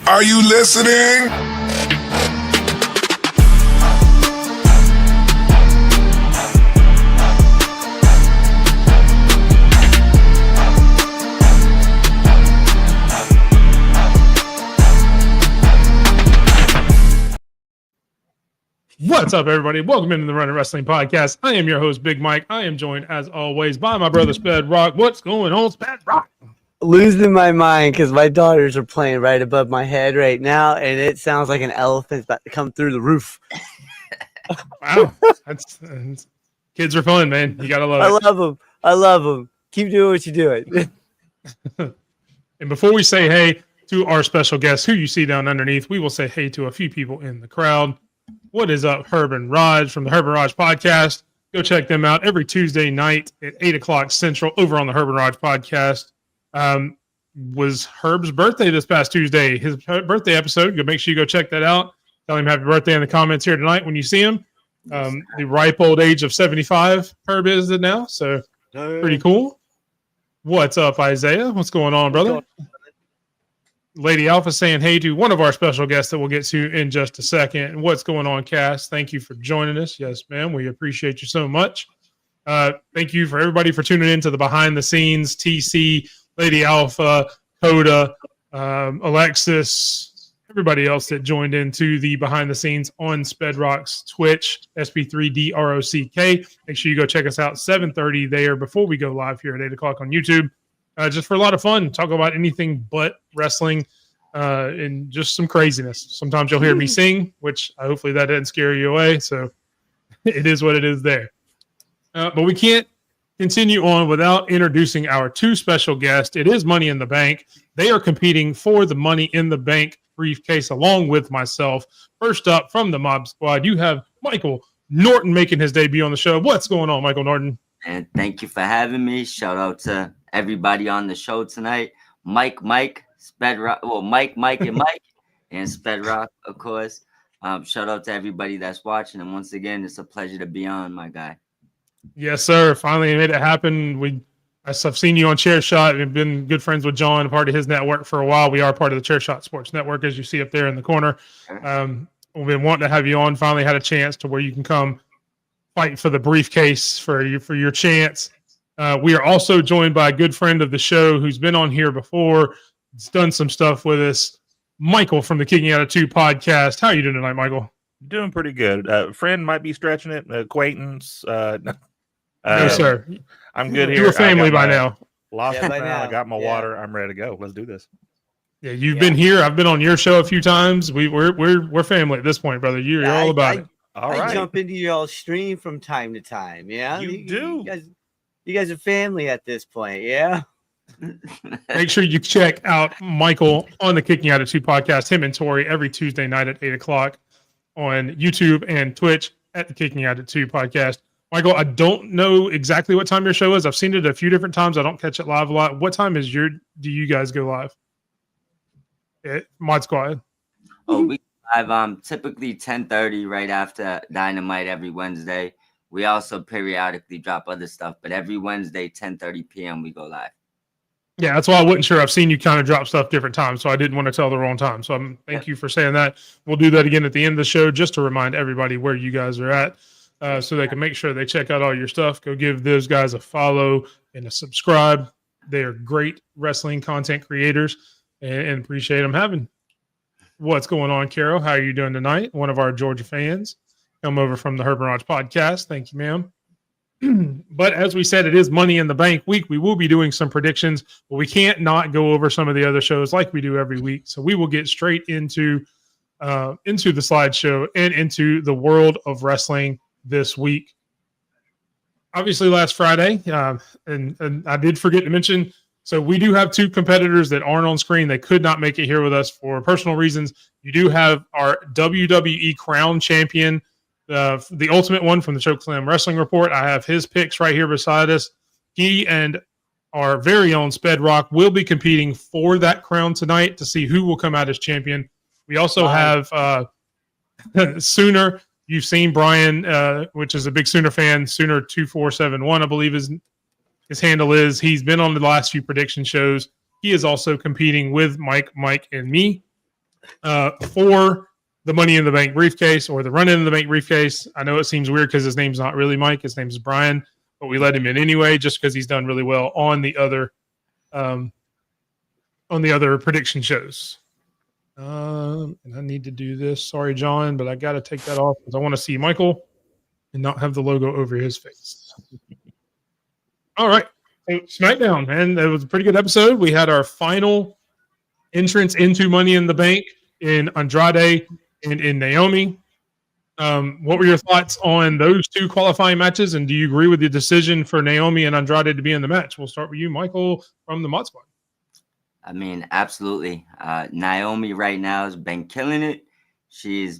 Are you listening? What's up, everybody? Welcome into the Running Wrestling Podcast. I am your host, Big Mike. I am joined, as always, by my brother, Sped Rock. What's going on, Sped Rock? Losing my mind because my daughters are playing right above my head right now, and it sounds like an elephant's about to come through the roof. Wow. That's kids are fun, man. You got to love it. I love them. Keep doing what you're doing. And before we say hey to our special guest, who you see down underneath, we will say hey to a few people in the crowd. What is up, Herb and Raj from the Herb and Raj Podcast? Go check them out every Tuesday night at 8 o'clock Central over on the Herb and Raj Podcast. Was Herb's birthday this past Tuesday. His birthday episode. Go make sure you go check that out. Tell him happy birthday in the comments here tonight when you see him. The ripe old age of 75, Herb is it now. So pretty cool. What's up, Isaiah? What's going on, brother? Lady Alpha saying hey to one of our special guests that we'll get to in just a second. What's going on, Cass? Thank you for joining us. Yes, ma'am. We appreciate you so much. Thank you for everybody for tuning in to the behind the scenes. TC, Lady Alpha, Coda, Alexis, everybody else that joined into the behind the scenes on Spedrock's Twitch, SP3DROCK. Make sure you go check us out 7:30 there before we go live here at 8 o'clock on YouTube. Just for a lot of fun, talk about anything but wrestling and just some craziness. Sometimes you'll hear me sing, which hopefully that didn't scare you away. So it is what it is there. But we can't continue on without introducing our two special guests. It is Money in the Bank. They are competing for the Money in the Bank briefcase along with myself. First up from the Mob Squad, you have Michael Norton making his debut on the show. What's going on, Michael Norton? And thank you for having me. Shout out to everybody on the show tonight. Mike, Sped Rock, Mike, and Mike, and Sped Rock, of course. Shout out to everybody that's watching. And once again, it's a pleasure to be on, my guy. Yes, sir. Finally made it happen. I've seen you on Chair Shot. We've been good friends with John, a part of his network for a while. We are part of the Chair Shot Sports Network, as you see up there in the corner. We've been wanting to have you on. Finally had a chance to where you can come fight for the briefcase for your chance. We are also joined by a good friend of the show who's been on here before. He's done some stuff with us. Michael from the Kicking Out of Two podcast. How are you doing tonight, Michael? Doing pretty good. Friend might be stretching it. Acquaintance. No, sir. I'm good here. You're a family by now. Lost my crown. I got my water. I'm ready to go. Let's do this. Yeah, you've been here. I've been on your show a few times. We're family at this point, brother. You're all about it. All right. I jump into your stream from time to time. Yeah, you do. You guys are family at this point. Yeah. Make sure you check out Michael on the Kicking Out of Two podcast. Him and Tori every Tuesday night at 8 o'clock on YouTube and Twitch at the Kicking Out of Two podcast. Michael, I don't know exactly what time your show is. I've seen it a few different times. I don't catch it live a lot. What time do you guys go live? Mod Squad. Oh, we live typically 10:30 right after Dynamite every Wednesday. We also periodically drop other stuff, but every Wednesday 10:30 p.m. we go live. Yeah, that's why I wasn't sure. I've seen you kind of drop stuff different times, so I didn't want to tell the wrong time. So thank you for saying that. We'll do that again at the end of the show just to remind everybody where you guys are at. So they can make sure they check out all your stuff. Go give those guys a follow and a subscribe. They are great wrestling content creators and appreciate them having. What's going on, Carol? How are you doing tonight? One of our Georgia fans come over from the Herb and Raj podcast. Thank you, ma'am. But as we said, it is Money in the Bank week. We will be doing some predictions, but we can't not go over some of the other shows like we do every week. So we will get straight into the slideshow and into the world of wrestling this week. Obviously, last Friday, and I did forget to mention, so we do have two competitors that aren't on screen. They could not make it here with us for personal reasons. You do have our WWE Crown Champion, the Ultimate One from the Chokeslam Wrestling Report. I have his picks right here beside us. He and our very own Sped Rock will be competing for that crown tonight to see who will come out as champion. We also have Sooner. You've seen Brian, which is a big Sooner fan, Sooner2471, I believe his handle is. He's been on the last few prediction shows. He is also competing with Mike, and me. for the Money in the Bank briefcase or the Run in the Bank briefcase. I know it seems weird because his name's not really Mike. His name's Brian, but we let him in anyway just because he's done really well on the other prediction shows. And I need to do this. Sorry, John, but I got to take that off because I want to see Michael and not have the logo over his face. All right. So SmackDown, man. That was a pretty good episode. We had our final entrance into Money in the Bank in Andrade and in Naomi. What were your thoughts on those two qualifying matches? And do you agree with the decision for Naomi and Andrade to be in the match? We'll start with you, Michael, from the Mod Squad. I mean, absolutely. Naomi right now has been killing it. She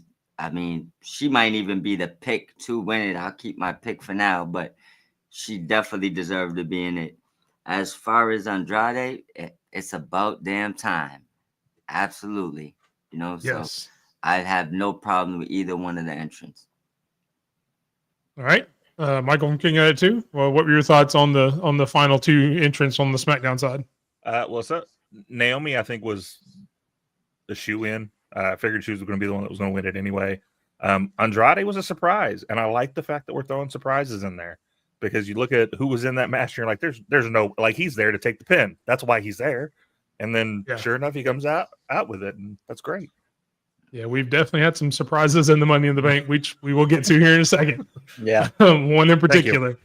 might even be the pick to win it. I'll keep my pick for now, but she definitely deserved to be in it. As far as Andrade, it's about damn time. Absolutely. Yes. So I have no problem with either one of the entrants. All right. Michael from King at it too. Well, what were your thoughts on the final two entrants on the SmackDown side? So Naomi, I think, was the shoe-in. I figured she was going to be the one that was going to win it anyway. Andrade was a surprise, and I like the fact that we're throwing surprises in there because you look at who was in that match, and you're like, there's no, like, he's there to take the pin. That's why he's there. And then, sure enough, he comes out with it, and that's great. Yeah, we've definitely had some surprises in the Money in the Bank, which we will get to here in a second. Yeah. One in particular.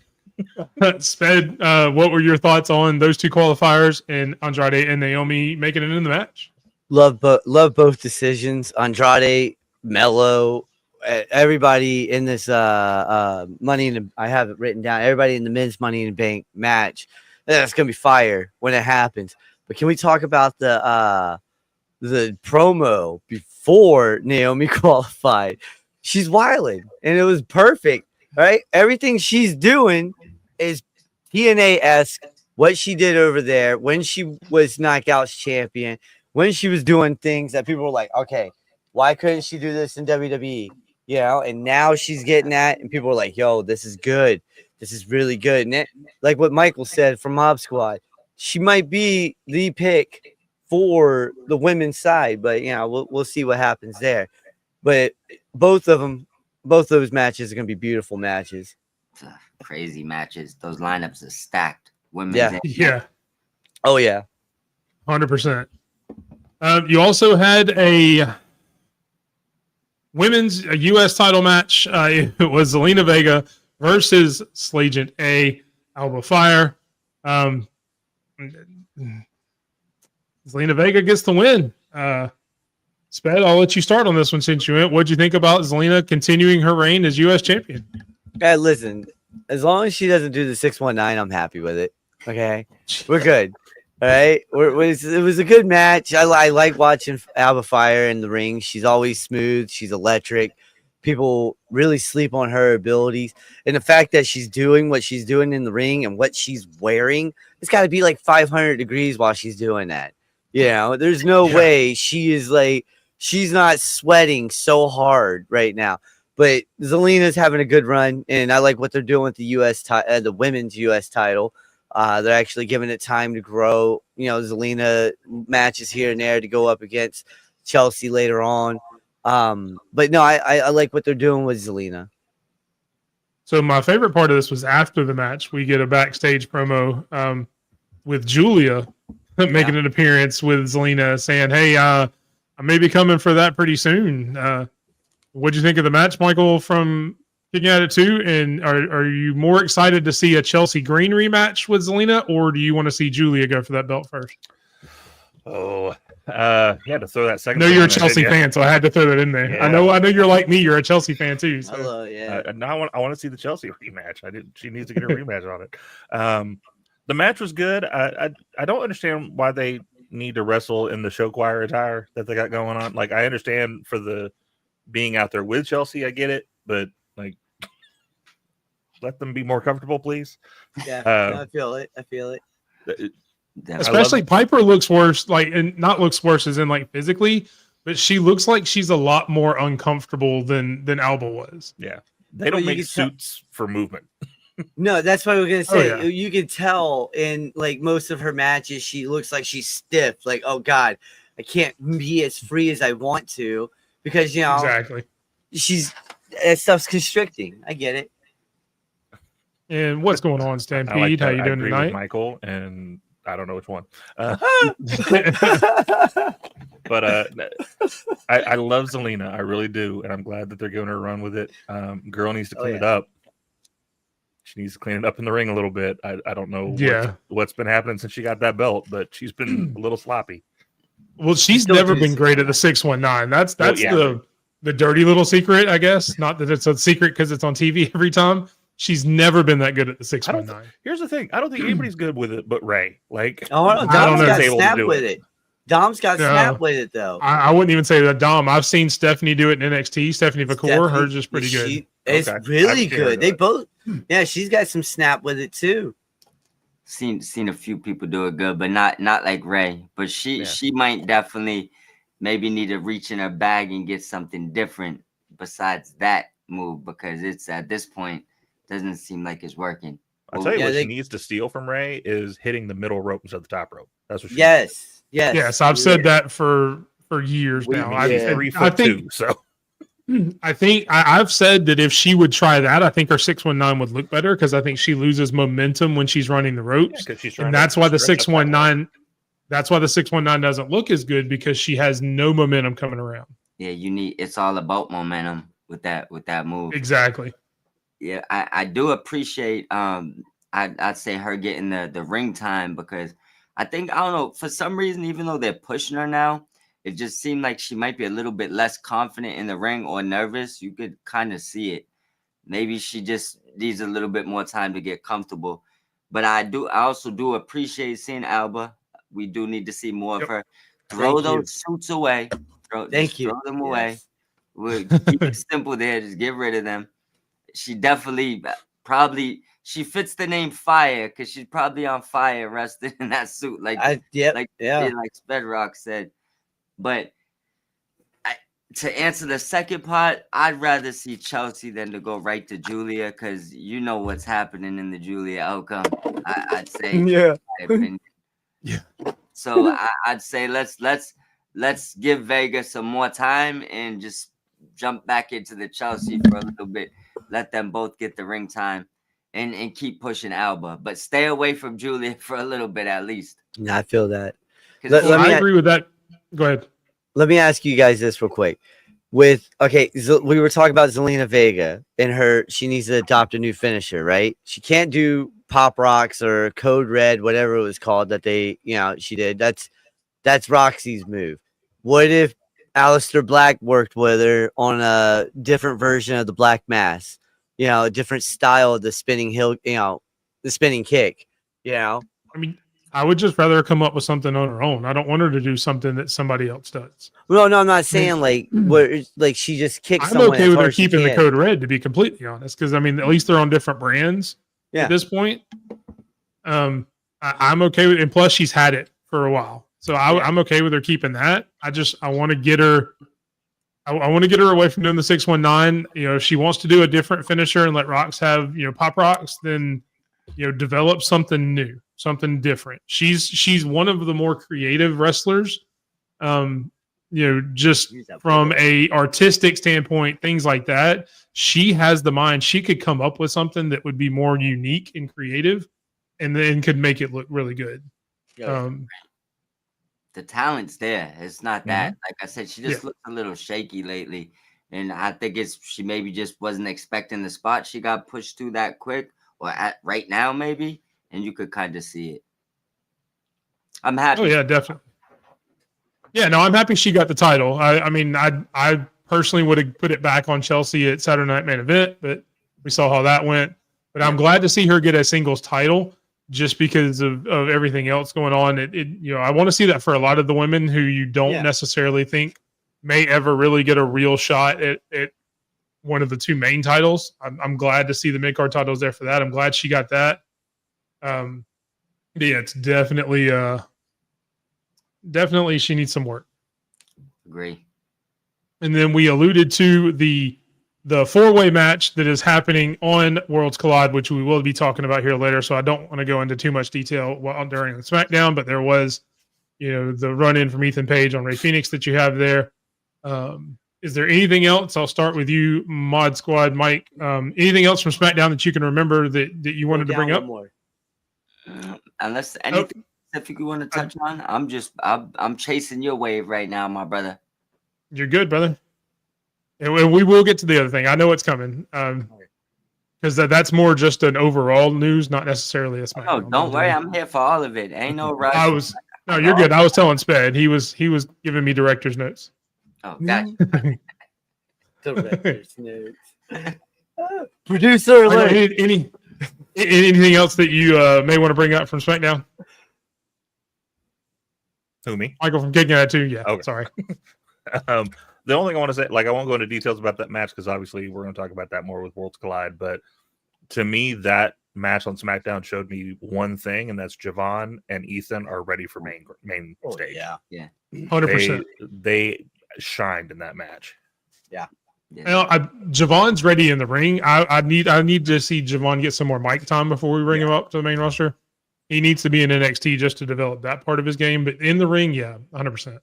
Sped, what were your thoughts on those two qualifiers and Andrade and Naomi making it in the match? Love both decisions. Andrade, Mello, everybody in this Money in the, I have it written down. Everybody in the men's Money in the Bank match. That's gonna be fire when it happens. But can we talk about the promo before Naomi qualified? She's wilding, and it was perfect. Right, everything she's doing is TNA-esque. What she did over there when she was Knockouts champion, when she was doing things that people were like, okay, why couldn't she do this in WWE? And now she's getting that, and people were like, yo, this is good. This is really good. And like what Michael said from Mob Squad, she might be the pick for the women's side, but we'll see what happens there. But both those matches are going to be beautiful matches. Crazy matches. Those lineups are stacked. Yeah. Oh, yeah. 100%. You also had a women's U.S. title match. It was Zelina Vega versus Slagent A, Alba Fire. Zelina Vega gets the win. Sped, I'll let you start on this one since you went. What'd you think about Zelina continuing her reign as U.S. champion? Hey, listen, as long as she doesn't do the 619, I'm happy with it. Okay, we're good. All right, it was a good match. I like watching Alba Fire in the ring. She's always smooth. She's electric. People really sleep on her abilities, and the fact that she's doing what she's doing in the ring and what she's wearing, it's got to be like 500 degrees while she's doing that. There's no way she's not sweating so hard right now. But Zelina's having a good run, and I like what they're doing with the the women's U.S. title. They're actually giving it time to grow. Zelina matches here and there to go up against Chelsea later on. But no, I like what they're doing with Zelina. So my favorite part of this was after the match, we get a backstage promo with Julia making an appearance with Zelina saying, hey, I may be coming for that pretty soon. What'd you think of the match, Michael, from Kicking At It too? And are you more excited to see a Chelsea Green rematch with Zelina, or do you want to see Julia go for that belt first? Oh, you had to throw that second. I know you're a Chelsea fan, so I had to throw that in there. Yeah. I know you're like me. You're a Chelsea fan too. So. Hello, yeah. Now I want to see the Chelsea rematch. She needs to get a rematch on it. The match was good. I don't understand why they need to wrestle in the show choir attire that they got going on. Like, I understand for the being out there with Chelsea, I get it, but like, let them be more comfortable, please. Yeah, I feel it. Especially Piper looks worse, and not looks worse as in like physically, but she looks like she's a lot more uncomfortable than Alba was. Yeah, they don't make suits for movement. No, that's what I was gonna say. Oh, yeah. You can tell in like most of her matches, she looks like she's stiff. Like, oh god, I can't be as free as I want to because Exactly. that stuff's constricting. I get it. And what's going on, I Stampede? How you I doing agree tonight? with Michael, and I don't know which one. But I love Zelina. I really do, and I'm glad that they're giving her a run with it. Girl needs to clean it up. She needs to clean it up in the ring a little bit. I don't know what's been happening since she got that belt, but she's been a little sloppy. Well, she's never been great at the 619. That's the dirty little secret, I guess. Not that it's a secret because it's on TV every time. She's never been that good at the 619. Here's the thing: I don't think anybody's good with it, but Ray. Like, Dom's got snapped with it. Dom's got snapped with it though. I wouldn't even say that Dom. I've seen Stephanie do it in NXT. Stephanie Vacour, hers is pretty good. It's really good. They both, she's got some snap with it too. Seen a few people do it good, but not like Ray. But she might definitely maybe need to reach in her bag and get something different besides that move, because it's at this point doesn't seem like it's working. I'll tell you what she needs to steal from Ray is hitting the middle rope instead of the top rope. That's what she Yes, I've said that for years now. I think so. I think I've said that if she would try that, I think her 619 would look better because I think she loses momentum when she's running the ropes. And that's why the 619 doesn't look as good because she has no momentum coming around. Yeah, it's all about momentum with that move. Exactly. Yeah, I do appreciate I'd say her getting the ring time, because I don't know, for some reason, even though they're pushing her now, it just seemed like she might be a little bit less confident in the ring or nervous. You could kind of see it. Maybe she just needs a little bit more time to get comfortable. But I also do appreciate seeing Alba. We do need to see more of her. Throw those suits away. Throw them away. We'll keep it simple there. Just get rid of them. She definitely she fits the name Fire because she's probably on fire resting in that suit. Like Sped Rock said. But to answer the second part, I'd rather see Chelsea than to go right to Julia, because you know what's happening in the Julia outcome. I'd say, yeah. Yeah. So I'd say let's give Vega some more time and just jump back into the Chelsea for a little bit. Let them both get the ring time and keep pushing Alba, but stay away from Julia for a little bit at least. No, I feel that. I agree with that. Go ahead. Let me ask you guys this real quick. We were talking about Zelina Vega and she needs to adopt a new finisher, right? She can't do Pop Rocks or Code Red, whatever it was called that she did. That's Roxy's move. What if Aleister Black worked with her on a different version of the Black Mass? A different style of the spinning the spinning kick, I mean, I would just rather come up with something on her own. I don't want her to do something that somebody else does. Well, no, I'm not saying like she just kicks. I'm okay with her keeping the Code Red, to be completely honest, because I mean, at least they're on different brands at this point. I'm okay with it, and plus she's had it for a while, so I'm okay with her keeping that. I want to get her. I want to get her away from doing the 619. If she wants to do a different finisher and let Rocks have Pop Rocks, then develop something new, something different. She's one of the more creative wrestlers. Just from a artistic standpoint, things like that. She has the mind. She could come up with something that would be more unique and creative, and then could make it look really good. The talent's there. It's not that. Like I said, she just looks a little shaky lately. And I think she maybe just wasn't expecting the spot she got pushed to that quick, or right now maybe, and you could kind of see it. I'm happy. Oh yeah, definitely. Yeah, no, I'm happy she got the title. I mean, I personally would have put it back on Chelsea at Saturday Night Main Event, but we saw how that went. But I'm glad to see her get a singles title, just because of everything else going on. I want to see that for a lot of the women who you don't necessarily think may ever really get a real shot at one of the two main titles. I'm glad to see the mid-card titles there for that. I'm glad she got that. It's definitely she needs some work. Agree. And then we alluded to the four-way match that is happening on Worlds Collide, which we will be talking about here later. So I don't want to go into too much detail during the SmackDown, but there was, the run in from Ethan Page on Ray Phoenix that you have there. Is there anything else? I'll start with you, Mod Squad, Mike. Anything else from SmackDown that you can remember that you wanted to bring up? Unless anything specific you want to touch on, I'm chasing your wave right now, my brother. You're good, brother. And we will get to the other thing. I know it's coming. Because that's more just an overall news, not necessarily a SmackDown. No, don't worry. I'm here for all of it. Ain't no rush. No, you're good. I was telling Sped. He was giving me director's notes. Oh, gotcha. Director's notes. Producer alert. Anything else that you may want to bring up from SmackDown? Who, me? Michael from Kicking At Too. Yeah. Okay. Sorry. The only thing I want to say, I won't go into details about that match because obviously we're going to talk about that more with Worlds Collide. But to me, that match on SmackDown showed me one thing, and that's Javon and Ethan are ready for main stage. Yeah, 100%. They shined in that match. Yeah. Javon's ready in the ring. I need to see Javon get some more mic time before we bring him up to the main roster. He needs to be in NXT just to develop that part of his game. But in the ring, 100%.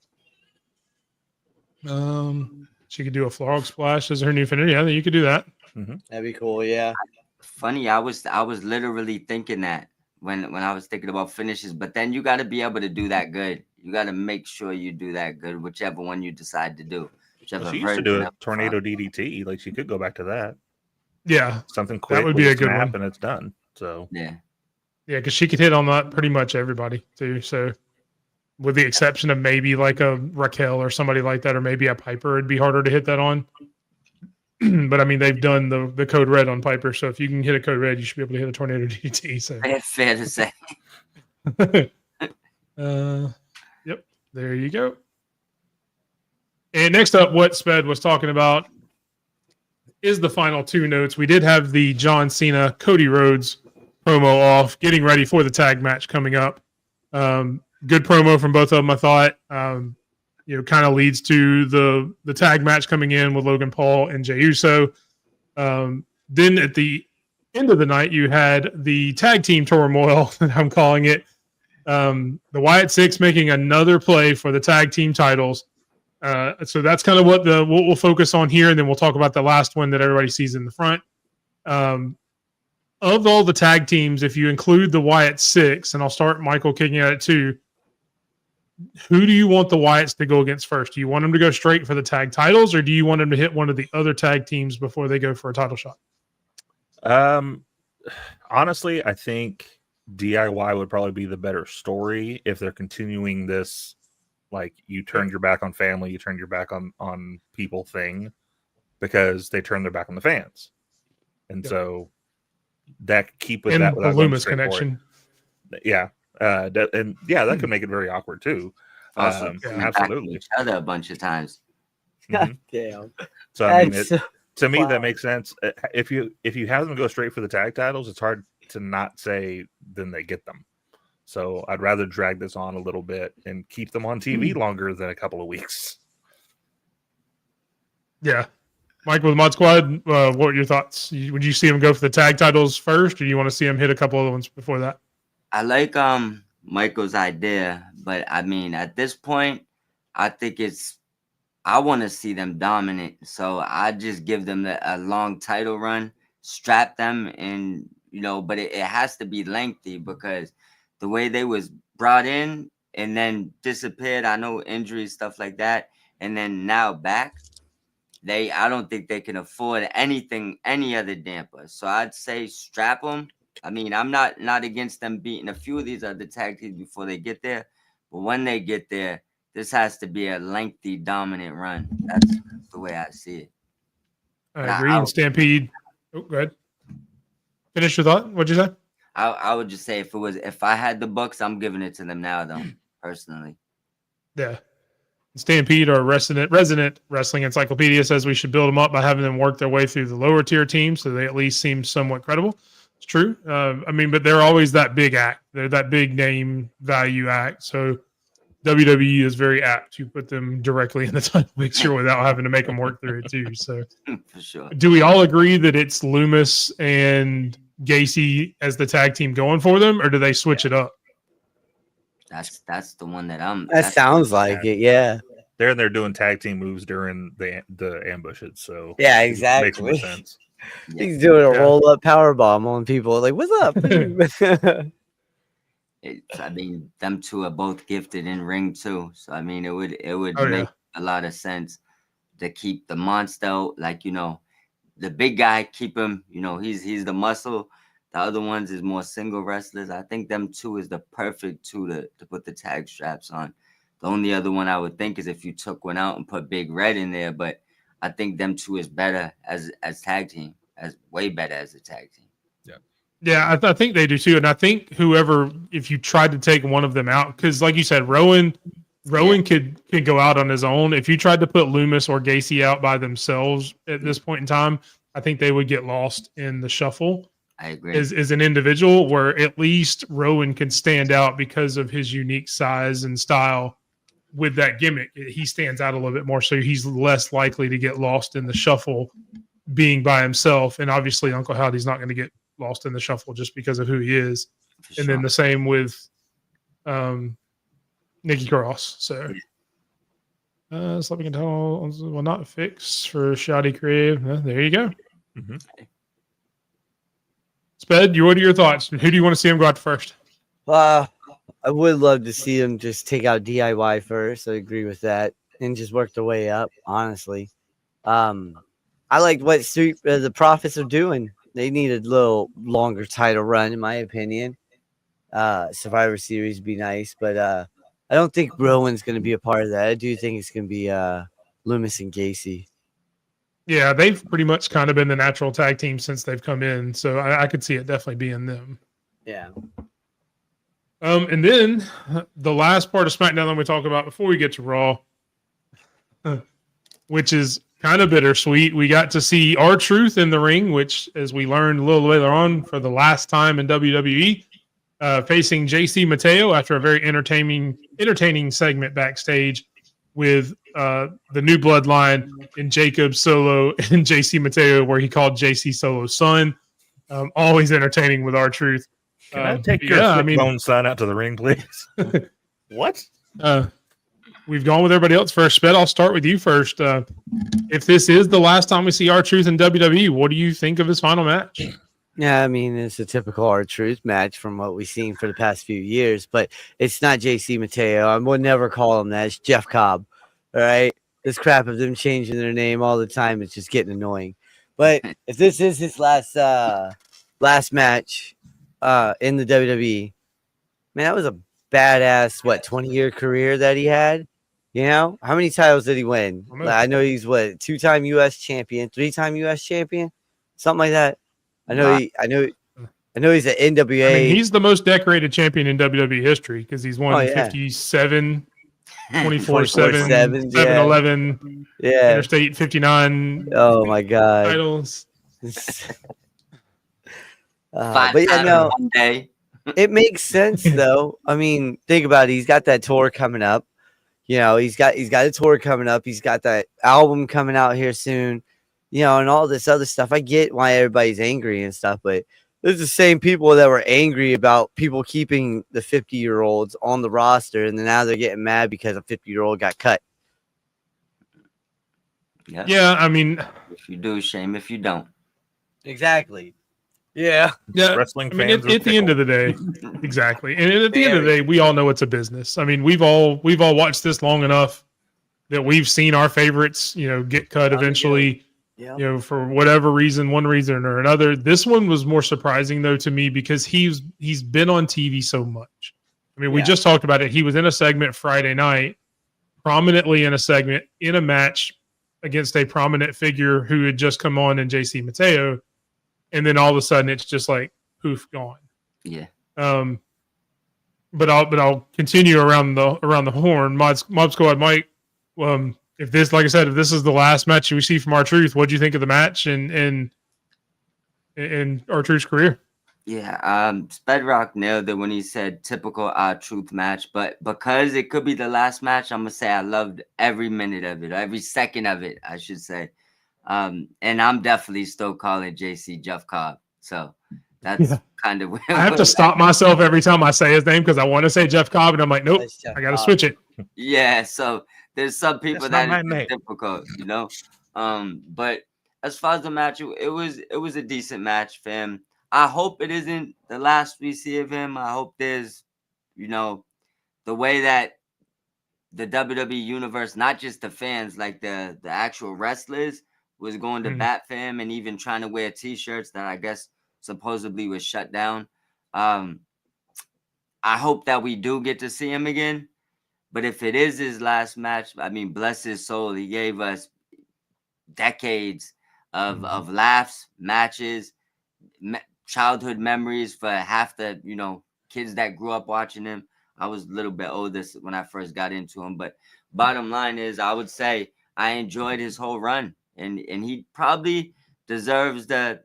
She could do a frog splash as her new finisher. Yeah, you could do that. Mm-hmm. That'd be cool. Yeah. Funny, I was literally thinking that when I was thinking about finishes, but then you got to be able to do that good. You got to make sure you do that good, whichever one you decide to do. She used to do a tornado DDT. She could go back to that. Yeah, something quick. That would be a good one, and it's done. So yeah, because she could hit on that pretty much everybody too. So. With the exception of maybe like a Raquel or somebody like that, or maybe a Piper, it'd be harder to hit that on. But I mean, they've done the code red on Piper, so if you can hit a code red, you should be able to hit a tornado DDT. So fair to say. Yep, there you go. And next up, what Sped was talking about is the final two notes. We did have the John Cena Cody Rhodes promo off, getting ready for the tag match coming up. Good promo from both of them, I thought. Kind of leads to the tag match coming in with Logan Paul and Jey Uso. Then at the end of the night, you had the tag team turmoil, I'm calling it. The Wyatt Six making another play for the tag team titles. So that's kind of what we'll focus on here, and then we'll talk about the last one that everybody sees in the front. Of all the tag teams, if you include the Wyatt Six, and I'll start Michael Kicking At It too, who do you want the Wyatts to go against first? Do you want them to go straight for the tag titles, or do you want them to hit one of the other tag teams before they go for a title shot? Honestly, I think DIY would probably be the better story if they're continuing this, you turned your back on family, you turned your back on people thing, because they turned their back on the fans. And so that keep with and that without the Loomis connection. That could make it very awkward too. Absolutely, each other a bunch of times. God damn. So I mean, to me that makes sense. If you have them go straight for the tag titles, it's hard to not say then they get them. So I'd rather drag this on a little bit and keep them on TV longer than a couple of weeks. Yeah. Mike, with Mod Squad, what are your thoughts? Would you see him go for the tag titles first, or do you want to see him hit a couple other ones before that? I like Michael's idea, but I mean, at this point, I think I want to see them dominant. So I just give them a long title run, strap them, and but it has to be lengthy, because the way they was brought in and then disappeared, I know injuries, stuff like that, and then now back. I don't think they can afford any other damper. So I'd say strap them. I mean, I'm not against them beating a few of these other tag teams before they get there. But when they get there, this has to be a lengthy, dominant run. That's the way I see it. I agree. And Stampede. Oh, go ahead. Finish your thought. What'd you say? I would just say if I had the books, I'm giving it to them now, though, personally. Yeah. Stampede, our resident wrestling encyclopedia, says we should build them up by having them work their way through the lower tier teams, so they at least seem somewhat credible. It's true. But they're always that big act. They're that big name value act. So WWE is very apt to put them directly in the title picture without having to make them work through it too. So for sure. Do we all agree that it's Loomis and Gacy as the tag team going for them, or do they switch it up? That's the one that I'm. That sounds like it. Yeah. They're in there doing tag team moves during the ambushes, so Yeah, it makes more exactly. sense. Yeah. He's doing a Yeah. roll up power bomb on people. Like, what's up? I mean, them two are both gifted in ring too. So I mean, it would Oh, make yeah. a lot of sense to keep the monster, like, the big guy, keep him. He's the muscle. The other ones is more single wrestlers. I think them two is the perfect two to put the tag straps on. The only other one I would think is if you took one out and put Big Red in there, but I think them two is better as tag team, as way better as a tag team. Yeah, I think they do too. And I think whoever, if you tried to take one of them out, because like you said, Rowan could go out on his own. If you tried to put Loomis or Gacy out by themselves at this point in time, I think they would get lost in the shuffle. I agree. As an individual, where at least Rowan can stand out because of his unique size and style with that gimmick. He stands out a little bit more, so he's less likely to get lost in the shuffle being by himself. And obviously, Uncle Howdy's not going to get lost in the shuffle just because of who he is. For And then sure. the same with Nikki Cross. So so we can tell, well, not fixed for Shoddy Crib. There you go. Mm-hmm. Sped, what are your thoughts? Who do you want to see him go out first? I would love to see him just take out DIY first. I agree with that, and just work their way up. Honestly, I like what the Profits are doing. They need a little longer title run, in my opinion. Survivor Series would be nice, but I don't think Rowan's going to be a part of that. I do think it's going to be Loomis and Gacy. Yeah, they've pretty much kind of been the natural tag team since they've come in, so I could see it definitely being them. Yeah. And then the last part of SmackDown that we talk about before we get to Raw, which is kind of bittersweet. We got to see R-Truth in the ring, which, as we learned a little later on, for the last time in WWE, facing JC Mateo after a very entertaining segment backstage with the New Bloodline and Jacob Solo and JC Mateo, where he called JC Solo's son. Always entertaining with R-Truth. Can I take your bone son out to the ring, please? What? We've gone with everybody else first. Sped, I'll start with you first. If this is the last time we see R-Truth in WWE, what do you think of his final match? Yeah, I mean, it's a typical R-Truth match from what we've seen for the past few years, but it's not JC Mateo. I would never call him that. It's Jeff Cobb. All right? This crap of them changing their name all the time is just getting annoying. But if this is his last match in the WWE, man, that was a badass 20-year career that he had. You know, how many titles did he win? I know he's 2-time U.S. champion, 3-time U.S. champion, something like that. I know he's an NWA. I mean, he's the most decorated champion in WWE history because he's won 57, 24/7, 7-Eleven, Interstate 59. Oh my God, titles. But yeah, no, one day. It makes sense though. I mean, think about it. He's got that tour coming up. You know, he's got a tour coming up. He's got that album coming out here soon. You know, and all this other stuff. I get why everybody's angry and stuff, but there's the same people that were angry about people keeping the 50-year-olds on the roster, and then now they're getting mad because a 50-year-old got cut. Yeah, I mean, if you do, shame if you don't. Exactly. Yeah. Wrestling fans. At the end of the day, exactly. And at the end of the day, we all know it's a business. I mean, we've all watched this long enough that we've seen our favorites, get cut eventually. For whatever reason, one reason or another. This one was more surprising though to me because he's been on TV so much. I mean, we just talked about it. He was in a segment Friday night, prominently in a segment in a match against a prominent figure who had just come on in JC Mateo, and then all of a sudden it's just like poof, gone. Yeah. But I'll continue around the horn. Mod Squad Mike. If this, like I said, if this is the last match we see from R-Truth, what do you think of the match and R-Truth's career? Yeah, Spedrock nailed it when he said typical R-Truth match, but because it could be the last match, I'm gonna say I loved every minute of it, every second of it, I should say. And I'm definitely still calling JC Jeff Cobb. So That's Yeah. kind of where I have to stop myself every time I say his name because I want to say Jeff Cobb, and I'm like, nope, That's Jeff I got to Cobb. switch it. Yeah, so there's some people That's not that my it's name. difficult, But as far as the match, it was a decent match for him. I hope it isn't the last we see of him. I hope there's, the way that the WWE universe, not just the fans, like the actual wrestlers, was going to Mhm. bat for him and even trying to wear T-shirts that I guess supposedly was shut down. Um, I hope that we do get to see him again. But if it is his last match, I mean, bless his soul. He gave us decades of laughs, matches, childhood memories for half the kids that grew up watching him. I was a little bit older when I first got into him, but bottom line is, I would say I enjoyed his whole run, and he probably deserves the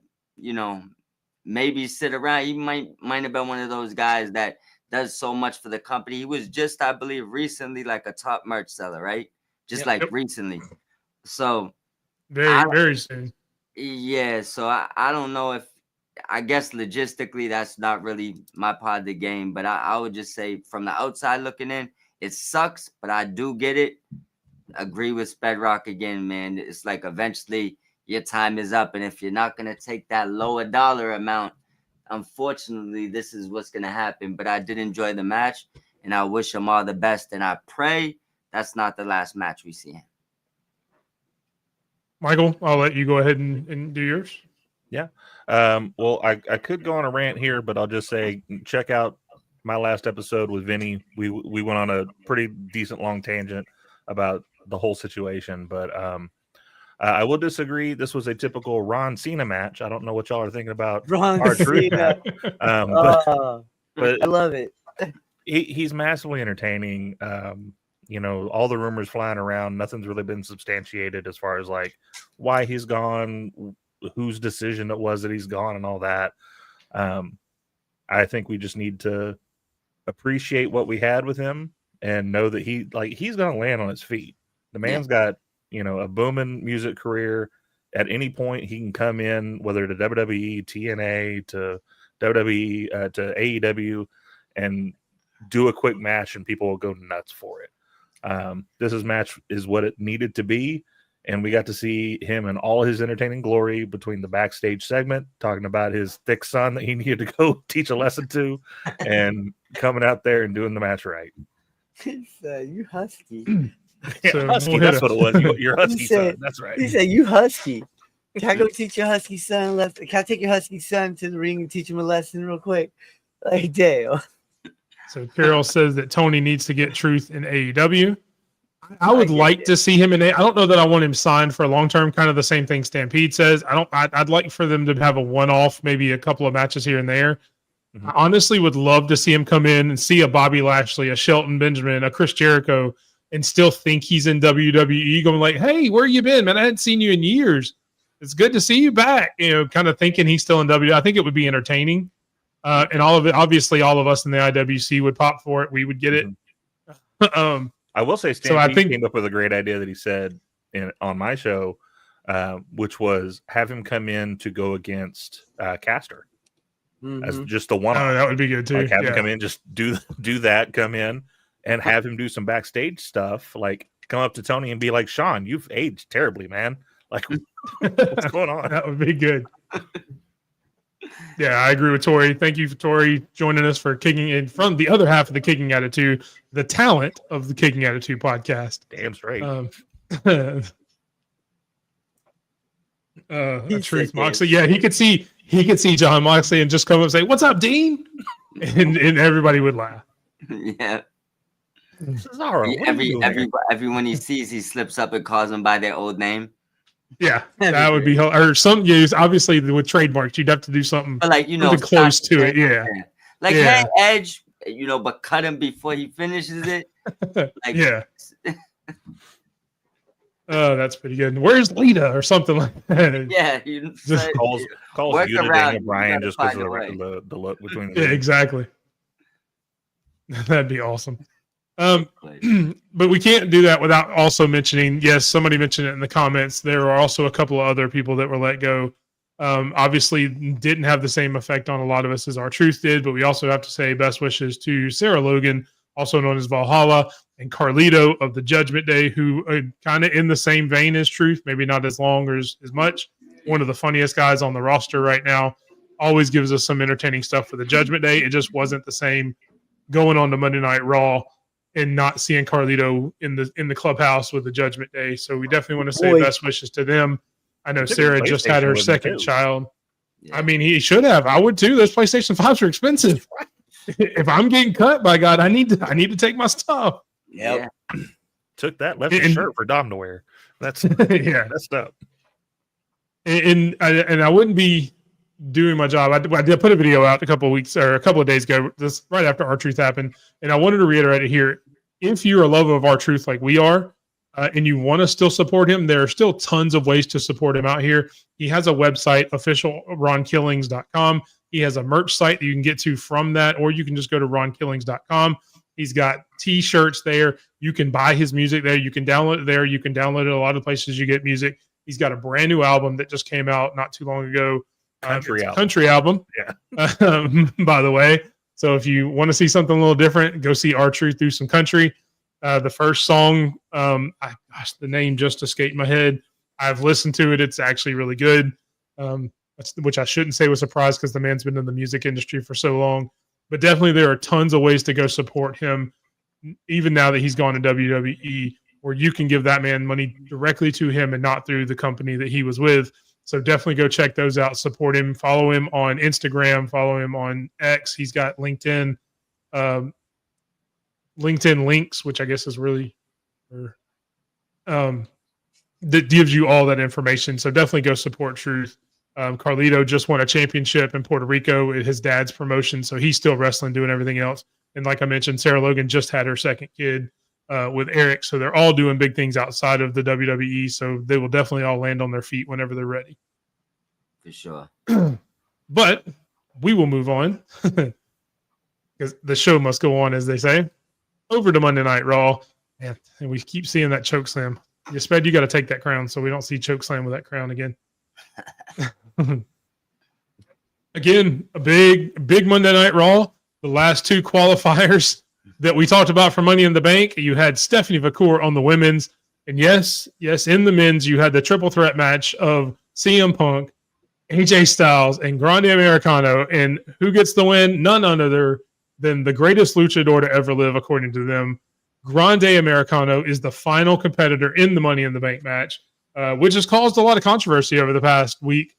maybe sit around. He might have been one of those guys that does so much for the company. He was just, I believe, recently like a top merch seller, right? Just like recently. So Very soon. yeah, so I don't know if, I guess logistically that's not really my part of the game, but I would just say from the outside looking in, it sucks, but I do get it. Agree with Sped Rock again, man. It's like eventually your time is up, and if you're not gonna take that lower dollar amount, unfortunately, this is what's gonna happen. But I did enjoy the match, and I wish him all the best, and I pray that's not the last match we see him. Michael, I'll let you go ahead and do yours. Yeah. Well, I could go on a rant here, but I'll just say check out my last episode with Vinny. We went on a pretty decent long tangent about the whole situation, but I will disagree. This was a typical Ron Cena match. I don't know what y'all are thinking about Ron R-Truth Cena. match. But I love it. He's massively entertaining. All the rumors flying around, nothing's really been substantiated as far as like why he's gone, whose decision it was that he's gone, and all that. I think we just need to appreciate what we had with him and know that he's going to land on his feet. The man's got, a booming music career. At any point, he can come in, whether to WWE, TNA, to WWE, to AEW, and do a quick match, and people will go nuts for it. This match is what it needed to be, and we got to see him in all his entertaining glory between the backstage segment, talking about his thick son that he needed to go teach a lesson to, and coming out there and doing the match right. You husky. Yeah, So husky, that's what it was. Your husky son. That's right. He said, "You husky." Can I go teach your husky son? Can I take your husky son to the ring and teach him a lesson real quick? Like, damn. So Carol says that Tony needs to get Truth in AEW. I would like to see him in I don't know that I want him signed for a long term. Kind of the same thing Stampede says. I'd like for them to have a one-off, maybe a couple of matches here and there. I honestly would love to see him come in and see a Bobby Lashley, a Shelton Benjamin, a Chris Jericho, and still think he's in WWE, going like, "Hey, where you been, man? I hadn't seen you in years. It's good to see you back." Kind of thinking he's still in WWE. I think it would be entertaining. And all of it, obviously, all of us in the IWC would pop for it. We would get it. I will say, Stampede came up with a great idea that he said on my show, which was have him come in to go against Caster as just a one-off. Oh, that would be good too. Like have him come in, just do that, come in and have him do some backstage stuff. Like come up to Tony and be like, "Sean, you've aged terribly, man. Like what's going on?" That would be good. Yeah, I agree with Tori. Thank you for Tori joining us for kicking in from the other half of the Kicking Attitude, the talent of the Kicking Attitude podcast. Damn straight. Truth Moxley. Yeah, he could see John Moxley and just come up and say, "What's up, Dean?" and everybody would laugh. Yeah. Cesaro, everyone he sees, he slips up and calls them by their old name. Yeah, that would be or some use. Obviously, with trademarks, you'd have to do something like close to it. Yeah, like hey Edge, but cut him before he finishes it. Like, yeah. Oh, that's pretty good. Where's Lita or something like that? Yeah, just calls you to Daniel Bryan just because of the look between them. Yeah, exactly. That'd be awesome. But we can't do that without also mentioning, yes, somebody mentioned it in the comments. There are also a couple of other people that were let go. Obviously didn't have the same effect on a lot of us as R-Truth did, but we also have to say best wishes to Sarah Logan, also known as Valhalla, and Carlito of the Judgment Day, who are kind of in the same vein as Truth, maybe not as long or as much. One of the funniest guys on the roster right now. Always gives us some entertaining stuff for the Judgment Day. It just wasn't the same going on to Monday Night Raw and not seeing Carlito in the clubhouse with the Judgment Day. So we definitely want to say best wishes to them. I know Sarah just had her second child. Yeah. I mean, he should have. I would too. Those PlayStation 5s are expensive. If I'm getting cut, by God, I need to take my stuff. Yep. Yeah. Took that, left his shirt for Dom to wear. That's yeah, messed up. And I wouldn't be doing my job. I did put a video out a couple of days ago, just right after R-Truth happened, and I wanted to reiterate it here. If you're a lover of R-Truth like we are, and you want to still support him, there are still tons of ways to support him out here. He has a website, officialronkillings.com. He has a merch site that you can get to from that, or you can just go to ronkillings.com. He's got t-shirts there. You can buy his music there. You can download it there. You can download it a lot of places you get music. He's got a brand new album that just came out not too long ago. Country album. Yeah. By the way. So if you want to see something a little different, go see R-Truth do some country. The first song, the name just escaped my head. I've listened to it. It's actually really good, which I shouldn't say was a surprise because the man's been in the music industry for so long. But definitely there are tons of ways to go support him, even now that he's gone to WWE, where you can give that man money directly to him and not through the company that he was with. So definitely go check those out, support him, follow him on Instagram, follow him on X. He's got LinkedIn links, which I guess is really that gives you all that information. So definitely go support Truth. Carlito just won a championship in Puerto Rico at his dad's promotion, so he's still wrestling, doing everything else. And like I mentioned, Sarah Logan just had her second kid with Eric, so they're all doing big things outside of the WWE. So they will definitely all land on their feet whenever they're ready. For sure. But we will move on because the show must go on, as they say. Over to Monday Night Raw, and we keep seeing that choke slam. You Sped, you got to take that crown so we don't see choke slam with that crown again. Again, a big Monday Night Raw. The last two qualifiers that we talked about for Money in the Bank, you had Stephanie Vacour on the women's, and yes, in the men's, you had the triple threat match of CM Punk, AJ Styles, and Grande Americano. And who gets the win? None other than the greatest luchador to ever live, according to them. Grande Americano is the final competitor in the Money in the Bank match, which has caused a lot of controversy over the past week.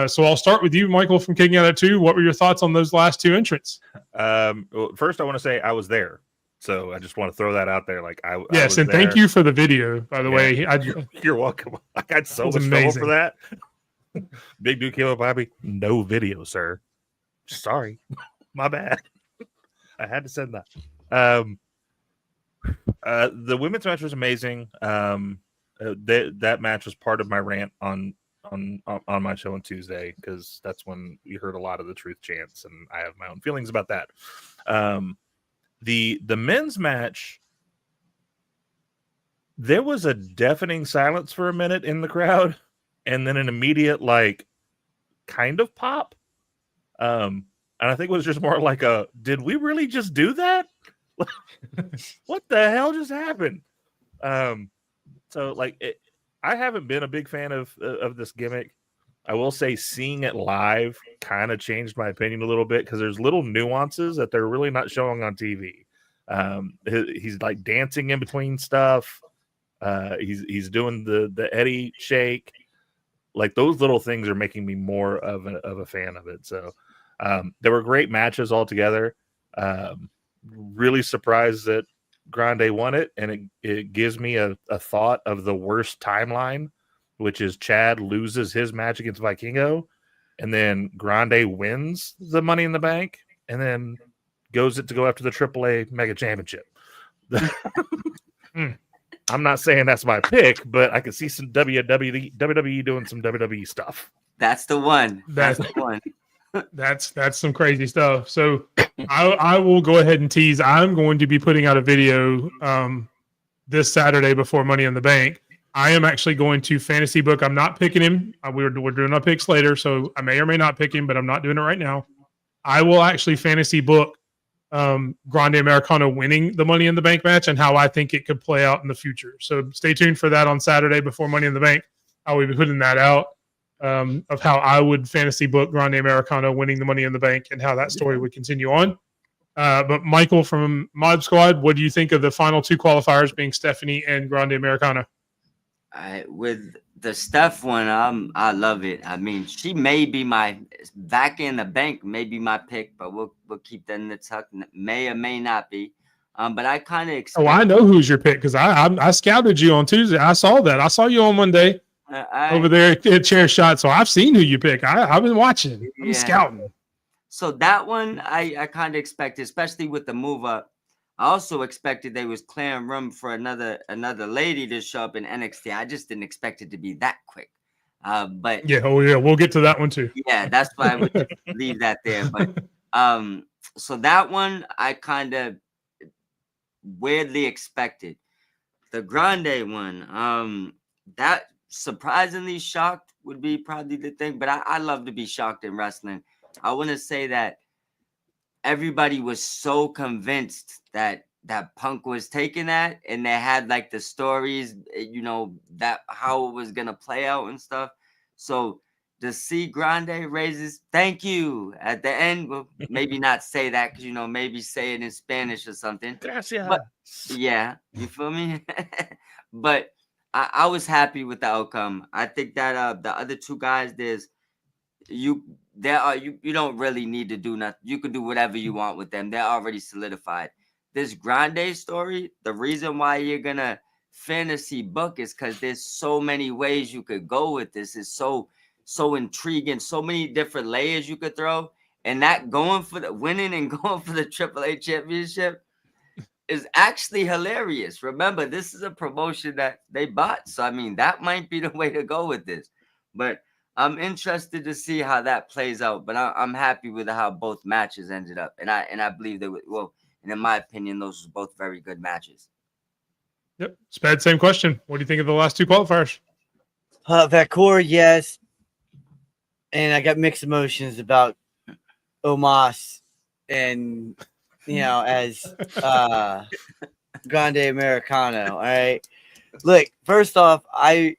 So I'll start with you, Michael, from Kicking Out at 2. What were your thoughts on those last two entrants? Well, first, I want to say I was there. So I just want to throw that out there. Like I yes, I and thank you for the video, by the way. You're welcome. I got so much trouble amazing. for that. Big Dude Killer Bobby, no video, sir. Sorry. My bad. I had to send that. The women's match was amazing. That match was part of my rant on my show on Tuesday, because that's when you heard a lot of the Truth chants, and I have my own feelings about that. The men's match, there was a deafening silence for a minute in the crowd, and then an immediate kind of pop. And I think it was just more like did we really just do that? What the hell just happened? So I haven't been a big fan of this gimmick. I will say seeing it live kind of changed my opinion a little bit, because there's little nuances that they're really not showing on TV. He's like dancing in between stuff. He's doing the Eddie shake. Like those little things are making me more of a fan of it. So there were great matches altogether. Really surprised that Grande won it, and it gives me a thought of the worst timeline, which is Chad loses his match against Vikingo, and then Grande wins the Money in the Bank, and then goes to go after the AAA Mega Championship. I'm not saying that's my pick, but I can see some WWE doing some WWE stuff. That's the one. That's the one. That's some crazy stuff. So I will go ahead and tease. I'm going to be putting out a video this Saturday before Money in the Bank. I am actually going to fantasy book. I'm not picking him. We're doing our picks later, so I may or may not pick him, but I'm not doing it right now. I will actually fantasy book Grande Americano winning the Money in the Bank match and how I think it could play out in the future. So stay tuned for that on Saturday before Money in the Bank. I will be putting that out of how I would fantasy book Grande Americano winning the Money in the Bank and how that story would continue on. But Michael from Mod Squad, what do you think of the final two qualifiers being Stephanie and Grande Americano? With the Steph one, I love it. I mean, she may be my back in the bank, may be my pick, but we'll keep that in the tuck. May or may not be. But I kind of expect. Oh, I know who's your pick because I scouted you on Tuesday. I saw that. I saw you on Monday over there at Chair Shot. So I've seen who you pick. I've been watching. I'm scouting. So that one I kind of expected, especially with the move up. I also expected they was clearing room for another lady to show up in NXT. I just didn't expect it to be that quick. But we'll get to that one too. Yeah, that's why I would leave that there. But so that one I kind of weirdly expected. The Grande one, that surprisingly shocked would be probably the thing. But I love to be shocked in wrestling. I want to say that everybody was so convinced that Punk was taking that, and they had like the stories, that how it was gonna play out and stuff. So to see Grande raises thank you at the end, well, maybe not say that because maybe say it in Spanish or something. Gracias. But yeah, you feel me? But I was happy with the outcome. I think that the other two guys, you don't really need to do nothing. You can do whatever you want with them. They're already solidified. This Grande story, the reason why you're gonna fantasy book is because there's so many ways you could go with this. It's so intriguing, so many different layers you could throw. And that going for the winning and going for the AAA championship is actually hilarious. Remember, this is a promotion that they bought. So I mean, that might be the way to go with this. But I'm interested to see how that plays out, but I'm happy with how both matches ended up, and I believe they well, and in my opinion, those were both very good matches. Yep, Sped, same question. What do you think of the last two qualifiers? Vakor, yes, and I got mixed emotions about Omos, and as Grande Americano. All right, look, first off, I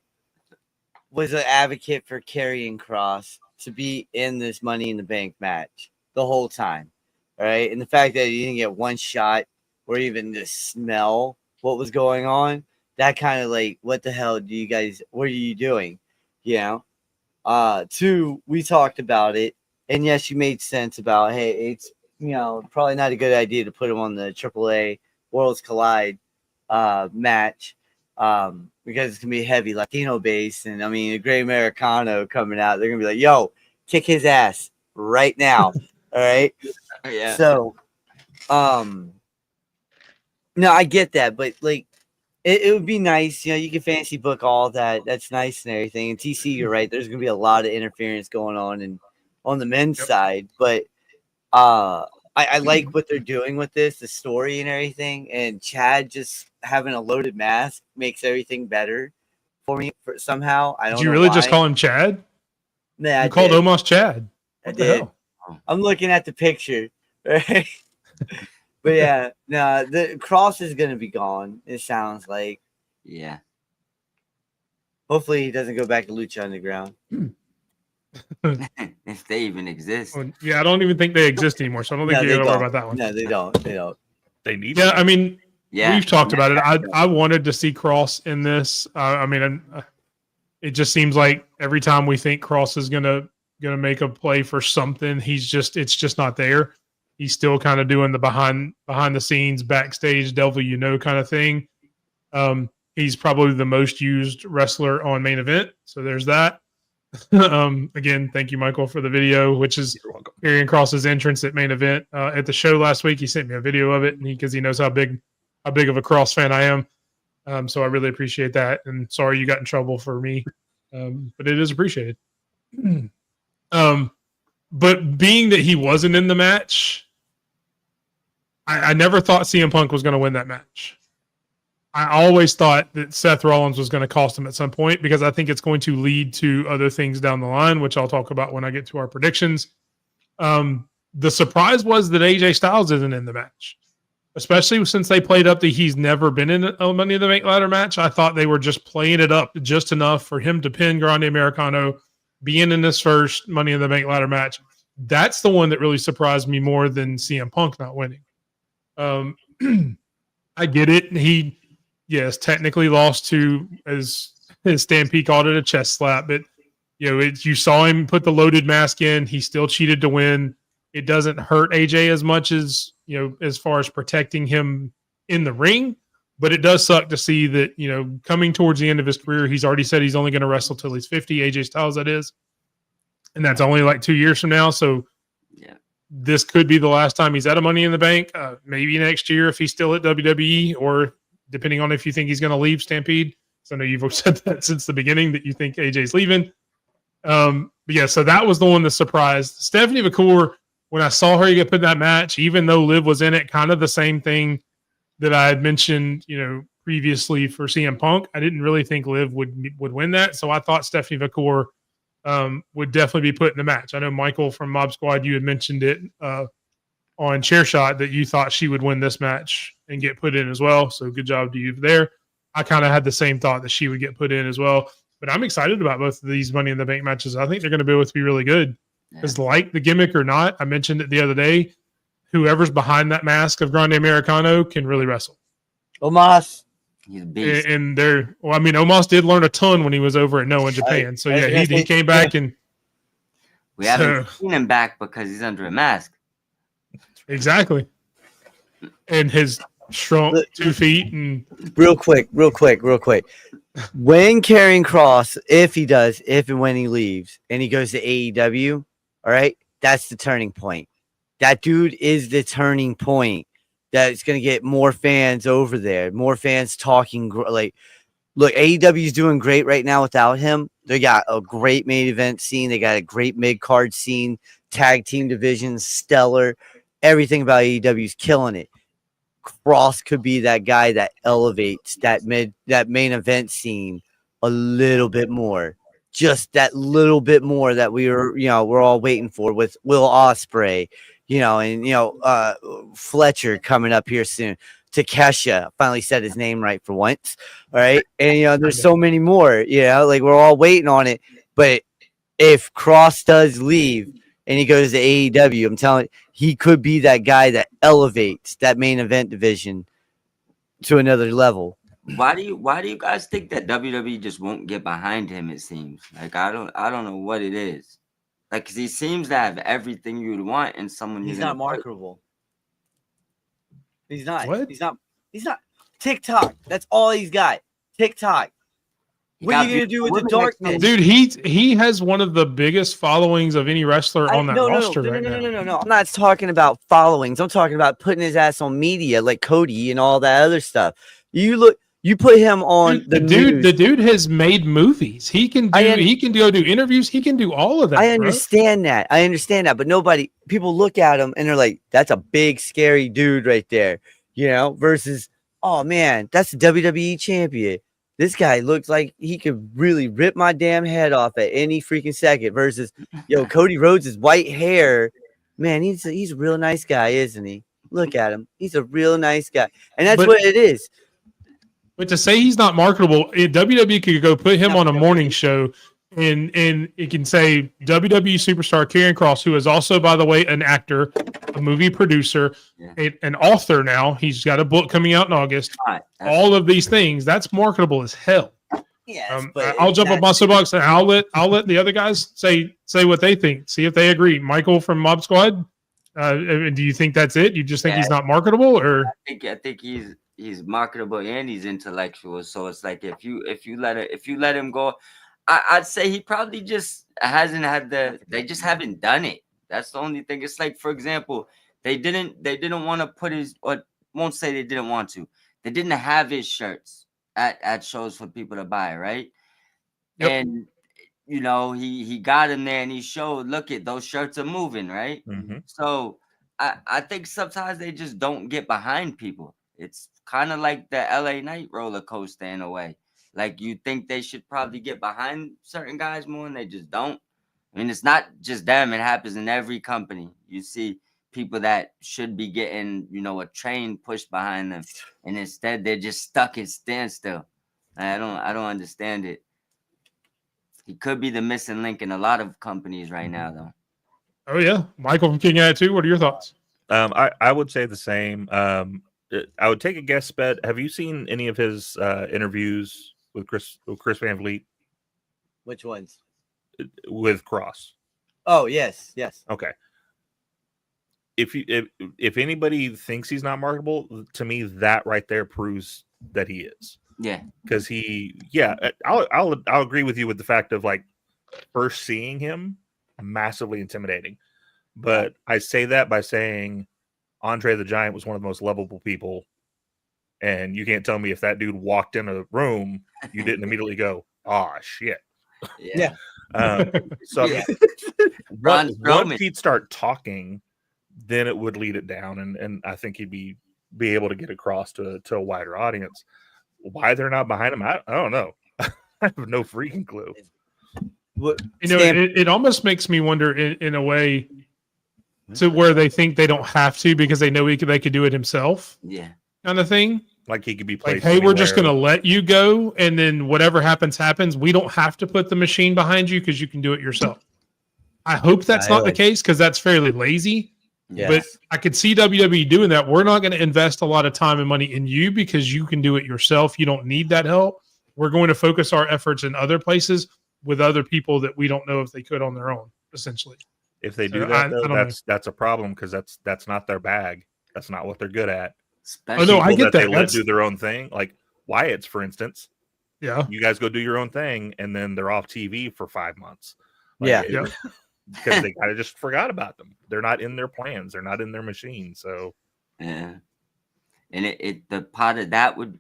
was an advocate for Karrion Kross to be in this Money in the Bank match the whole time, all right? And the fact that you didn't get one shot or even to smell what was going on, that kind of like, what the hell what are you doing? Two, we talked about it, and yes, you made sense about, hey, it's, probably not a good idea to put him on the AAA Worlds Collide match. Because it's gonna be heavy Latino base, and I mean a great Americano coming out, they're gonna be like, "Yo, kick his ass right now!" All right, Yeah. So, no, I get that, but like, it would be nice, you can fancy book all that. That's nice and everything. And TC, you're right. There's gonna be a lot of interference going on the men's side, but I like what they're doing with this, the story and everything. And Chad just having a loaded mask makes everything better for me somehow. I don't know. Did you really just call him Chad? Yeah, you called Omos Chad. What the hell? I'm looking at the picture. Right? But yeah, no, the Cross is going to be gone, it sounds like. Yeah. Hopefully he doesn't go back to Lucha Underground. If they even exist. Yeah, I don't even think they exist anymore, so I don't think you got to worry about that one. No, they don't. They need to. I mean, we've talked about it. Yeah. I wanted to see Cross in this. I mean, it just seems like every time we think Cross is gonna make a play for something, it's just not there. He's still kind of doing the behind the scenes, backstage, devil kind of thing. He's probably the most used wrestler on Main Event, so there's that. Again, thank you, Michael, for the video, which is Karrion Kross's entrance at Main Event at the show last week. He sent me a video of it, because he knows how big of a Kross fan I am. So I really appreciate that. And sorry you got in trouble for me, but it is appreciated. But being that he wasn't in the match, I never thought CM Punk was going to win that match. I always thought that Seth Rollins was going to cost him at some point because I think it's going to lead to other things down the line, which I'll talk about when I get to our predictions. The surprise was that AJ Styles isn't in the match, especially since they played up that he's never been in a Money in the Bank ladder match. I thought they were just playing it up just enough for him to pin Grande Americano, being in this first Money in the Bank ladder match. That's the one that really surprised me more than CM Punk not winning. I get it. He, yes, technically lost to, as Stampede called it, a chest slap. But you saw him put the loaded mask in. He still cheated to win. It doesn't hurt AJ as much as as far as protecting him in the ring. But it does suck to see that coming towards the end of his career, he's already said he's only going to wrestle till he's 50. AJ Styles, that is, and that's only like 2 years from now. So this could be the last time he's at a Money in the Bank. Maybe next year if he's still at WWE, or depending on if you think he's going to leave Stampede. So I know you've said that since the beginning that you think AJ's leaving. But yeah, so that was the one that surprised Stephanie McCool. When I saw her get put in that match, even though Liv was in it, kind of the same thing that I had mentioned, previously for CM Punk. I didn't really think Liv would win that, so I thought Stephanie McCool would definitely be put in the match. I know Michael from Mob Squad, you had mentioned it on Chair Shot that you thought she would win this match and get put in as well. So good job to you there. I kind of had the same thought that she would get put in as well. But I'm excited about both of these Money in the Bank matches. I think they're going to be able to be really good. Because like the gimmick or not, I mentioned it the other day, whoever's behind that mask of Grande Americano can really wrestle. Omos. He's a beast. And they're, Omos did learn a ton when he was over at Noah in Japan. So yeah, he came back and we haven't seen him back because he's under a mask. Exactly. And his shrunk 2 feet and real quick. When Karrion Kross, if and when he leaves and he goes to AEW, all right, that's the turning point. That dude is the turning point. That's going to get more fans over there, more fans talking. Like, look, AEW is doing great right now without him. They got a great main event scene. They got a great mid-card scene, tag team division, stellar. Everything about AEW is killing it. Cross could be that guy that elevates that main event scene a little bit more. Just that little bit more that we're all waiting for with Will Ospreay, and Fletcher coming up here soon. Takesha finally said his name right for once. All right. And there's so many more, like we're all waiting on it. But if Cross does leave and he goes to AEW, I'm telling you, he could be that guy that elevates that main event division to another level. Why do you guys think that WWE just won't get behind him? It seems like I don't know what it is. Like, 'cause he seems to have everything you'd want in someone. He's not marketable. He's not. What? He's not. TikTok. That's all he's got. TikTok. What are you gonna do with the darkness, dude? He has one of the biggest followings of any wrestler on that roster right now. No. I'm not talking about followings. I'm talking about putting his ass on media like Cody and all that other stuff. You put him on the news. The dude has made movies. He can go do interviews. He can do all of that. I understand that. But people look at him and they're like, that's a big, scary dude right there, versus, oh man, that's the WWE champion. This guy looks like he could really rip my damn head off at any freaking second versus, Cody Rhodes' white hair. Man, he's a real nice guy, isn't he? Look at him. He's a real nice guy. And that's what it is. But to say he's not marketable, WWE could go put him on a morning show and it can say WWE superstar Karrion Kross, who is also, by the way, an actor, a movie producer, an author now. He's got a book coming out in August. All of these things, that's marketable as hell. Yes, I'll jump up my soapbox and I'll let the other guys say what they think. See if they agree. Michael from Mob Squad, do you think that's it? You just think he's not marketable, or I think he's marketable and he's intellectual. So it's like if you let him go, I'd say he probably just hasn't had they just haven't done it. That's the only thing. It's like, for example, they didn't want to put or won't say they didn't want to. They didn't have his shirts at shows for people to buy, right? Yep. And he got him there and he showed, look at those shirts are moving, right? Mm-hmm. So I think sometimes they just don't get behind people. It's kind of like the LA Knight roller coaster in a way. Like you think they should probably get behind certain guys more, and they just don't. I mean, it's not just them; it happens in every company. You see people that should be getting, a train pushed behind them, and instead they're just stuck at standstill. I don't understand it. He could be the missing link in a lot of companies right now, though. Oh yeah, Michael from King Attitude. What are your thoughts? I would say the same. I would take a guess, Sped. Have you seen any of his interviews with Chris Van Vliet? Which ones? With Cross. Oh yes. Okay. If anybody thinks he's not marketable, to me that right there proves that he is. Yeah, because I'll agree with you with the fact of like first seeing him, massively intimidating. But I say that by saying Andre the Giant was one of the most lovable people, and you can't tell me if that dude walked in a room, you didn't immediately go, "Oh shit." yeah. So Yeah. once he'd start talking, then it would lead it down, and I think he'd be able to get across to a wider audience. Why they're not behind him, I don't know. I have no freaking clue. It almost makes me wonder in a way to where they think they don't have to because they know they could do it himself. Yeah. Kind of thing. Like he could be like, placed hey, we're just going to anywhere. let you go, and then whatever happens. We don't have to put the machine behind you because you can do it yourself. I hope that's not the case because that's fairly lazy. Yeah. But I could see WWE doing that. We're not going to invest a lot of time and money in you because you can do it yourself. You don't need that help. We're going to focus our efforts in other places with other people that we don't know if they could on their own, essentially. If they do So that, I though, don't know. that's a problem because that's not their bag. That's not what they're good at. Oh, no, I People get that. They let do their own thing. Like Wyatt's, for instance. Yeah. You guys go do your own thing, and then they're off TV for 5 months. Yeah. Because they kind of just forgot about them. They're not in their plans. They're not in their machine. So Yeah. And the part of that would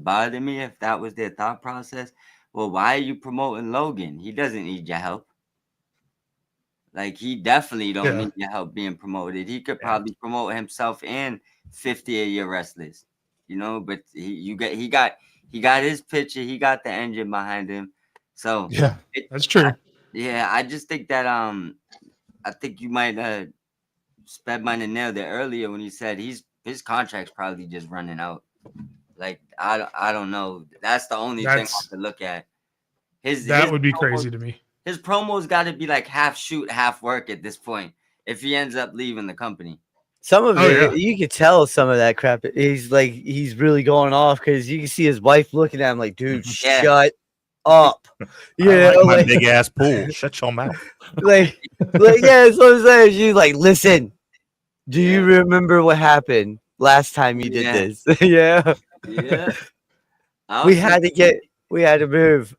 bother me if that was their thought process. Well, why are you promoting Logan? He doesn't need your help. Like he definitely don't need your help being promoted. He could probably promote himself and 50 of your wrestlers, but he got his picture, he got the engine behind him. So yeah, that's true. I just think that I think you might Sped might have nailed it earlier when he said his contract's probably just running out. Like I don't know. That's the only thing I could look at. That would be crazy to me. His promo's got to be like half shoot, half work at this point. If he ends up leaving the company, some of it you could tell some of that crap. He's really going off because you can see his wife looking at him like, dude, shut up. Yeah, my big ass pool. Shut your mouth. like that's what I'm saying. She's like, listen, do you remember what happened last time you did this? Yeah. We had to move.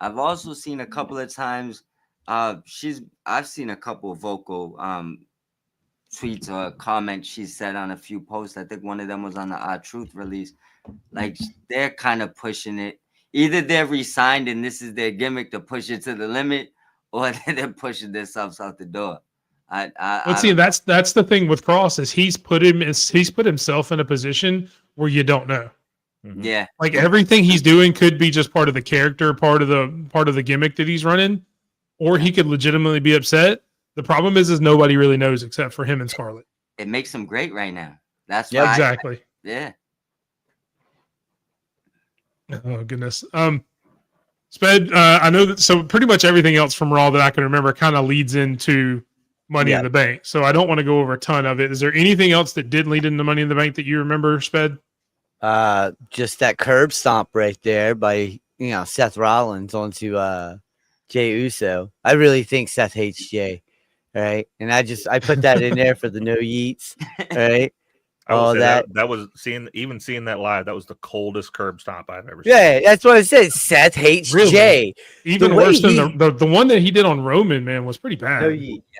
I've also seen a couple of times. I've seen a couple of vocal tweets or comments she said on a few posts. I think one of them was on the R-Truth release. Like they're kind of pushing it. Either they're resigned and this is their gimmick to push it to the limit, or they're pushing themselves out the door. Let's see. That's the thing with Cross is he's put himself in a position where you don't know. Mm-hmm. Yeah, like everything he's doing could be just part of the character, part of the gimmick that he's running, or he could legitimately be upset. The problem is nobody really knows except for him and Scarlett. It makes him great right now. That's why exactly. Yeah. Oh goodness. Sped, I know that. So pretty much everything else from Raw that I can remember kind of leads into Money in the Bank. So I don't want to go over a ton of it. Is there anything else that did lead into Money in the Bank that you remember, Sped? Just that curb stomp right there by Seth Rollins onto Jey Uso. I really think Seth hates Jey, right? And I put that in there for the no yeets, right? That was seeing that live. That was the coldest curb stomp I've ever seen. Yeah, that's what I said. Seth hates Jey. Even worse than the one that he did on Roman, man, was pretty bad.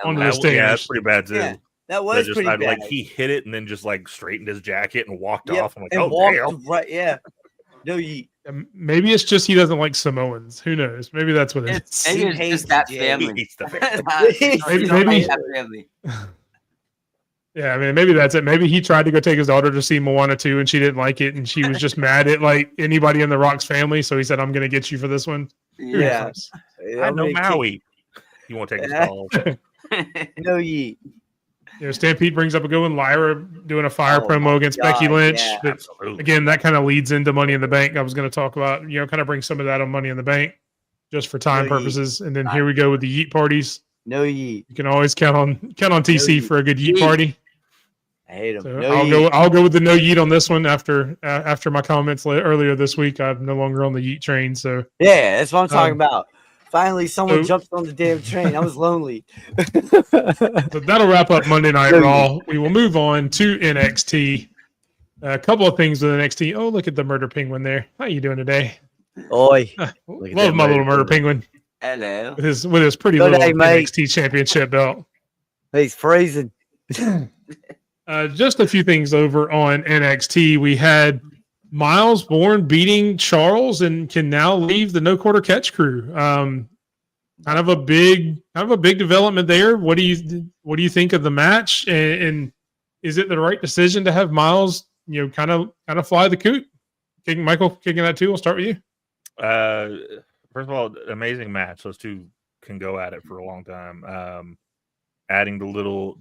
On the stage. Yeah, that's pretty bad too. Yeah, that was pretty bad. Like he hit it and then just like straightened his jacket and walked off. I'm like, damn. Right, yeah. No yeet. Maybe it's just he doesn't like Samoans. Who knows? Maybe that's what it is. Maybe it's just that family. He hates the family. Maybe that family. Yeah, I mean, maybe that's it. Maybe he tried to go take his daughter to see Moana 2 and she didn't like it. And she was just mad at like anybody in the Rock's family. So he said, I'm going to get you for this one. Who Yeah. knows? I I'm know gonna Maui. You won't take his call. No yeet. Stampede brings up a good one. Lyra doing a fire Oh promo my against Becky God, Lynch. yeah. But Absolutely. again, that kind of leads into Money in the Bank. I was going to talk about, kind of bring some of that on Money in the Bank just for time No yeet. purposes. And then here we go with the yeet parties. No yeet. You can always count on TC yeet. for a good yeet Yeet. party. I hate him. So No I'll yeet. go with the no yeet on this one after my comments earlier this week. I'm no longer on the yeet train. So Yeah, that's what I'm talking Um, about. Finally, someone so- jumped on the damn train. I was lonely. So that'll wrap up Monday Night No Raw. We will move on to NXT. A couple of things with NXT. Oh, look at the murder penguin there. How you doing today? Oi. Love that my little murder murder penguin Hello. with his pretty Good little day, mate. NXT championship belt. He's freezing. Just a few things over on NXT. We had Miles Bourne beating Charles and can now leave the No Quarter Catch crew. Kind of a big development there. What do you think of the match? And is it the right decision to have Miles, kind of fly the coop? Michael kicking that too. We'll start with you. First of all, amazing match. Those two can go at it for a long time. Adding the little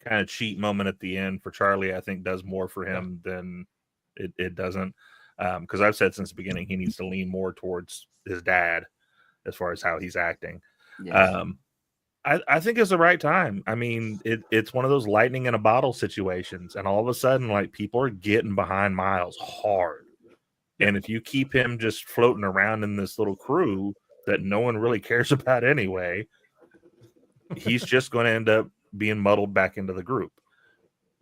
kind of cheat moment at the end for Charlie, I think does more for him than it doesn't. Because I've said since the beginning he needs to lean more towards his dad as far as how he's acting. Yes. I think it's the right time. I mean, it's one of those lightning in a bottle situations, and all of a sudden, like, people are getting behind Miles hard. And if you keep him just floating around in this little crew that no one really cares about anyway, he's just going to end up being muddled back into the group.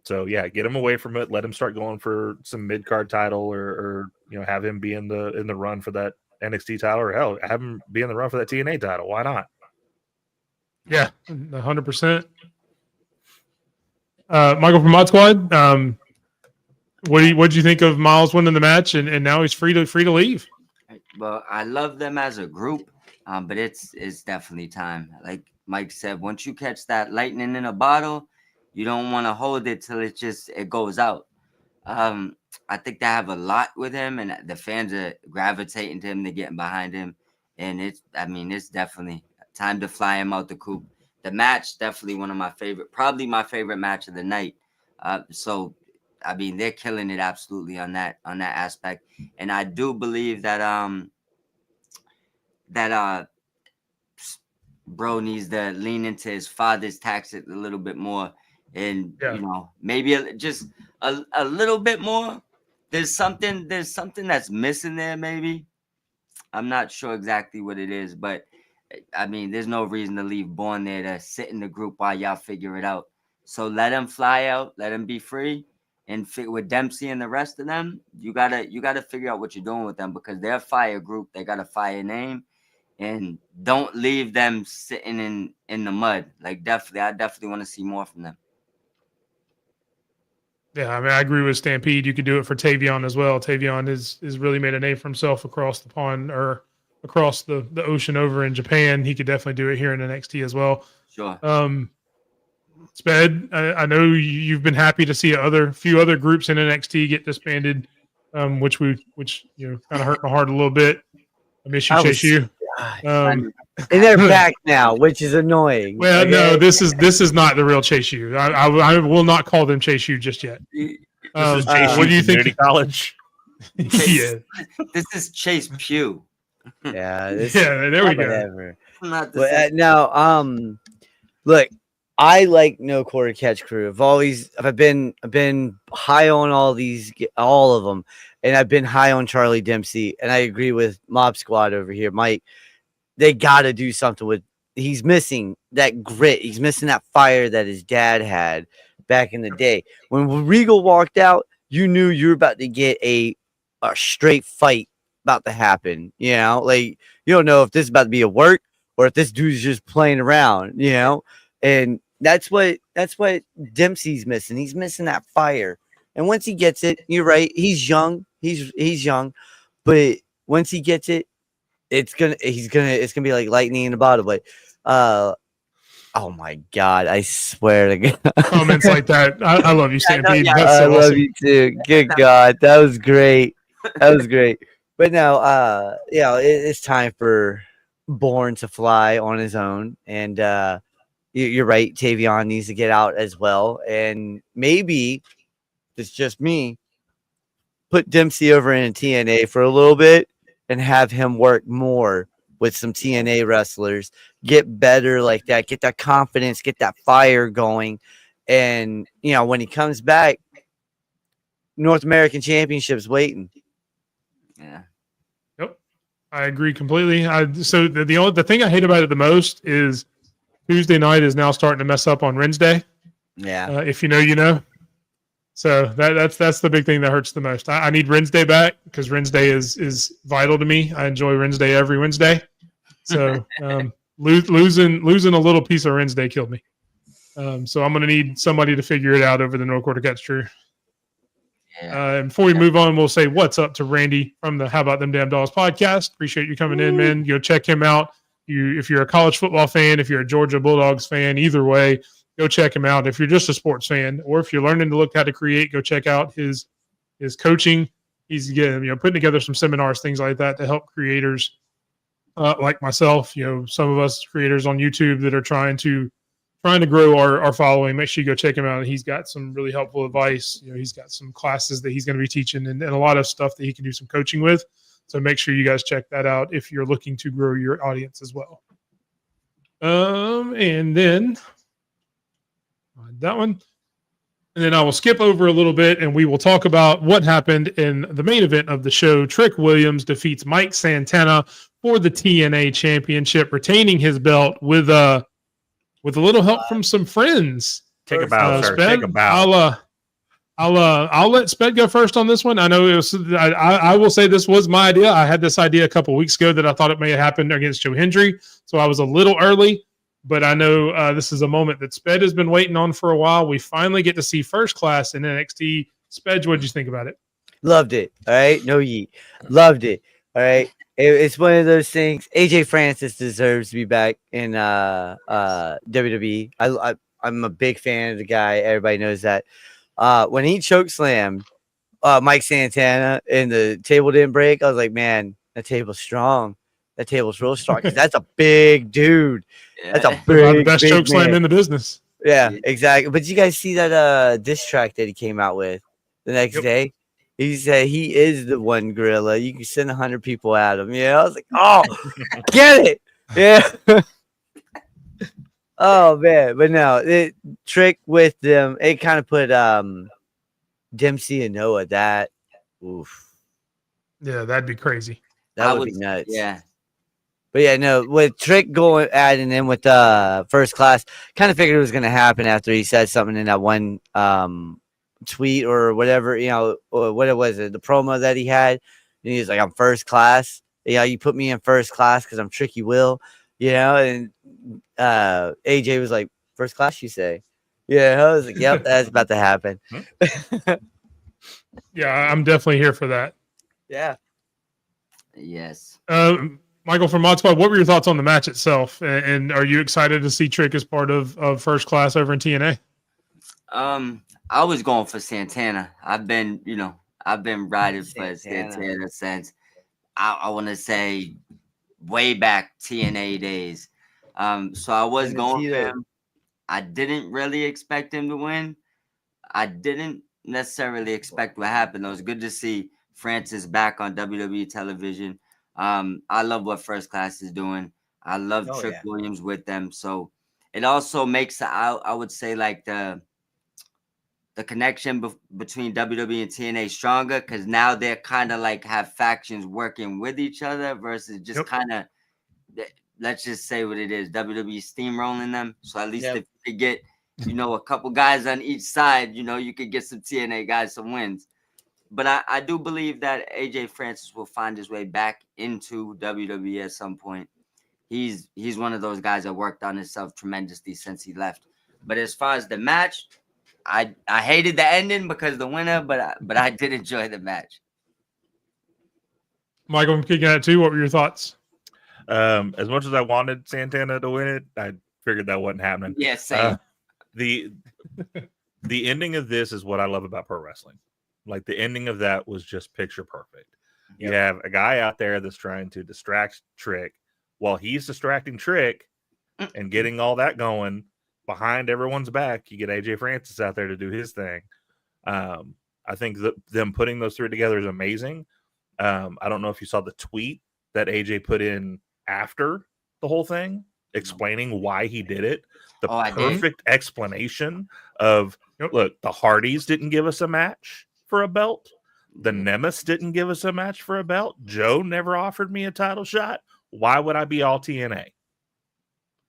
So yeah, get him away from it. Let him start going for some mid card title, or have him be in the run for that NXT title, or hell, have him be in the run for that TNA title. Why not? Yeah, 100%. Michael from Mod Squad. What did you think of Miles winning the match and now he's free to leave? Well, I love them as a group, but it's definitely time. Like Mike said, once you catch that lightning in a bottle, you don't want to hold it till it goes out. I think they have a lot with him, and the fans are gravitating to him. They're getting behind him, and it's definitely time to fly him out the coop. The match, definitely one of my favorite, probably my favorite match of the night. So, I mean, they're killing it absolutely on that aspect, and I do believe that bro needs to lean into his father's tactics a little bit more, and maybe just a little bit more. There's something that's missing there. Maybe I'm not sure exactly what it is, but I mean, there's no reason to leave Bourne there to sit in the group while y'all figure it out. So let him fly out, let him be free, and with Dempsey and the rest of them, you gotta figure out what you're doing with them, because they're a fire group. They got a fire name, and don't leave them sitting in the mud. Like I definitely want to see more from them. Yeah, I mean, I agree with Stampede. You could do it for Tavion as well. Tavion has really made a name for himself across the pond, or across the ocean over in Japan. He could definitely do it here in NXT as well. Sure. Sped, I know you've been happy to see few other groups in NXT get disbanded, which kind of hurt my heart a little bit. I miss you, Chase U. And they're back now, which is annoying. Well, okay? no, this is not the real Chase U. I will not call them Chase U just yet. This is Chase what do you Community think? College. Yeah, This is Chase Pugh. Yeah, there we go. Whatever. Not the But, same. now, look, I like No Quarter Catch crew. I've been high on all of them, and I've been high on Charlie Dempsey, and I agree with Mob Squad over here, Mike. They got to do something with. He's missing that grit. He's missing that fire that his dad had back in the day. When Regal walked out, you knew you were about to get a straight fight about to happen. Like, you don't know if this is about to be a work or if this dude's just playing around. And that's what Dempsey's missing. He's missing that fire. And once he gets it, you're right. He's young. He's young, but once he gets it, it's gonna be like lightning in a bottle. But Oh my God! I swear to God. Comments like that. I love you, Stampede. yeah, That's I so love awesome. you too. Good God, that was great. That was great. But now, it's time for Bourne to fly on his own, and you're right. Tavion needs to get out as well, and maybe it's just me. Put Dempsey over in TNA for a little bit and have him work more with some TNA wrestlers, get better like that, get that confidence, get that fire going. And, when he comes back, North American Championship's waiting. Yeah. Yep, I agree completely. So the thing I hate about it the most is Tuesday night is now starting to mess up on Wednesday. Yeah. If you know, you know. So that's the big thing that hurts the most. I need Wednesday back because Wednesday is vital to me. I enjoy Wednesday every Wednesday. So losing a little piece of Wednesday killed me. So I'm going to need somebody to figure it out over the No Quarter Catch True. Yeah. And before we move on, we'll say what's up to Randy from the How About Them Damn Dolls podcast. Appreciate you coming in, man. Go check him out. If you're a college football fan, if you're a Georgia Bulldogs fan, either way, go check him out. If you're just a sports fan, or if you're learning to look how to create, go check out his coaching. He's putting together some seminars, things like that, to help creators like myself. Some of us creators on YouTube that are trying to grow our following. Make sure you go check him out. He's got some really helpful advice. He's got some classes that he's going to be teaching and a lot of stuff that he can do some coaching with. So make sure you guys check that out if you're looking to grow your audience as well. And then that one. And then I will skip over a little bit and we will talk about what happened in the main event of the show. Trick Williams defeats Mike Santana for the TNA championship, retaining his belt with a little help from some friends. Take a bow, sir. Sped, Take a bow. I'll let Sped go first on this one. I know it was. I will say this was my idea. I had this idea a couple weeks ago that I thought it may have happened against Joe Hendry, so I was a little early. But I know this is a moment that Sped has been waiting on for a while. We finally get to see First Class in NXT. Sped, what did you think about it? Loved it. All right. No yeet. Loved it. All right. It's one of those things. AJ Francis deserves to be back in WWE. I'm a big fan of the guy. Everybody knows that. When he chokeslammed Mike Santana and the table didn't break, I was like, man, that table's strong. That table's real strong. 'Cause that's a big dude. That's a About the big, best big choke slam man. in the business. Yeah, exactly. But you guys see that diss track that he came out with the next Yep. day? He said he is the one gorilla. You can send 100 people at him. Yeah, I was like, oh, get it. Yeah. Oh man, but no, Trick with them. It kind of put Dempsey and Noah. That, oof, Yeah, that'd be crazy. that would be nuts. Yeah. But yeah, no, with Trick adding in with First Class, kind of figured it was going to happen after he said something in that one tweet or whatever, or what it was, the promo that he had. And he was like, I'm First Class. You put me in First Class because I'm Tricky Will, and AJ was like, First Class, you say? Yeah, I was like, yep, that's about to happen. Yeah, I'm definitely here for that. Yeah. Yes. Michael from Mod Squad, what were your thoughts on the match itself? And are you excited to see Trick as part of First Class over in TNA? I was going for Santana. I've been riding for Santana since I want to say way back TNA days. So I was going for him. I didn't really expect him to win. I didn't necessarily expect what happened. It was good to see Francis back on WWE television. I love what First Class is doing. I love Trick Williams with them. So it also makes I would say like the connection between WWE and TNA stronger because now they're kind of like have factions working with each other versus just kind of, let's just say what it is, WWE steamrolling them. So at least if you could get, a couple guys on each side, you could get some TNA guys some wins. But I do believe that AJ Francis will find his way back into WWE at some point. He's one of those guys that worked on himself tremendously since he left. But as far as the match, I hated the ending because the winner, but I did enjoy the match. Michael, I'm kicking at it too. What were your thoughts? As much as I wanted Santana to win it, I figured that wasn't happening. Yeah, same. The ending of this is what I love about pro wrestling. Like the ending of that was just picture perfect. You have a guy out there that's trying to distract Trick while he's distracting Trick and getting all that going behind everyone's back. You get AJ Francis out there to do his thing. I think that them putting those three together is amazing. I don't know if you saw the tweet that AJ put in after the whole thing, explaining why he did it. The perfect explanation of, look, the Hardys didn't give us a match for a belt. The Nemesis didn't give us a match for a belt. Joe never offered me a title shot. Why would I be all TNA?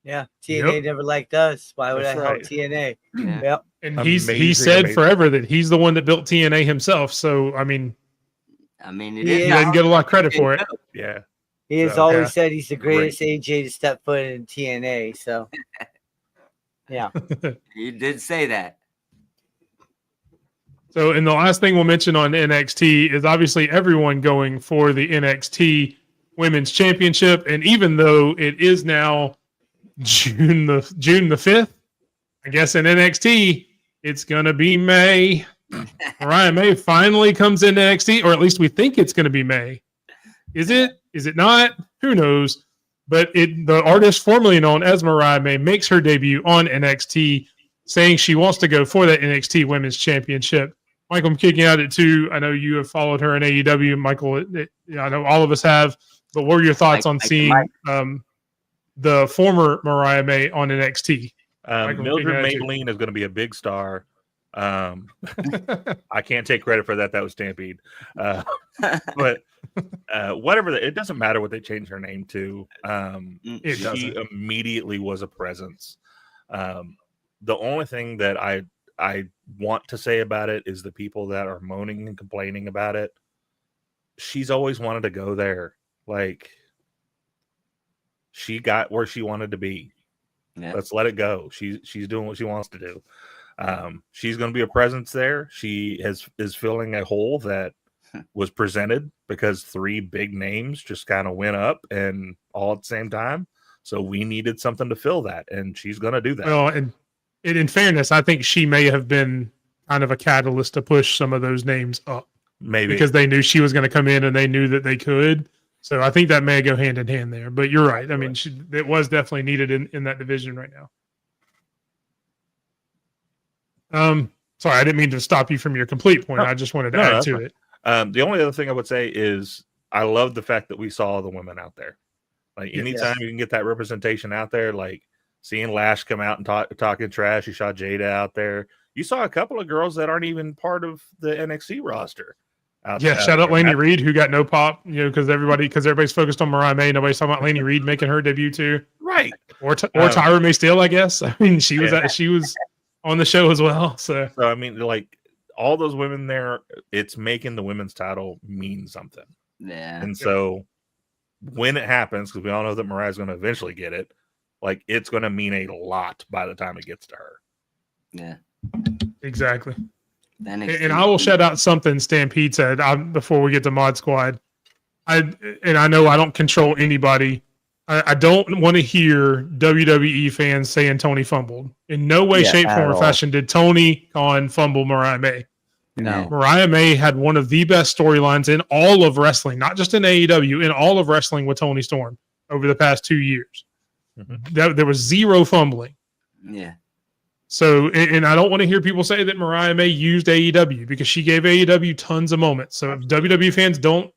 Yeah, TNA never liked us. Why would That's I help right. TNA? Yeah. Yep. And he said forever that he's the one that built TNA himself. So I mean, it he is. didn't get a lot of credit for it. Yeah. He has always said he's the greatest AJ to step foot in TNA. So, yeah. He did say that. So, and the last thing we'll mention on NXT is obviously everyone going for the NXT Women's Championship. And even though it is now June the 5th, I guess in NXT, it's going to be May. Mariah May finally comes into NXT, or at least we think it's going to be May. Is it? Is it not? Who knows? But the artist formerly known as Mariah May makes her debut on NXT, saying she wants to go for that NXT Women's Championship. Michael, I'm kicking out at 2. I know you have followed her in AEW. Michael, I know all of us have. But what are your thoughts on seeing the former Mariah May on NXT? Mildred Maybelline is going to be a big star. I can't take credit for that. That was Stampede. But whatever, it doesn't matter what they change her name to. She immediately was a presence. The only thing that I want to say about it is the people that are moaning and complaining about it. She's always wanted to go there. Like, she got where she wanted to be. Yeah. Let's let it go. She's doing what she wants to do. She's going to be a presence there. She is filling a hole that was presented because 3 big names just kind of went up and all at the same time. So we needed something to fill that, and she's going to do that. Well, and in fairness, I think she may have been kind of a catalyst to push some of those names up. Maybe because they knew she was going to come in and they knew that they could. So I think that may go hand in hand there. But you're right. I mean, it was definitely needed in that division right now. Sorry, I didn't mean to stop you from your complete point. I just wanted to add to it. The only other thing I would say is I love the fact that we saw the women out there. Like anytime you can get that representation out there, like seeing Lash come out and talking trash. You saw Jada out there. You saw a couple of girls that aren't even part of the NXT roster. Shout out Laney Reed, who got no pop, because everybody's focused on Mariah May. Nobody's talking about Laney Reed making her debut too, right? Or Tyra May Steele, I guess. I mean, she was on the show as well. So I mean, like all those women there, it's making the women's title mean something. Yeah. And so when it happens, because we all know that Mariah's going to eventually get it, like it's going to mean a lot by the time it gets to her. Yeah. Exactly. And I will shout out something Stampede said before we get to Mod Squad. I know I don't control anybody. I don't want to hear WWE fans saying Tony fumbled. In no way, shape, form, or fashion did Tony Khan fumble Mariah May. No. Mariah May had one of the best storylines in all of wrestling, not just in AEW, in all of wrestling with Tony Storm over the past 2 years. Mm-hmm. There was zero fumbling. Yeah. So, and I don't want to hear people say that Mariah May used AEW because she gave AEW tons of moments. So if WWE fans don't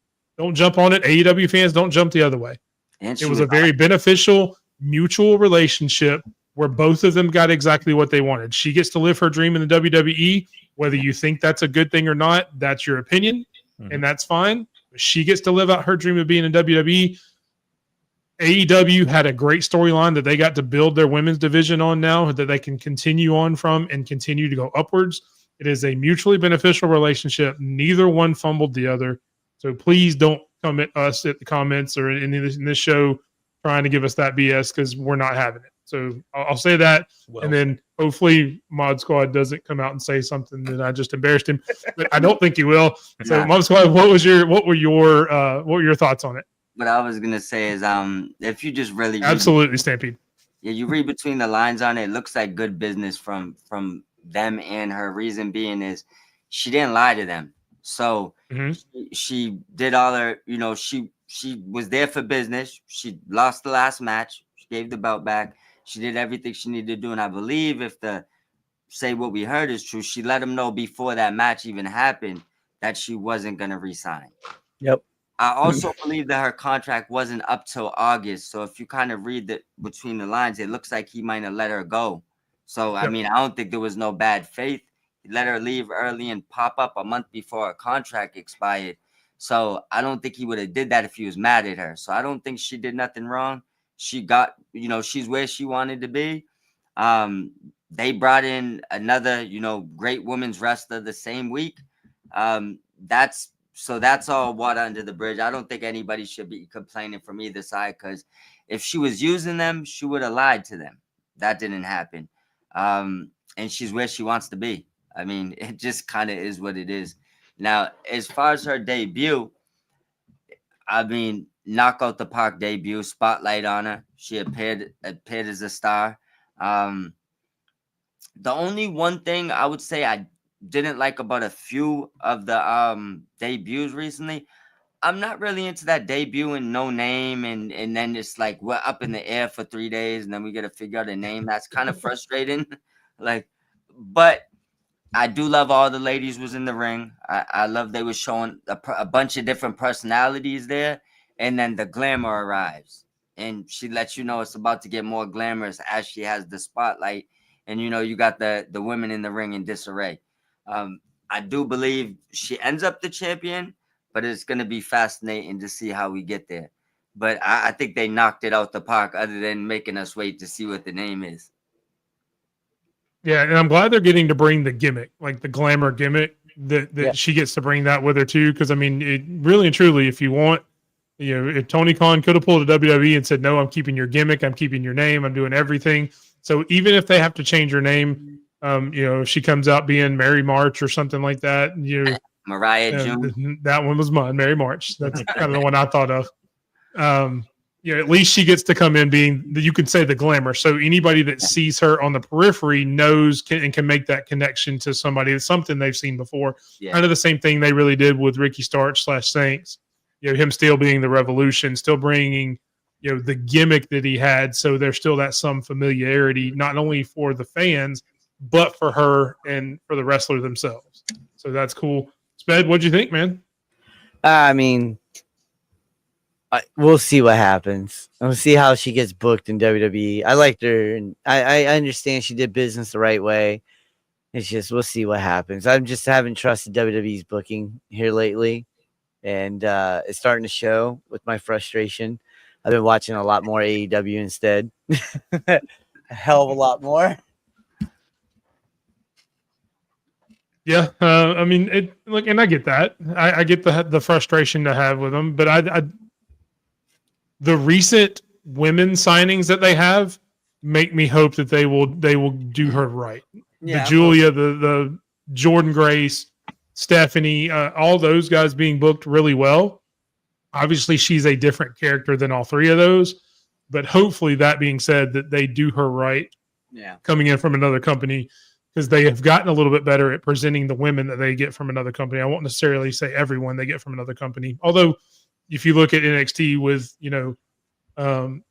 jump on it, AEW fans don't jump the other way. And it was a very beneficial, mutual relationship where both of them got exactly what they wanted. She gets to live her dream in the WWE. Whether you think that's a good thing or not, that's your opinion, and that's fine. She gets to live out her dream of being in WWE. AEW had a great storyline that they got to build their women's division on now that they can continue on from and continue to go upwards. It is a mutually beneficial relationship. Neither one fumbled the other. So please don't come at us at the comments or in this show trying to give us that BS because we're not having it. So I'll say that. And then hopefully Mod Squad doesn't come out and say something that I just embarrassed him. But I don't think he will. So Mod Squad, what were your thoughts on it? What I was gonna say is, if you just really absolutely Stampede. Yeah, you read between the lines on it. It looks like good business from them and her. Reason being is she didn't lie to them. So Mhm. she did all her, she was there for business. She lost the last match. She gave the belt back. She did everything she needed to do. And I believe if the say what we heard is true, she let him know before that match even happened that she wasn't gonna resign. Yep. I also believe that her contract wasn't up till August. So if you kind of read between the lines, it looks like he might have let her go. So I Yep. mean, I don't think there was no bad faith. He let her leave early and pop up a month before her contract expired. So I don't think he would have did that if he was mad at her. So I don't think she did nothing wrong. She got, she's where she wanted to be. They brought in another, great women's wrestler the same week. That's all water under the bridge. I don't think anybody should be complaining from either side, because if she was using them, she would have lied to them. That didn't happen. And she's where she wants to be. I mean, it just kind of is what it is. Now, as far as her debut, I mean, knock out the park debut, spotlight on her. She appeared as a star. The only one thing I would say I didn't like about a few of the debuts recently, I'm not really into that debut and no name, and then it's like we're up in the air for 3 days and then we got to figure out a name. That's kind of frustrating. Like, but I do love all the ladies was in the ring. I love they were showing a bunch of different personalities there, and then the glamour arrives, and she lets you know it's about to get more glamorous as she has the spotlight, and you got the women in the ring in disarray. I do believe she ends up the champion, but it's going to be fascinating to see how we get there. But I think they knocked it out the park, other than making us wait to see what the name is. Yeah, and I'm glad they're getting to bring the gimmick, like the glamour gimmick, that Yeah. she gets to bring that with her too. Because I mean, it really and truly, if you want, if Tony Khan could have pulled a WWE and said, "No, I'm keeping your gimmick, I'm keeping your name, I'm doing everything." So even if they have to change her name, if she comes out being Mary March or something like that, Mariah June. that one was mine, Mary March. That's kind of the one I thought of. At least she gets to come in being, you could say, the glamour. So anybody that sees her on the periphery knows can make that connection to somebody. It's something they've seen before. Yeah. Kind of the same thing they really did with Ricky Starch / Saints. Him still being the Revolution, still bringing, the gimmick that he had. So there's still that some familiarity, not only for the fans, but for her and for the wrestler themselves. So that's cool. Sped, what'd you think, man? I mean, we'll see what happens. We'll see how she gets booked in WWE. I liked her, and I understand she did business the right way. It's just we'll see what happens. I just haven't trusted WWE's booking here lately, and it's starting to show with my frustration. I've been watching a lot more AEW instead. A hell of a lot more. Yeah, I mean, and I get that. I get the frustration to have with them, but the recent women signings that they have make me hope that they will do her right. Yeah, the Julia, the Jordan Grace, Stephanie, all those guys being booked really well. Obviously, she's a different character than all three of those, but hopefully, that being said, that they do her right. Yeah, coming in from another company, because they have gotten a little bit better at presenting the women that they get from another company. I won't necessarily say everyone they get from another company, although if you look at NXT with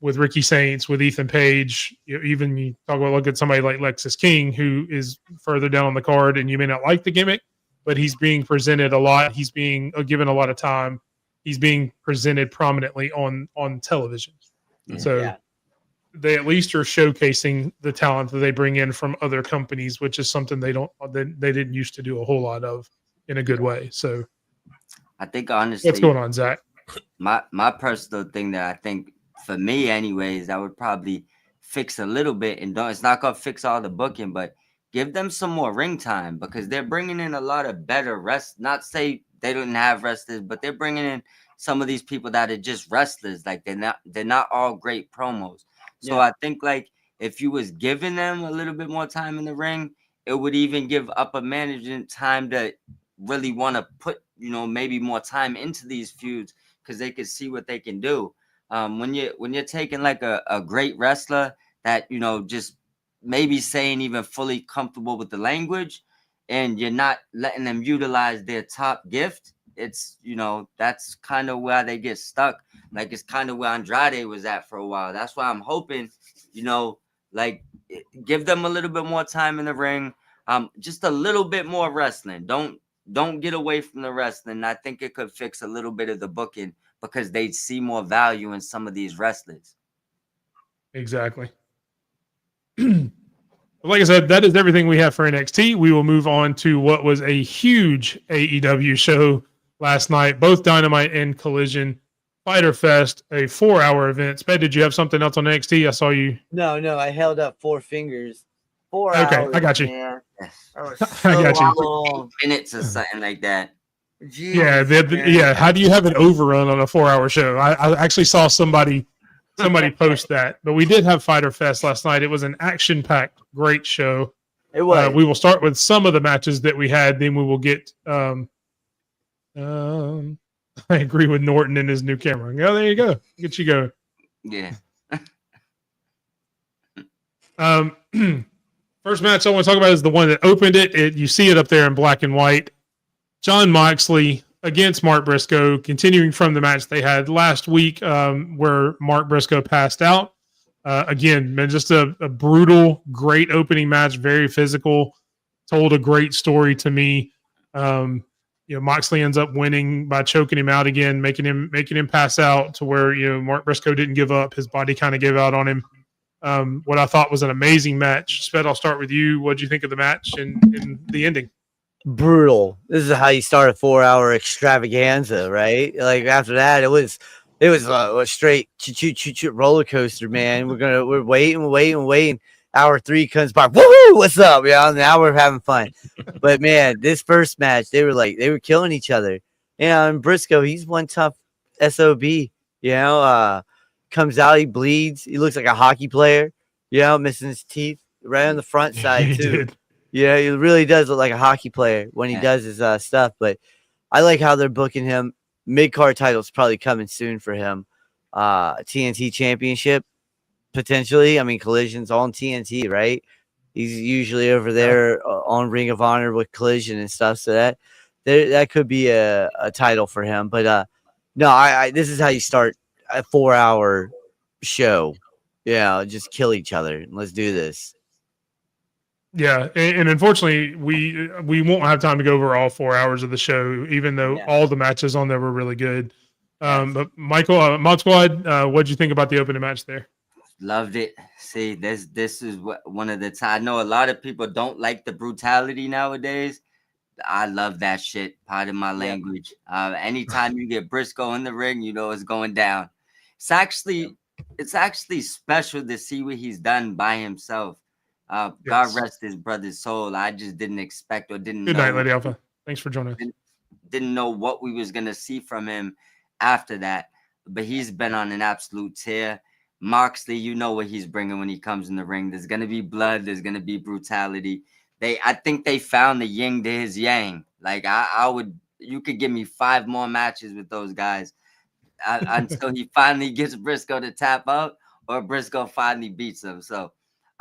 with Ricky Saints, with Ethan Page, even you look at somebody like Lexus King, who is further down on the card, and you may not like the gimmick, but he's being presented a lot. He's being given a lot of time. He's being presented prominently on television. So they at least are showcasing the talent that they bring in from other companies, which is something they didn't used to do a whole lot of in a good way. So I think honestly, what's going on, Zach? My personal thing that I think for me anyways, I would probably fix a little bit, and it's not gonna fix all the booking, but give them some more ring time, because they're bringing in a lot of better not say they didn't have wrestlers, but they're bringing in some of these people that are just wrestlers. Like they're not all great promos. So I think like if you was giving them a little bit more time in the ring, it would even give upper management time to really want to put, maybe more time into these feuds, because they could see what they can do. When you're taking like a great wrestler that, just maybe saying even fully comfortable with the language, and you're not letting them utilize their top gift. It's, that's kind of where they get stuck. Like, it's kind of where Andrade was at for a while. That's why I'm hoping, like, give them a little bit more time in the ring. Just a little bit more wrestling. Don't get away from the wrestling. I think it could fix a little bit of the booking because they'd see more value in some of these wrestlers. Exactly. Like I said, that is everything we have for NXT. We will move on to what was a huge AEW show last night, both Dynamite and Collision. Fighter Fest, a 4-hour event. Sped, did you have something else on NXT? I saw you. No, I held up 4 fingers. 4 Okay, hours. I got you. Man. Yes. That was I got you. long. 8 minutes or something like that. Jeez, Yeah, man. how do you have an overrun on a 4-hour show? I actually saw somebody post that, but we did have Fighter Fest last night. It was an action-packed, great show. It was. We will start with some of the matches that we had. Then we will get. I agree with Norton and his new camera. Oh, there you go. Get you going. Yeah. First match I want to talk about is the one that opened it. You see it up there in black and white. Jon Moxley against Mark Briscoe, continuing from the match they had last week, where Mark Briscoe passed out. Again, man, just a brutal, great opening match, very physical, told a great story to me. Moxley ends up winning by choking him out again, making him pass out to where, Mark Briscoe didn't give up. His body kind of gave out on him. What I thought was an amazing match. Sped, I'll start with you. What did you think of the match and the ending? Brutal. This is how you start a 4-hour extravaganza, right? Like after that, it was a straight roller coaster, man. We're waiting. Hour 3 comes by. Woohoo! What's up? Yeah, now we're having fun. But man, this first match, they were killing each other. And Briscoe, he's one tough SOB. Comes out, he bleeds. He looks like a hockey player. Missing his teeth right on the front side too. Did. Yeah, he really does look like a hockey player when he does his stuff. But I like how they're booking him. Mid-card title's probably coming soon for him. TNT Championship, potentially. I mean, Collision's on TNT, right? He's usually over there on Ring of Honor with Collision and stuff. So that could be a title for him. But no, this is how you start a 4-hour show. Yeah, just kill each other. Let's do this. Yeah, and unfortunately, we won't have time to go over all 4 hours of the show, even though all the matches on there were really good. But Michael, Mod Squad, what'd you think about the opening match there? Loved it. See, this is one of the times. I know a lot of people don't like the brutality nowadays. I love that shit. Pardon my language. Anytime you get Briscoe in the ring, it's going down. It's actually special to see what he's done by himself. God rest his brother's soul. I just didn't expect or didn't know. Good night, Lady Alpha. Thanks for joining us. Didn't know what we was going to see from him after that. But he's been on an absolute tear. Moxley, you know what he's bringing when he comes in the ring. There's going to be blood. There's going to be brutality. I think they found the yin to his yang. Like, you could give me 5 more matches with those guys until he finally gets Briscoe to tap out or Briscoe finally beats him. So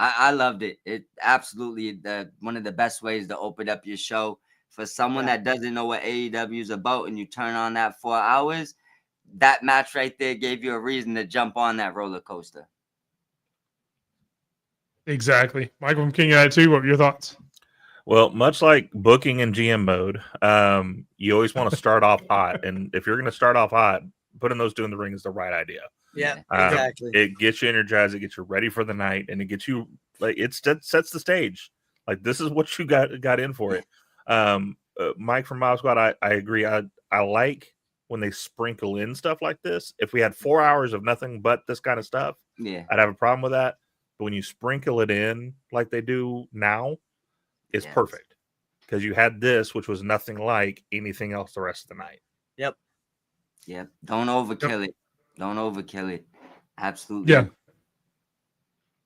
I loved it. It absolutely one of the best ways to open up your show for someone that doesn't know what AEW is about, and you turn on that 4 hours. That match right there gave you a reason to jump on that roller coaster. Exactly. Michael from King Attitude, what were your thoughts? Well, much like booking in GM mode, you always want to start off hot. And if you're going to start off hot, putting those two in the ring is the right idea. Yeah, exactly. It gets you energized. It gets you ready for the night. And it gets you, like, sets the stage. Like, this is what you got in for it. Mike from Mob Squad, I agree. I like when they sprinkle in stuff like this. If we had 4 hours of nothing but this kind of stuff, I'd have a problem with that. But when you sprinkle it in like they do now, it's perfect. Because you had this, which was nothing like anything else the rest of the night. Yep. Don't overkill it. Don't overkill it. Absolutely. Yeah.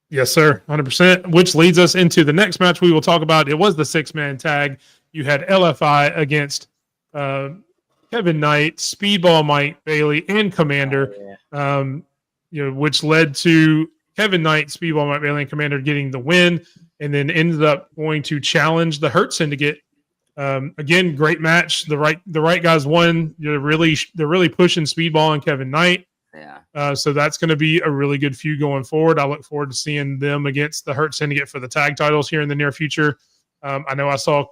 Yes, sir. 100%. Which leads us into the next match we will talk about. It was the 6-man tag. You had LFI against Kevin Knight, Speedball Mike Bailey, and Commander, which led to Kevin Knight, Speedball Mike Bailey, and Commander getting the win, and then ended up going to challenge the Hurt Syndicate. Again, great match. The right guys won. They're really pushing Speedball and Kevin Knight. Yeah. So that's going to be a really good feud going forward. I look forward to seeing them against the Hurt Syndicate for the tag titles here in the near future. I know I saw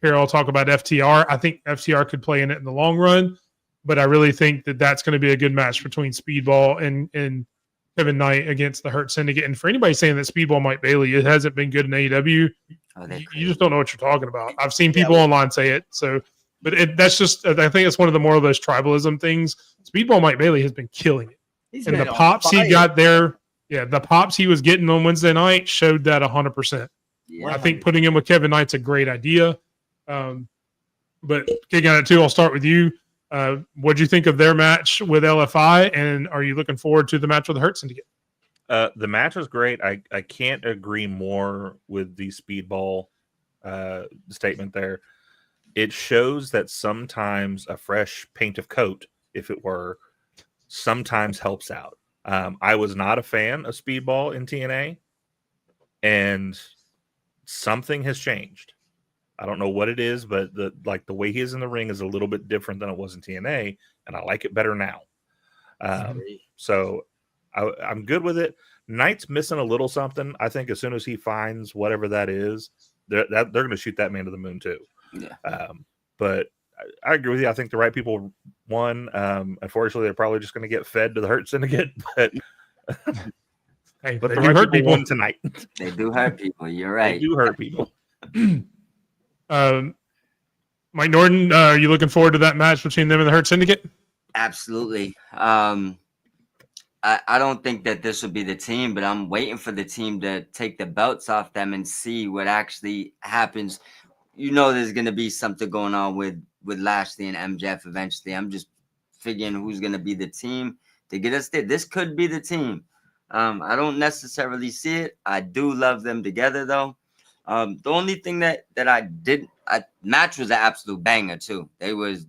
Carol talk about FTR. I think FTR could play in it in the long run, but I really think that that's going to be a good match between Speedball and Kevin Knight against the Hurt Syndicate. And for anybody saying that Speedball Mike Bailey, it hasn't been good in AEW, you just don't know what you're talking about. I've seen people online say it. So, but that's just, I think it's one of the more of those tribalism things. Speedball Mike Bailey has been killing it. And the pops he got there, the pops he was getting on Wednesday night showed that 100%. Yeah. I think putting him with Kevin Knight's a great idea. But kicking on it too, I'll start with you. What'd you think of their match with LFI, and are you looking forward to the match with the Hurt Syndicate? The match was great. I can't agree more with the Speedball statement there. It shows that sometimes a fresh paint of coat, if it were, sometimes helps out. I was not a fan of Speedball in TNA, and something has changed. I don't know what it is, but the way he is in the ring is a little bit different than it was in TNA, and I like it better now. So I'm good with it. Knight's missing a little something. I think as soon as he finds whatever that is, they're going to shoot that man to the moon too. Yeah. But I agree with you. I think the right people won. Unfortunately, they're probably just going to get fed to the Hurt Syndicate. But Hey, but they the do right hurt people people. won tonight. They do hurt people. You're They right. do hurt people. Mike Norton, are you looking forward to that match between them and the Hurt Syndicate? Absolutely. I don't think that this will be the team, but I'm waiting for the team to take the belts off them and see what actually happens. You know, there's going to be something going on with Lashley and MJF eventually. I'm just figuring who's going to be the team to get us there. This could be the team. I don't necessarily see it. I do love them together, though. The only thing that match was an absolute banger too. It was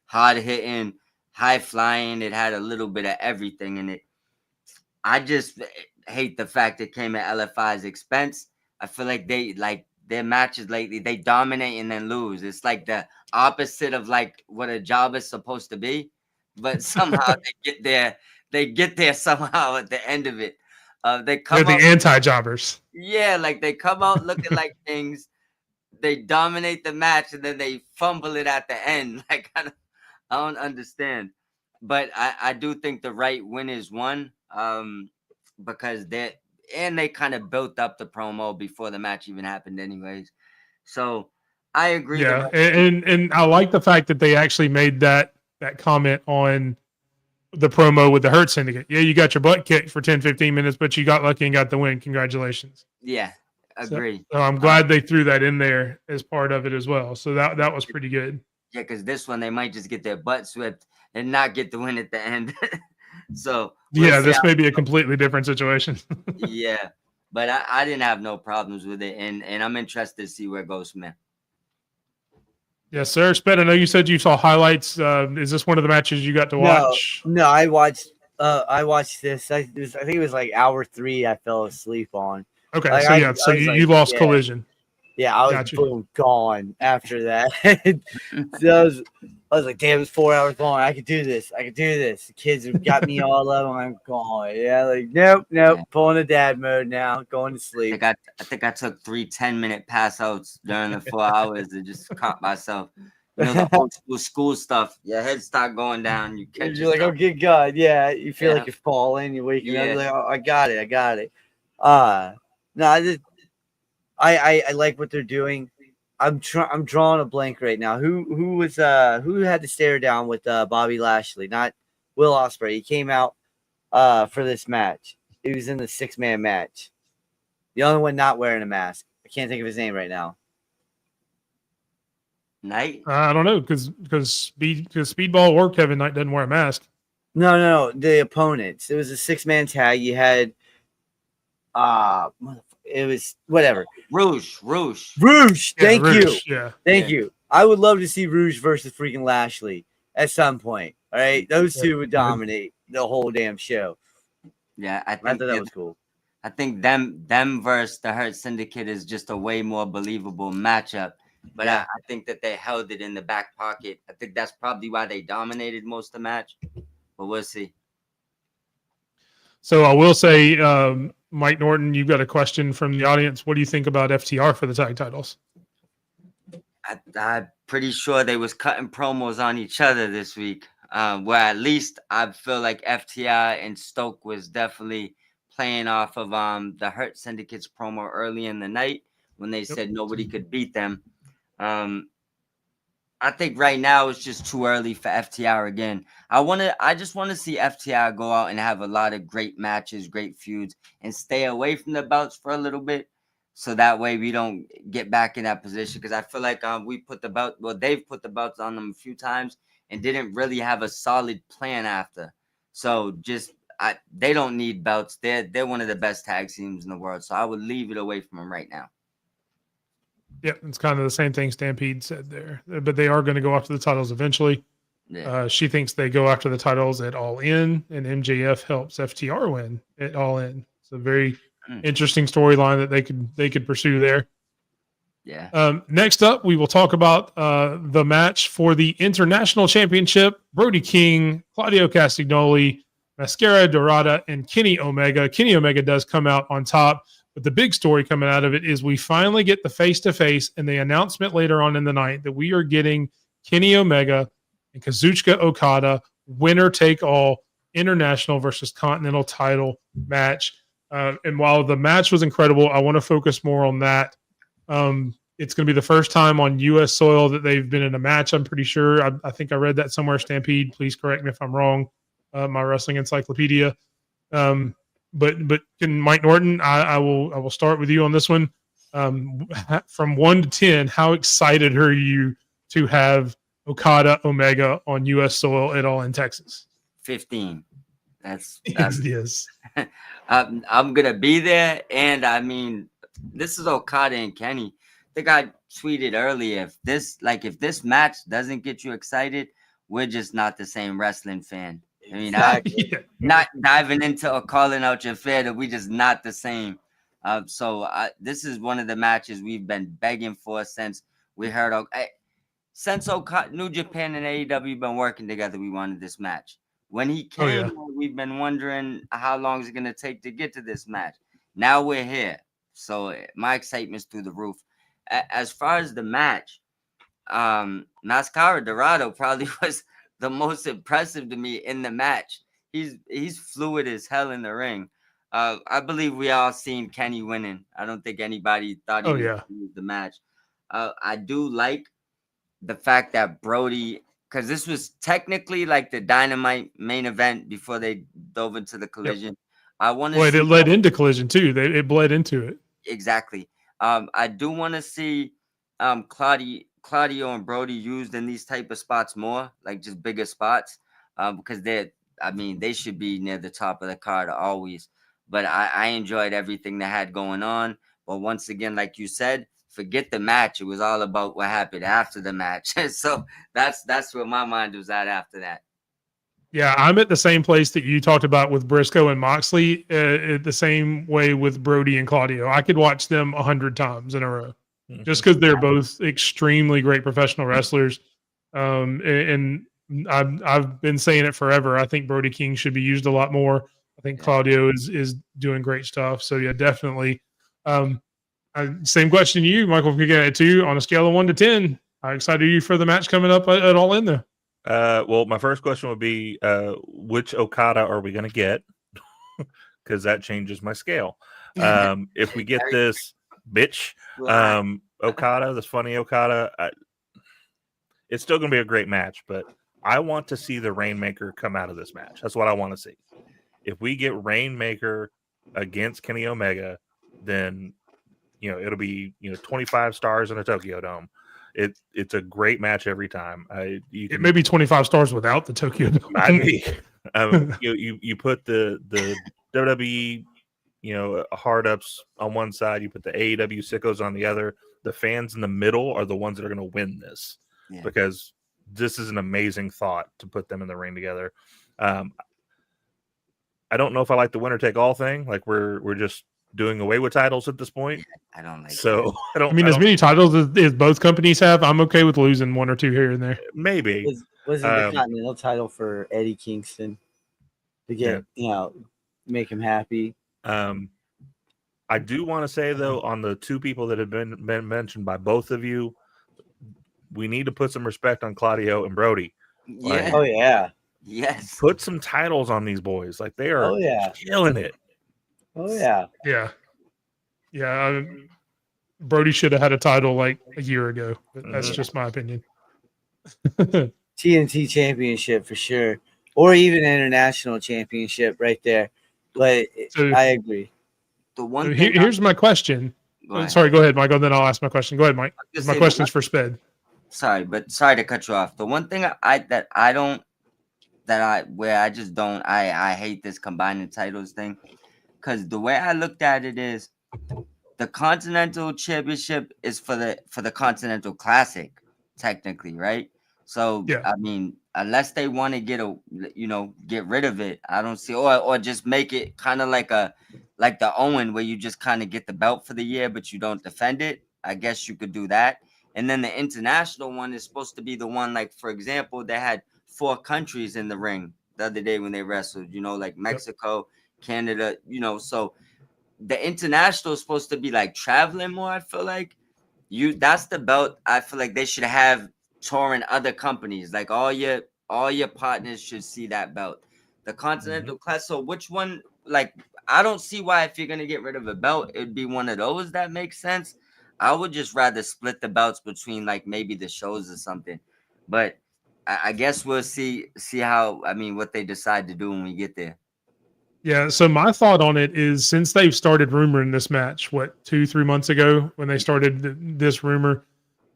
hard hitting, high flying. It had a little bit of everything in it. I just hate the fact it came at LFI's expense. I feel like their matches lately, they dominate and then lose. It's like the opposite of like what a job is supposed to be, but somehow they get there somehow at the end of it. They come They're the out, anti-jobbers. yeah, like they come out looking like things. They dominate the match and then they fumble it at the end. Like I don't understand, but I do think the right winners won because they kind of built up the promo before the match even happened, anyways. So I agree. Yeah, and I like the fact that they actually made that comment on the promo with the Hurt Syndicate. Yeah, you got your butt kicked for 10, 15 minutes, but you got lucky and got the win. Congratulations. Yeah, agree. So I'm glad they threw that in there as part of it as well. So that was pretty good. Yeah, because this one they might just get their butt swept and not get the win at the end. So this may be a completely different situation. Yeah, but I didn't have no problems with it, and I'm interested to see where it goes from there. Yes, sir. Sped, I know you said you saw highlights. Is this one of the matches you got to watch? No, I watched this. I think it was like hour 3 I fell asleep on. Okay, Like, so you lost Collision. Yeah, I was Gotcha. boom gone after that. So I was like, damn, it's 4 hours long. I could do this. The kids have got me all up. I'm gone. Yeah, like nope. Pulling a dad mode now. Going to sleep. I think I took 3 10-minute pass outs during the 4 hours to just caught myself. You know, the old school stuff. Your head start going down. You're like, oh, good God. Yeah, you feel like you're falling. You're waking up. You're like, oh, I got it. No, I like what they're doing. I'm drawing a blank right now. Who had to stare down with Bobby Lashley? Not Will Ospreay. He came out for this match. He was in the 6-man match. The only one not wearing a mask. I can't think of his name right now. Knight? I don't know because Speedball or Kevin Knight doesn't wear a mask. No. The opponents. It was a 6-man tag. You had it was whatever. Rouge. Thank you. Yeah. Thank you. I would love to see Rouge versus freaking Lashley at some point. All right. Those two would dominate the whole damn show. Yeah, I I think thought that was cool. I think them versus the Hurt Syndicate is just a way more believable matchup. But Yeah. I think that they held it in the back pocket. I think that's probably why they dominated most of the match. But we'll see. So I will say, Mike Norton, you've got a question from the audience. What do you think about FTR for the tag titles? I'm pretty sure they was cutting promos on each other this week. Where at least I feel like FTR and Stoke was definitely playing off of the Hurt Syndicate's promo early in the night when they said nobody could beat them. I think right now it's just too early for FTR again. I just want to see FTR go out and have a lot of great matches, great feuds, and stay away from the belts for a little bit, so that way we don't get back in that position. Because I feel like they've put the belts on them a few times and didn't really have a solid plan after. So they don't need belts. They're one of the best tag teams in the world. So I would leave it away from them right now. Yeah, it's kind of the same thing Stampede said there, but they are going to go after the titles eventually. Yeah. She thinks they go after the titles at All In, and MJF helps FTR win at All In. It's a very interesting storyline that they could pursue there. Yeah. Next up, we will talk about the match for the International Championship. Brody King, Claudio Castagnoli, Mascara Dorada, and Kenny Omega. Kenny Omega does come out on top. But the big story coming out of it is we finally get the face-to-face and the announcement later on in the night that we are getting Kenny Omega and Kazuchika Okada winner-take-all international versus continental title match. And while the match was incredible, I want to focus more on that. It's going to be the first time on U.S. soil that they've been in a match, I'm pretty sure. I think I read that somewhere, Stampede. Please correct me if I'm wrong. My wrestling encyclopedia. But can Mike Norton, I will start with you on this one. From 1 to 10, how excited are you to have Okada Omega on U.S. soil at all in Texas? 15. That's yes. I'm gonna be there, and I mean, this is Okada and Kenny. I think I tweeted earlier, if this match doesn't get you excited, we're just not the same wrestling fan. I mean, not diving into or calling out your fan, we just not the same. So this is one of the matches we've been begging for since we heard. Since New Japan and AEW been working together, we wanted this match. When he came, we've been wondering how long is it going to take to get to this match. Now we're here. So my excitement's through the roof. As far as the match, Mascara Dorado probably was the most impressive to me in the match. He's fluid as hell in the ring. I believe we all seen Kenny winning. I don't think anybody thought he was going to lose the match. I do like the fact that Brody, because this was technically like the Dynamite main event before they dove into the Collision. I want to. Wait, it led into Collision too. It bled into it. Exactly. I do want to see Claudio and Brody used in these type of spots more, like just bigger spots, because they should be near the top of the card always. But I enjoyed everything they had going on. But once again, like you said, forget the match. It was all about what happened after the match. So that's where my mind was at after that. Yeah, I'm at the same place that you talked about with Briscoe and Moxley, the same way with Brody and Claudio. I could watch them 100 times in a row just because they're both extremely great professional wrestlers. And I've been saying it forever. I think Brody King should be used a lot more. I think Claudio is doing great stuff. So, yeah, definitely. Same question to you, Michael. If we get it too, on a scale of 1 to 10, how excited are you for the match coming up at All In there? Well, my first question would be, which Okada are we going to get? Because that changes my scale. If we get this bitch Okada, this funny Okada, it's still going to be a great match, but I want to see the Rainmaker come out of this match. That's what I want to see. If we get Rainmaker against Kenny Omega, then it'll be 25 stars in a Tokyo Dome. It's a great match every time. It may be 25 stars without the Tokyo Dome. Might be. You put the WWE hard ups on one side, you put the AEW sickos on the other. The fans in the middle are the ones that are going to win this because this is an amazing thought to put them in the ring together. I don't know if I like the winner take all thing. Like we're just doing away with titles at this point. I don't like So I don't. I mean, as many titles as both companies have, I'm okay with losing one or two here and there. Maybe. Wasn't the Continental title for Eddie Kingston to get make him happy? I do want to say though, on the two people that have been mentioned by both of you, we need to put some respect on Claudio and Brody. Yeah. Oh yeah. Yes. Put some titles on these boys. Like they are killing it. Oh yeah. Yeah. Yeah. Brody should have had a title like a year ago. But that's just my opinion. TNT championship for sure. Or even international championship right there. But I agree. The one thing here's my question. Sorry, go ahead, Michael. Then I'll ask my question. Go ahead, Mike. My question's for Sped. Sorry to cut you off. The one thing I hate this combining titles thing, because the way I looked at it is the Continental Championship is for the Continental Classic, technically, right? So I mean, unless they want to get rid of it, I don't see, or just make it kind of like the Owen, where you just kind of get the belt for the year, but you don't defend it. I guess you could do that. And then the international one is supposed to be the one, like, for example, they had 4 countries in the ring the other day when they wrestled, like Mexico, Canada, so the international is supposed to be like traveling more. I feel like that's the belt I feel like they should have touring other companies. Like all your partners should see that belt. The Continental Class. So which one, like, I don't see why, if you're going to get rid of a belt, it'd be one of those that makes sense. I would just rather split the belts between like maybe the shows or something. But I guess we'll see how, what they decide to do when we get there. Yeah, so my thought on it is, since they've started rumoring this match, 2-3 months ago when they started this rumor,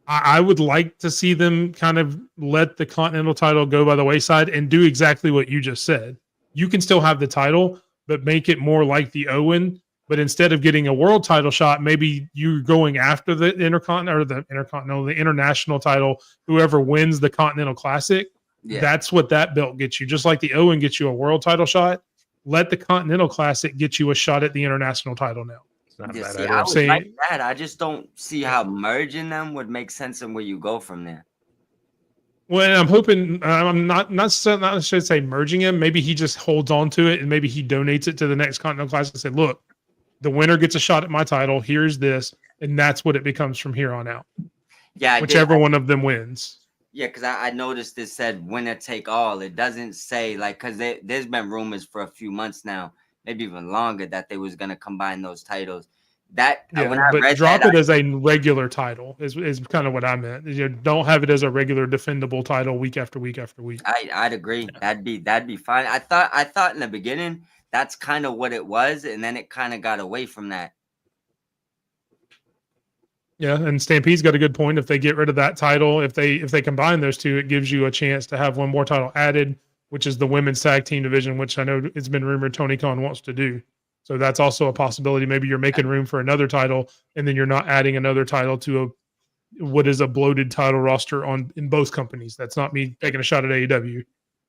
I would like to see them kind of let the Continental title go by the wayside and do exactly what you just said. You can still have the title, but make it more like the Owen. But instead of getting a world title shot, maybe you're going after the international title. Whoever wins the Continental Classic, that's what that belt gets you. Just like the Owen gets you a world title shot, let the Continental Classic get you a shot at the international title now. It's not a bad I would like that. I just don't see how merging them would make sense and where you go from there. Well, I'm hoping, I'm not necessarily say merging him. Maybe he just holds on to it and maybe he donates it to the next Continental Classic and say, look, the winner gets a shot at my title. Here's this. And that's what it becomes from here on out. Yeah. Whichever one of them wins. Yeah, because I noticed it said winner take all. It doesn't say, like, because there's been rumors for a few months now, maybe even longer, that they was going to combine those titles. When I read drop that, it as a regular title is kind of what I meant. You don't have it as a regular defendable title week after week after week. I'd agree. That'd be fine. I thought in the beginning that's kind of what it was, and then it kind of got away from that. Yeah, and Stampede's got a good point. If they get rid of that title, if they combine those two, it gives you a chance to have one more title added, which is the women's tag team division, which I know it's been rumored Tony Khan wants to do. So that's also a possibility. Maybe you're making room for another title, and then you're not adding another title to what is a bloated title roster in both companies. That's not me taking a shot at AEW.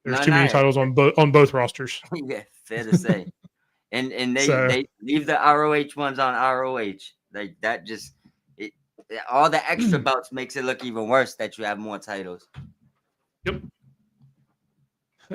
There's too many titles on both rosters. Yeah, fair to say. and they leave the ROH ones on ROH. Like that just all the extra belts makes it look even worse that you have more titles. Yep.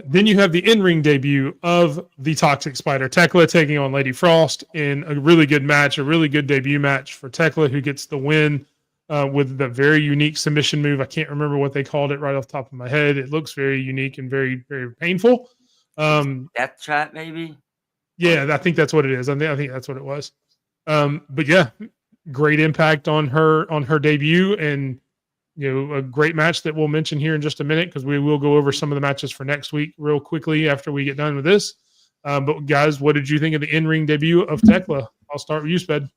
Then you have the in-ring debut of the Toxic Spider, Tekla taking on Lady Frost in a really good match, a really good debut match for Tekla, who gets the win with the very unique submission move. I can't remember what they called it right off the top of my head. It looks very unique and very, very painful. Death Trap, maybe? Yeah, I think that's what it is. I think that's what it was. But yeah, great impact on her debut, and a great match that we'll mention here in just a minute, because we will go over some of the matches for next week real quickly after we get done with this. But guys, what did you think of the in-ring debut of Tekla? I'll start with you, Sped.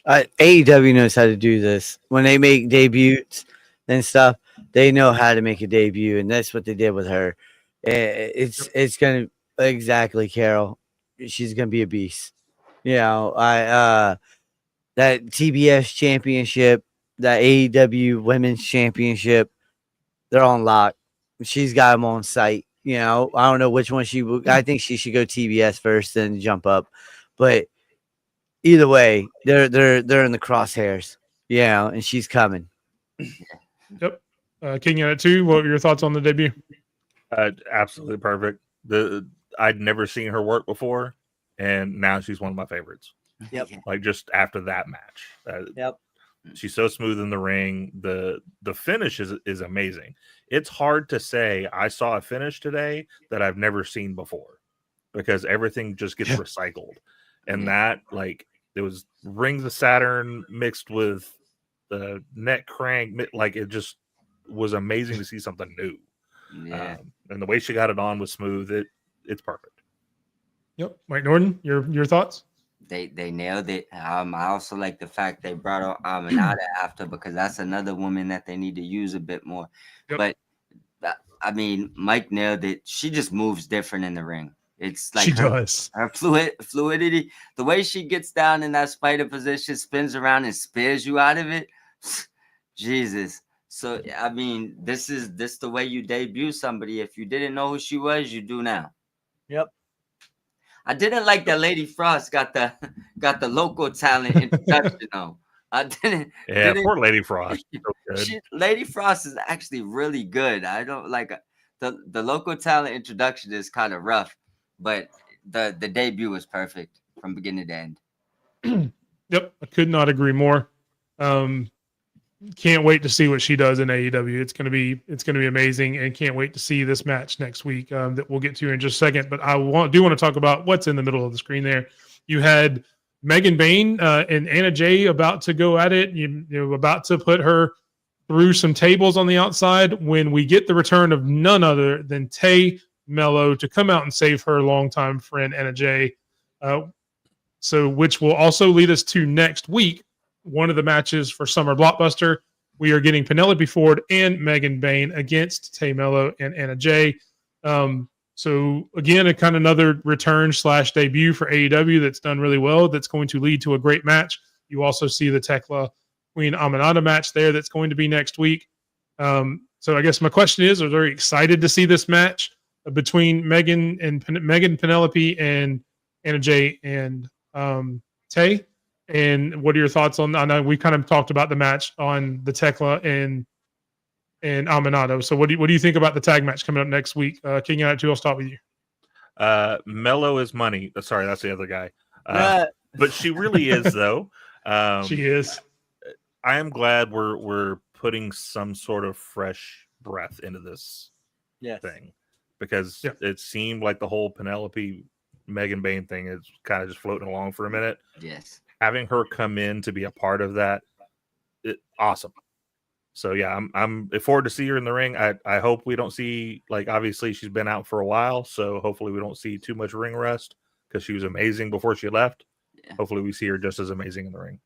AEW knows how to do this. When they make debuts and stuff, they know how to make a debut, and that's what they did with her. It's gonna exactly, Carol. She's gonna be a beast. That TBS championship, that AEW Women's Championship, they're on lock. She's got them on site. You know, I don't know which one I think she should go TBS first, then jump up. But either way, they're in the crosshairs. Yeah, and she's coming. Yep. King at it too. What were your thoughts on the debut? Absolutely perfect. I'd never seen her work before, and now she's one of my favorites. Yep. Like just after that match, Yep. she's so smooth in the ring. The finish is amazing. It's hard to say I saw a finish today that I've never seen before because everything just gets recycled, and that like it was Rings of Saturn mixed with the neck crank. Like it just was amazing to see something new. Yeah. And the way she got it on was smooth. It's perfect. Yep. Mike Norton, your thoughts? They nailed it. I also like the fact they brought on Aminata after because that's another woman that they need to use a bit more. Yep. But I mean, Mike nailed it. She just moves different in the ring. It's like She does. her fluidity, the way she gets down in that spider position, spins around and spears you out of it. Jesus. So I mean, this the way you debut somebody. If you didn't know who she was, you do now. Yep. I didn't like that Lady Frost got the local talent introduction though. I didn't. Yeah, poor Lady Frost. So good. Lady Frost is actually really good. I don't like the local talent introduction is kind of rough, but the debut was perfect from beginning to end. Yep, I could not agree more. Can't wait to see what she does in AEW. It's gonna be amazing, and can't wait to see this match next week that we'll get to in just a second. But I do want to talk about what's in the middle of the screen there. You had Megan Bain and Anna Jay about to go at it. You know, about to put her through some tables on the outside when we get the return of none other than Tay Mello to come out and save her longtime friend Anna Jay. So which will also lead us to next week. One of the matches for Summer Blockbuster, we are getting Penelope Ford and Megan Bain against Tay Mello and Anna Jay. So again, a kind of another return / debut for AEW that's done really well. That's going to lead to a great match. You also see the Tekla Queen Aminata match there. That's going to be next week. So I guess my question is, are you excited to see this match between Megan, Penelope, and Anna Jay and Tay? And what are your thoughts on? I know we kind of talked about the match on the Tekla and Aminata. So what do you think about the tag match coming up next week? King United 2, I'll start with you. Mello is money. Sorry, that's the other guy. But she really is though. She is. I am glad we're putting some sort of fresh breath into this thing because it seemed like the whole Penelope Megan Bain thing is kind of just floating along for a minute. Yes. Having her come in to be a part of that, awesome. So yeah, I'm forward to see her in the ring. I hope we don't see, like, obviously she's been out for a while, so hopefully we don't see too much ring rust because she was amazing before she left. Yeah. Hopefully we see her just as amazing in the ring.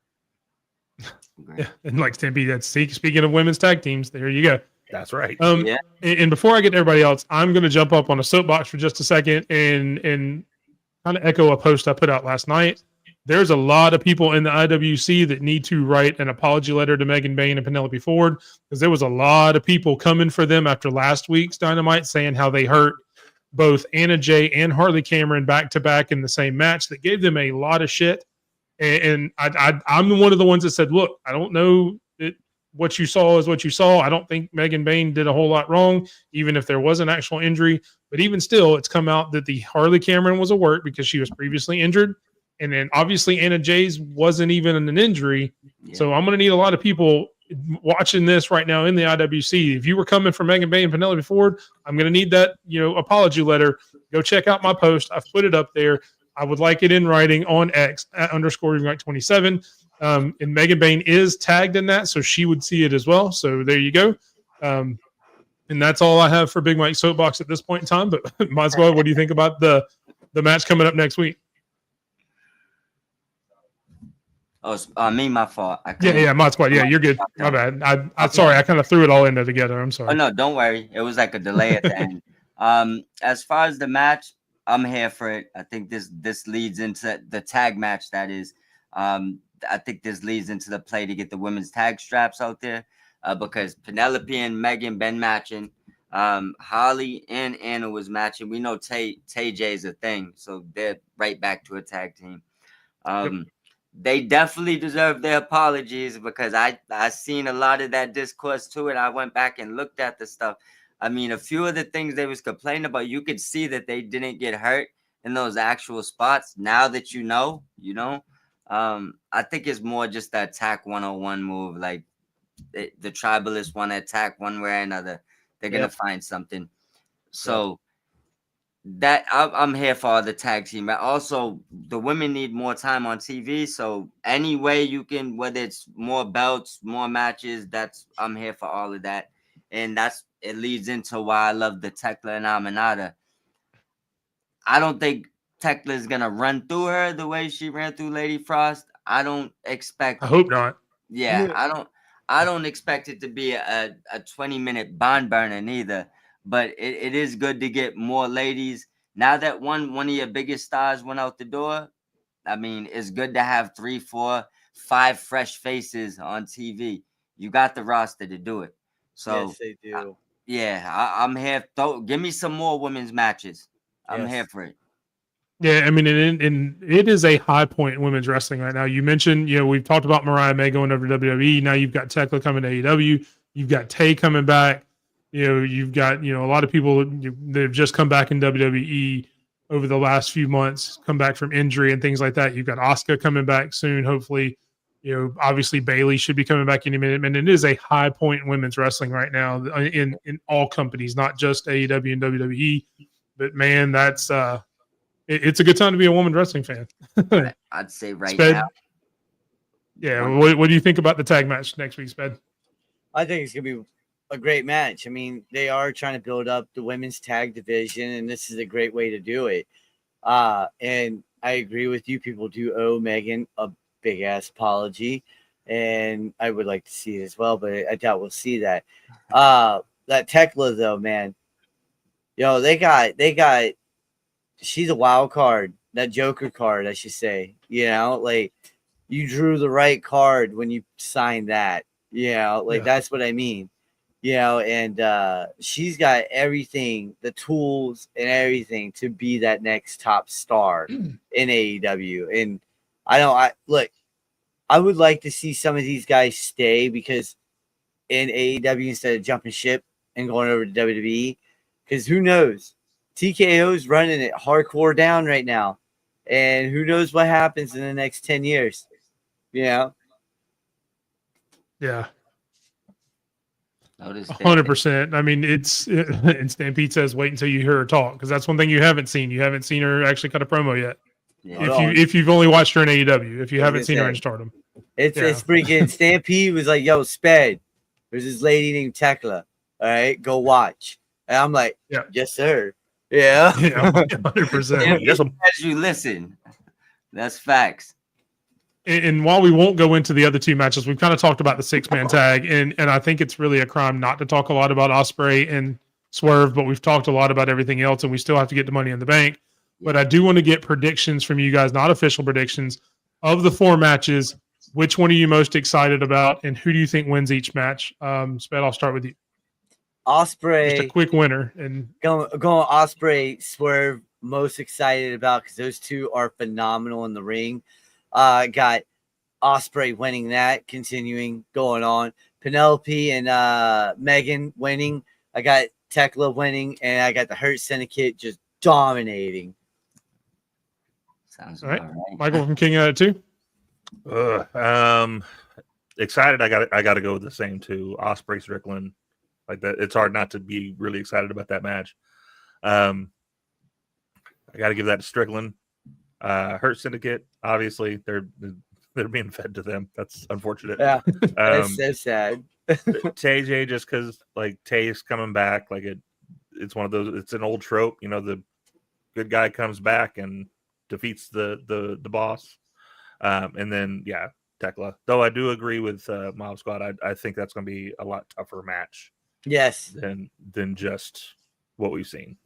Yeah, and like Stampede, that's speaking of women's tag teams, there you go. That's right. And before I get to everybody else, I'm going to jump up on a soapbox for just a second and kind of echo a post I put out last night. There's a lot of people in the IWC that need to write an apology letter to Megan Bain and Penelope Ford because there was a lot of people coming for them after last week's Dynamite saying how they hurt both Anna Jay and Harley Cameron back to back in the same match. That gave them a lot of shit. And I'm one of the ones that said, look, I don't know what you saw is what you saw. I don't think Megan Bain did a whole lot wrong, even if there was an actual injury. But even still, it's come out that the Harley Cameron was a work because she was previously injured. And then obviously Anna Jay's wasn't even an injury. Yeah. So I'm going to need a lot of people watching this right now in the IWC. If you were coming for Megan Bain and Penelope Ford, I'm going to need that, apology letter. Go check out my post. I've put it up there. I would like it in writing on X @_27. And Megan Bain is tagged in that, so she would see it as well. So there you go. And that's all I have for Big Mike Soapbox at this point in time. But Mod Squad, what do you think about the match coming up next week? Oh, my fault. Yeah, Mod Squad. Yeah, you're good. My bad. I'm sorry. I kind of threw it all in there together. I'm sorry. Oh, no, don't worry. It was like a delay at the end. As far as the match, I'm here for it. I think this leads into the tag match. That is, I think this leads into the play to get the women's tag straps out there because Penelope and Megan been matching. Holly and Anna was matching. We know Tay J is a thing, so they're right back to a tag team. They definitely deserve their apologies because I seen a lot of that discourse too, and I went back and looked at the stuff. I mean, a few of the things they was complaining about, you could see that they didn't get hurt in those actual spots. Now that you know. I think it's more just the attack 101 move. Like the tribalists want to attack one way or another. They're gonna find something. So that I'm here for all the tag team. But also the women need more time on TV. So any way you can, whether it's more belts, more matches, I'm here for all of that. And it leads into why I love the Tekla and Aminata. I don't think Tekla is gonna run through her the way she ran through Lady Frost. I don't expect. I hope not. Yeah, I don't expect it to be a 20-minute bond burner neither. But it is good to get more ladies. Now that one of your biggest stars went out the door, I mean, it's good to have 3, 4, 5 fresh faces on TV. You got the roster to do it. So Yes, they do. I'm here. Give me some more women's matches. I'm here for it. Yeah, I mean, and it is a high point in women's wrestling right now. You mentioned, we've talked about Mariah May going over to WWE. Now you've got Tekla coming to AEW. You've got Tay coming back. You've got, a lot of people that have just come back in WWE over the last few months, come back from injury and things like that. You've got Asuka coming back soon, hopefully. Obviously Bailey should be coming back any minute. And it is a high point in women's wrestling right now in all companies, not just AEW and WWE. But man, that's it's a good time to be a woman wrestling fan. I'd say right Sped, now. Yeah. What do you think about the tag match next week, Sped? I think it's going to be a great match. I mean, they are trying to build up the women's tag division, and this is a great way to do it. And I agree with you. People do owe Megan a big ass apology, and I would like to see it as well, but I doubt we'll see that. That Tekla though, man, they got. She's a wild card, that Joker card, I should say. Like you drew the right card when you signed that. That's what I mean. And she's got everything, the tools and everything to be that next top star in AEW. And I would like to see some of these guys stay because in AEW instead of jumping ship and going over to WWE, because who knows? TKO's running it hardcore down right now. And who knows what happens in the next 10 years. Yeah. 100%. I mean, and Stampede says, wait until you hear her talk, because that's one thing you haven't seen. You haven't seen her actually cut a promo yet. Yeah. If you've only watched her in AEW, if you haven't seen her in Stardom. It's freaking Stampede was like, yo, Sped, there's this lady named Tekla. All right, go watch. And I'm like, yes, sir. Yeah. 100%. As you listen. That's facts. And while we won't go into the other two matches, we've kind of talked about the 6-man tag, and I think it's really a crime not to talk a lot about Ospreay and Swerve, but we've talked a lot about everything else, and we still have to get the Money in the Bank. But I do want to get predictions from you guys, not official predictions, of the 4 matches. Which one are you most excited about, and who do you think wins each match? Sped, I'll start with you. Ospreay, just a quick winner, and going Ospreay, Swerve. Most excited about because those two are phenomenal in the ring. Got Ospreay winning that, continuing going on. Penelope and Megan winning. I got Tekla winning, and I got the Hurt Syndicate just dominating. Sounds all right. Right. Michael from King out too. Excited. I got to go with the same two. Ospreay, Strickland. Like that, it's hard not to be really excited about that match. I got to give that to Strickland. Hurt Syndicate, obviously, they're being fed to them. That's unfortunate. Yeah, that's so sad. TJ, just because like Tay's coming back, like it's one of those. It's an old trope, the good guy comes back and defeats the boss, and then Tekla. Though I do agree with Mob Squad. I think that's going to be a lot tougher match. Yes. Than just what we've seen.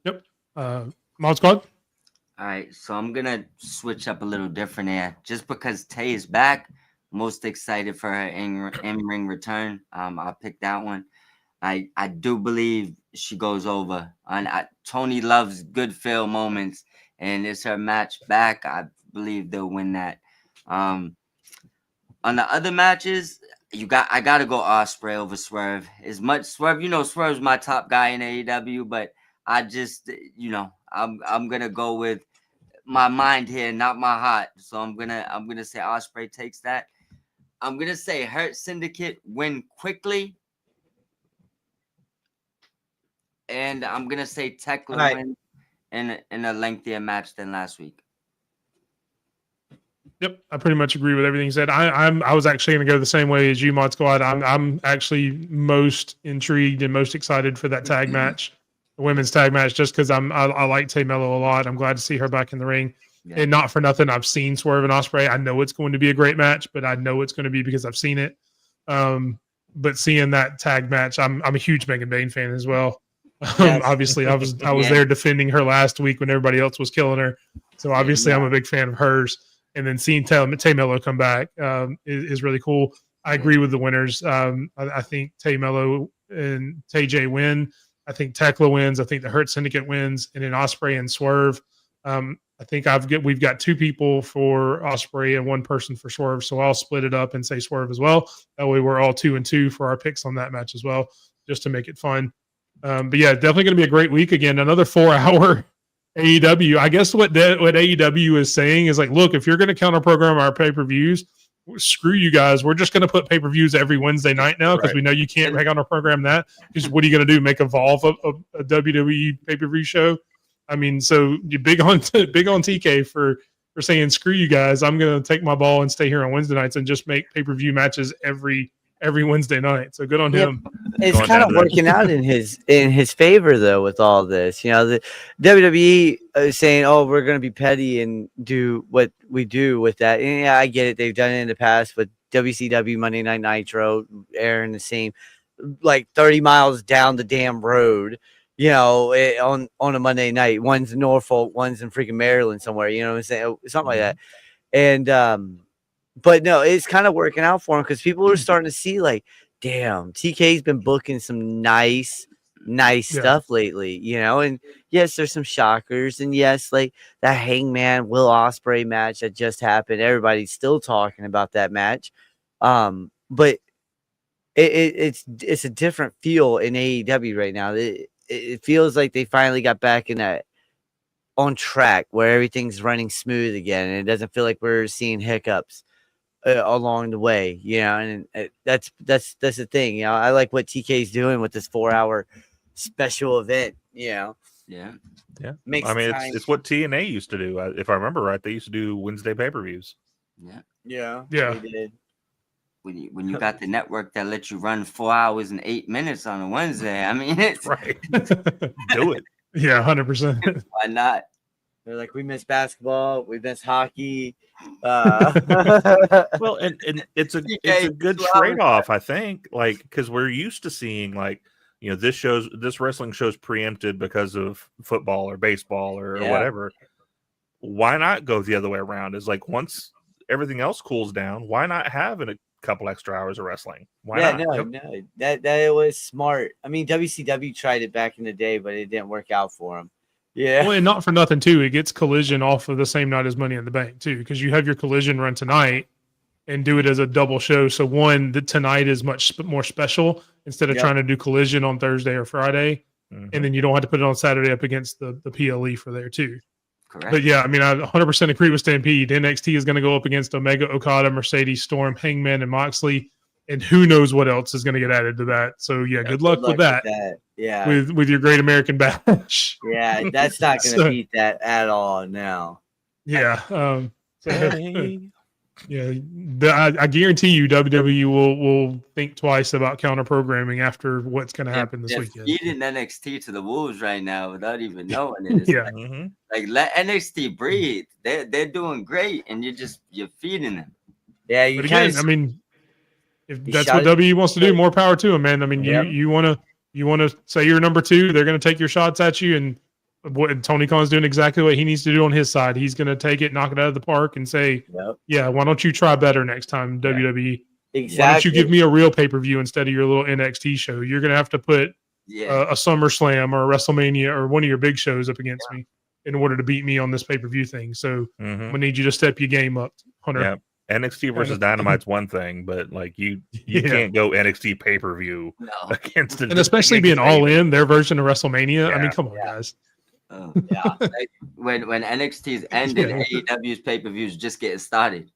Yep. Mob Squad. All right, so I'm gonna switch up a little different here. Just because Tay is back, most excited for her in-ring return. I'll pick that one. I do believe she goes over. And Tony loves good feel moments, and it's her match back. I believe they'll win that. On the other matches, I gotta go Osprey over Swerve. As much Swerve, Swerve's my top guy in AEW, but I just, I'm gonna go with my mind here, not my heart. So I'm gonna say Osprey takes that. I'm gonna say Hurt Syndicate win quickly. And I'm gonna say Tekla Right. win in a lengthier match than last week. Yep, I pretty much agree with everything you said. I was actually going to go the same way as you, Mod Squad. I'm actually most intrigued and most excited for that tag match, the women's tag match, just because I like Tay Mello a lot. I'm glad to see her back in the ring, and not for nothing. I've seen Swerve and Osprey. I know it's going to be a great match, but I know it's going to be because I've seen it. But seeing that tag match, I'm a huge Megan Bain fan as well. Yes. Obviously, I was there defending her last week when everybody else was killing her. So obviously, I'm a big fan of hers. And then seeing Tay Mello come back is really cool. I agree with the winners. I think Tay Mello and Tay J win. I think Tekla wins. I think the Hurt Syndicate wins. And then Osprey and Swerve. I think we've got 2 people for Osprey and 1 person for Swerve. So I'll split it up and say Swerve as well. That way we're all 2-2 for our picks on that match as well, just to make it fun. But yeah, definitely going to be a great week. Again, another 4-hour AEW. I guess what AEW is saying is like, look, if you're going to counter program our pay-per-views, screw you guys. We're just going to put pay-per-views every Wednesday night now because we know you can't counter program that. Because what are you going to do? Make Evolve a WWE pay-per-view show? I mean, so you big on TK for saying screw you guys. I'm going to take my ball and stay here on Wednesday nights and just make pay-per-view matches every Wednesday night. So good on him. It's kind of working out in his favor though with all this. The WWE is saying, "Oh, we're going to be petty and do what we do with that." And yeah, I get it. They've done it in the past with WCW Monday Night Nitro, airing the same like 30 miles down the damn road. On a Monday night. One's in Norfolk, one's in freaking Maryland somewhere. You know what I'm saying? Something like that. And but no, it's kind of working out for him because people are starting to see like, damn, TK's been booking some nice stuff lately, and yes, there's some shockers, and yes, like that Hangman Will Ospreay match that just happened. Everybody's still talking about that match, but it's a different feel in AEW right now. It feels like they finally got back in that on track where everything's running smooth again, and it doesn't feel like we're seeing hiccups along the way, and that's the thing. I like what TK's doing with this 4-hour special event. Yeah. Makes it's what TNA used to do. If I remember right, they used to do Wednesday pay-per-views. Yeah. They did. When you got the network that lets you run 4 hours and 8 minutes on a Wednesday, I mean, it's right. Do it. Yeah, 100%. Why not? They're like, we miss basketball, we miss hockey. Well, and it's a good trade-off, I think, like, because we're used to seeing like, this wrestling show's preempted because of football or baseball or whatever. Why not go the other way around? Is like once everything else cools down, why not have a couple extra hours of wrestling? Why not? No, that was smart. I mean, WCW tried it back in the day, but it didn't work out for them. Yeah. Well, and not for nothing too. It gets Collision off of the same night as Money in the Bank too, because you have your Collision run tonight and do it as a double show. So the tonight is much more special instead of trying to do Collision on Thursday or Friday, and then you don't have to put it on Saturday up against the PLE for there too. Correct. But yeah, I mean, I 100% agree with Stampede. NXT is going to go up against Omega, Okada, Mercedes, Storm, Hangman, and Moxley. And who knows what else is going to get added to that. So, yeah, good luck with that. Yeah. With your Great American Bash. Yeah, that's not going to beat that at all now. Yeah. Yeah. I guarantee you WWE will think twice about counter programming after what's going to happen this weekend. Feeding NXT to the wolves right now without even knowing it. Yeah. Like let NXT breathe. They're doing great, and you're feeding them. Yeah, but again, I mean, if that's what WWE wants to do, more power to them, man. I mean, you want to say you're number 2, they're going to take your shots at you, and what Tony Khan's doing exactly what he needs to do on his side. He's going to take it, knock it out of the park, and say, "Yeah, why don't you try better next time, WWE?" Exactly. Why don't you give me a real pay-per-view instead of your little NXT show? You're going to have to put a SummerSlam or a WrestleMania or one of your big shows up against me in order to beat me on this pay-per-view thing. So I'm going to need you to step your game up, Hunter. Yeah. NXT versus Dynamite's one thing, but like you can't go NXT pay-per-view against it. And especially being all in their version of WrestleMania. Yeah. I mean, come on, guys. Yeah. Like when NXT's ended, AEW's pay-per-views just getting started.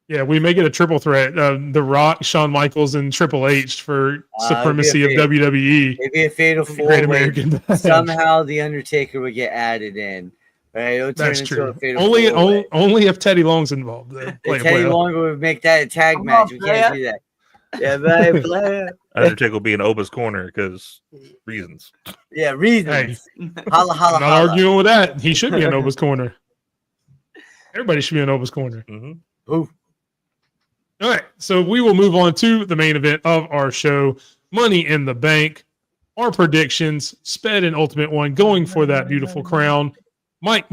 Yeah, we make it a triple threat. The Rock, Shawn Michaels, and Triple H for supremacy of WWE. Maybe a fatal Great American four-way. Somehow the Undertaker would get added in. Right? It'll turn That's into true. a fatal Only if Teddy Long's involved. Teddy Long would make that a tag match. We can't do that. Yeah, player. Undertaker will be in Oba's corner because reasons. Yeah, reasons. Hey, holla, holla, I'm not arguing with that. He should be in Oba's corner. Everybody should be in Oba's corner. Ooh. All right, so we will move on to the main event of our show, Money in the Bank. Our predictions, Sped and Ultimate One going for that beautiful crown. Mike,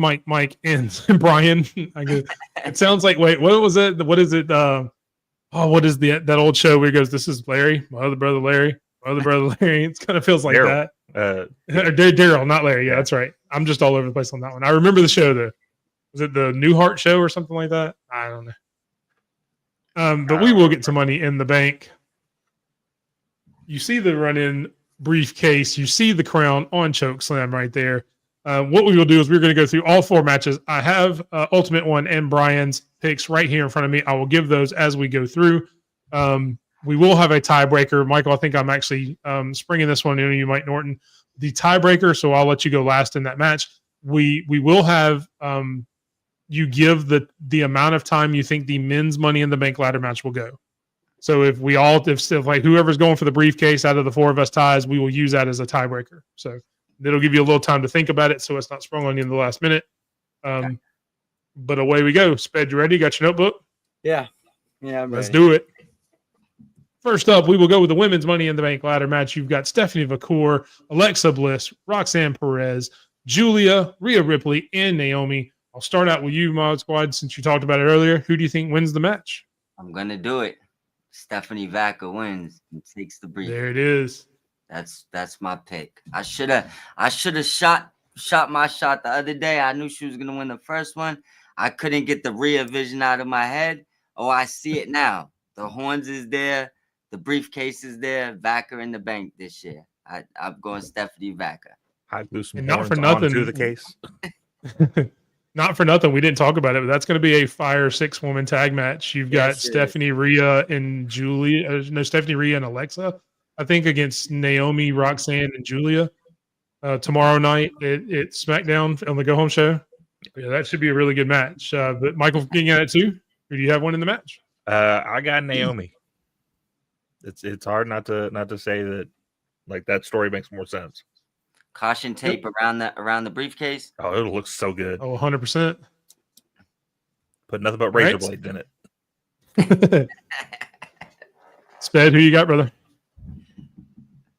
and Brian. It sounds like, wait, what was it? What is it? What is that old show where he goes, this is Larry, my other brother Larry, my other brother Larry. It kind of feels like Daryl. that. Daryl, not Larry. Yeah, that's right. I'm just all over the place on that one. I remember the show, though. Was it the Newhart show or something like that? I don't know. But we will get to Money in the Bank. You see the run-in briefcase. You see the crown on Chokeslam right there. What we will do is we're going to go through all four matches. I have Ultimate One and Brian's picks right here in front of me. I will give those as we go through. We will have a tiebreaker. Michael, I think I'm actually springing this one in you, Mike Norton. The tiebreaker, so I'll let you go last in that match. We will have you give the amount of time you think the men's Money in the Bank ladder match will go. So if like whoever's going for the briefcase out of the four of us ties, we will use that as a tiebreaker. So it'll give you a little time to think about it, so it's not sprung on you in the last minute. But away we go. Sped, you ready? Got your notebook? Yeah. Yeah, I'm Let's ready. do it. First up, we will go with the women's Money in the Bank ladder match. You've got Stephanie Vacour, Alexa Bliss, Roxanne Perez, Julia, Rhea Ripley, and Naomi. I'll start out with you, Mod Squad, since you talked about it earlier. Who do you think wins the match? I'm gonna do it. Stephanie Vaca wins and takes the brief. There it is. That's my pick. I should have shot my shot the other day. I knew she was gonna win the first one. I couldn't get the Rhea vision out of my head. Oh, I see it now. The horns is there, the briefcase is there. Vaca in the bank this year. I'm going Stephanie Vaca. I glue some And not horns for nothing. onto the case. Not for nothing, we didn't talk about it, but that's going to be a fire 6-woman tag match. You've got Stephanie, Rhea, and Julia. Stephanie, Rhea, and Alexa, I think, against Naomi, Roxanne, and Julia tomorrow night at SmackDown on the Go Home show. Yeah, that should be a really good match. But Michael, getting at it too. Who do you have one in the match? I got Naomi. It's hard not to say that, like, that story makes more sense. Caution tape around the briefcase. Oh, it'll look so good. Oh, 100%. Put nothing but razor blades in it. Sped, who you got, brother?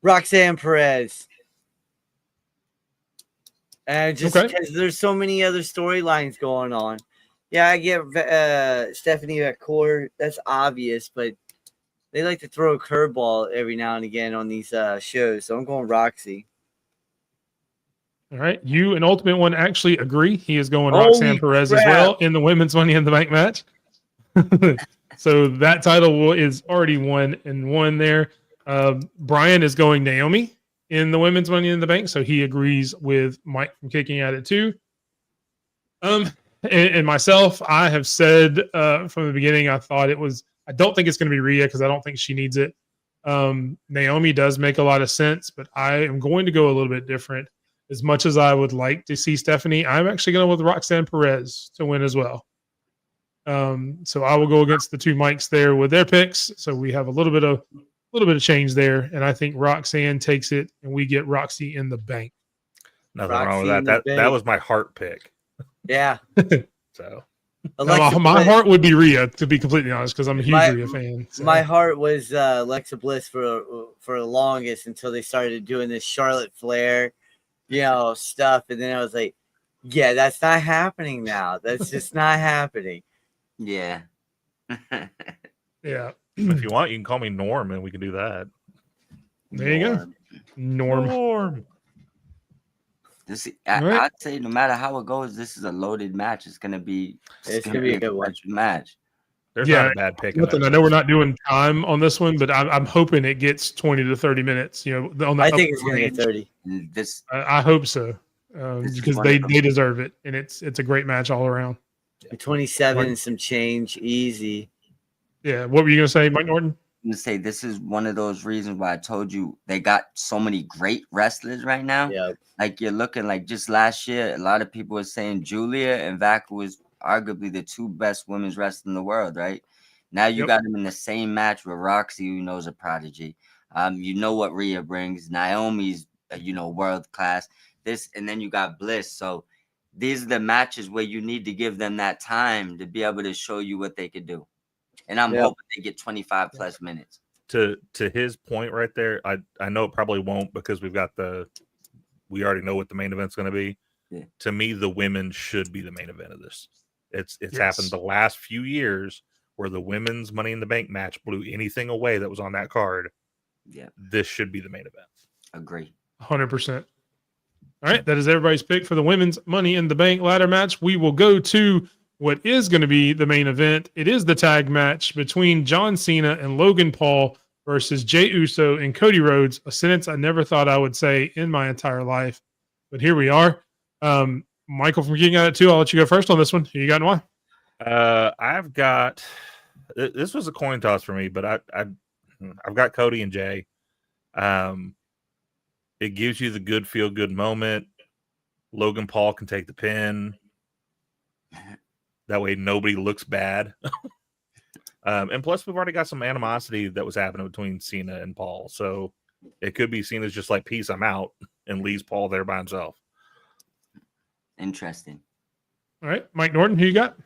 Roxanne Perez. And just because there's so many other storylines going on. Yeah, I get Stephanie Vacour. That's obvious, but they like to throw a curveball every now and again on these shows. So I'm going Roxy. All right. You and Ultimate One actually agree. He is going Roxanne Perez as well in the women's Money in the Bank match. So that title is already won there. Brian is going Naomi in the women's Money in the Bank. So he agrees with Mike from Kicking at It too. And myself, I have said from the beginning, I don't think it's going to be Rhea because I don't think she needs it. Naomi does make a lot of sense, but I am going to go a little bit different. As much as I would like to see Stephanie, I'm actually going with Roxanne Perez to win as well. So I will go against the two Mikes there with their picks. So we have a little bit of change there, and I think Roxanne takes it, and we get Roxy in the bank. Nothing wrong with that. That was my heart pick. Yeah. So my heart would be Rhea, to be completely honest, because I'm a huge Rhea fan. So. My heart was Alexa Bliss for the longest until they started doing this Charlotte Flair, stuff, and then I was like, yeah, that's not happening now. That's just not happening. Yeah. Yeah. If you want, you can call me Norm, and we can do that. There you go. Norm. Norm. All right. I'd say no matter how it goes, this is a loaded match. It's gonna be be a good one. match. There's Yeah, not a bad pick. In Nothing. that I know we're list. not doing time on this one, but I'm hoping it gets 20 to 30 minutes. You know, on that I think it's upper going to get range. 30. This I hope so, This is because one they of them. they deserve it, and it's a great match all around. 27 and some change, easy. Yeah. What were you gonna say, Mike Norton? I'm gonna say this is one of those reasons why I told you they got so many great wrestlers right now. Yeah. Like you're looking like just last year, a lot of people were saying Julia and Vaca was arguably the two best women's wrestlers in the world, right? Now you Yep. got them in the same match with Roxy, who knows a prodigy. You know what Rhea brings. Naomi's world class. And then you got Bliss. So these are the matches where you need to give them that time to be able to show you what they could do. And I'm Yep. hoping they get 25 plus minutes. To his point right there, I know it probably won't because we already know what the main event's going to be. Yeah. To me, the women should be the main event of this. It's Yes. happened the last few years where the women's Money in the Bank match blew anything away that was on that card. Yeah, This should be the main event. agree. 100%. All right, that is everybody's pick for the women's Money in the Bank ladder match. We will go to what is going to be the main event. It is the tag match between John Cena and Logan Paul versus Jey Uso and Cody Rhodes, a sentence I never thought I would say in my entire life. But here we are. Michael from King Got It Too, I'll let you go first on this one. Who you got and why? I've got this was a coin toss for me, but I've got Cody and Jay. It gives you the good feel good moment. Logan Paul can take the pin. That way nobody looks bad. And plus we've already got some animosity that was happening between Cena and Paul. So it could be Cena's just like, peace, I'm out, and leaves Paul there by himself. Interesting. All right, Mike Norton, who you got?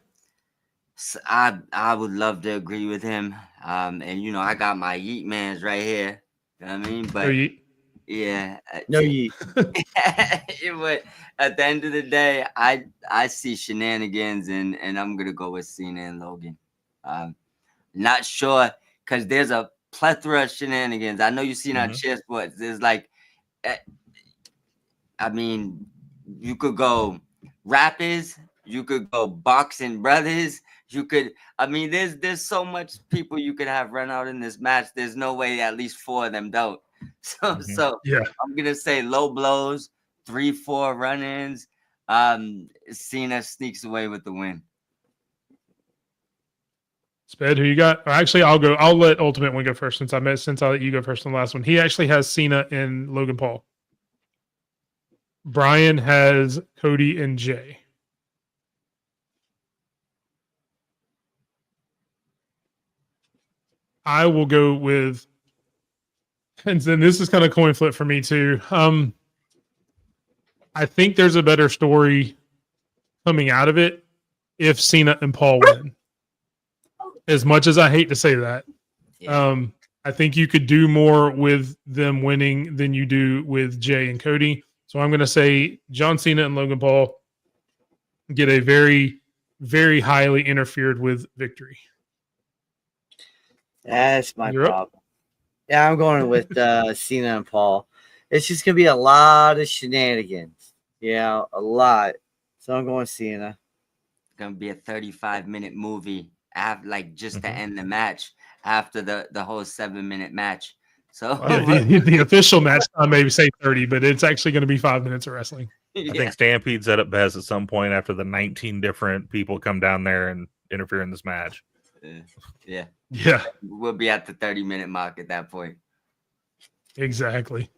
So I would love to agree with him. And I got my Yeet Mans right here. You know what I mean? But Who you- yeah. No, you. But at the end of the day, I see shenanigans and I'm gonna go with Cena and Logan. Not sure because there's a plethora of shenanigans. I know you've seen our chess, but there's like, I mean, you could go rappers, you could go boxing brothers, there's so much people you could have run out in this match. There's no way at least 4 of them don't. So Yeah. I'm gonna say low blows, 3-4 run-ins. Cena sneaks away with the win. Sped, who you got? Or actually, I'll let Ultimate One go first since I let you go first on the last one. He actually has Cena and Logan Paul. Brian has Cody and Jay. I will go with, and then this is kind of coin flip for me too. I think there's a better story coming out of it if Cena and Paul win. As much as I hate to say that, I think you could do more with them winning than you do with Jay and Cody. So I'm going to say John Cena and Logan Paul get a very, very highly interfered with victory. That's my You're up. problem. Yeah, I'm going with Cena and Paul. It's just going to be a lot of shenanigans. Yeah, a lot. So I'm going Cena. It's gonna be a 35-minute movie to end the match after the whole 7-minute match. So The official match time maybe say 30, but it's actually going to be 5 minutes of wrestling. I think Stampede set up best at some point after the 19 different people come down there and interfere in this match. Yeah. We'll be at the 30-minute mark at that point. Exactly.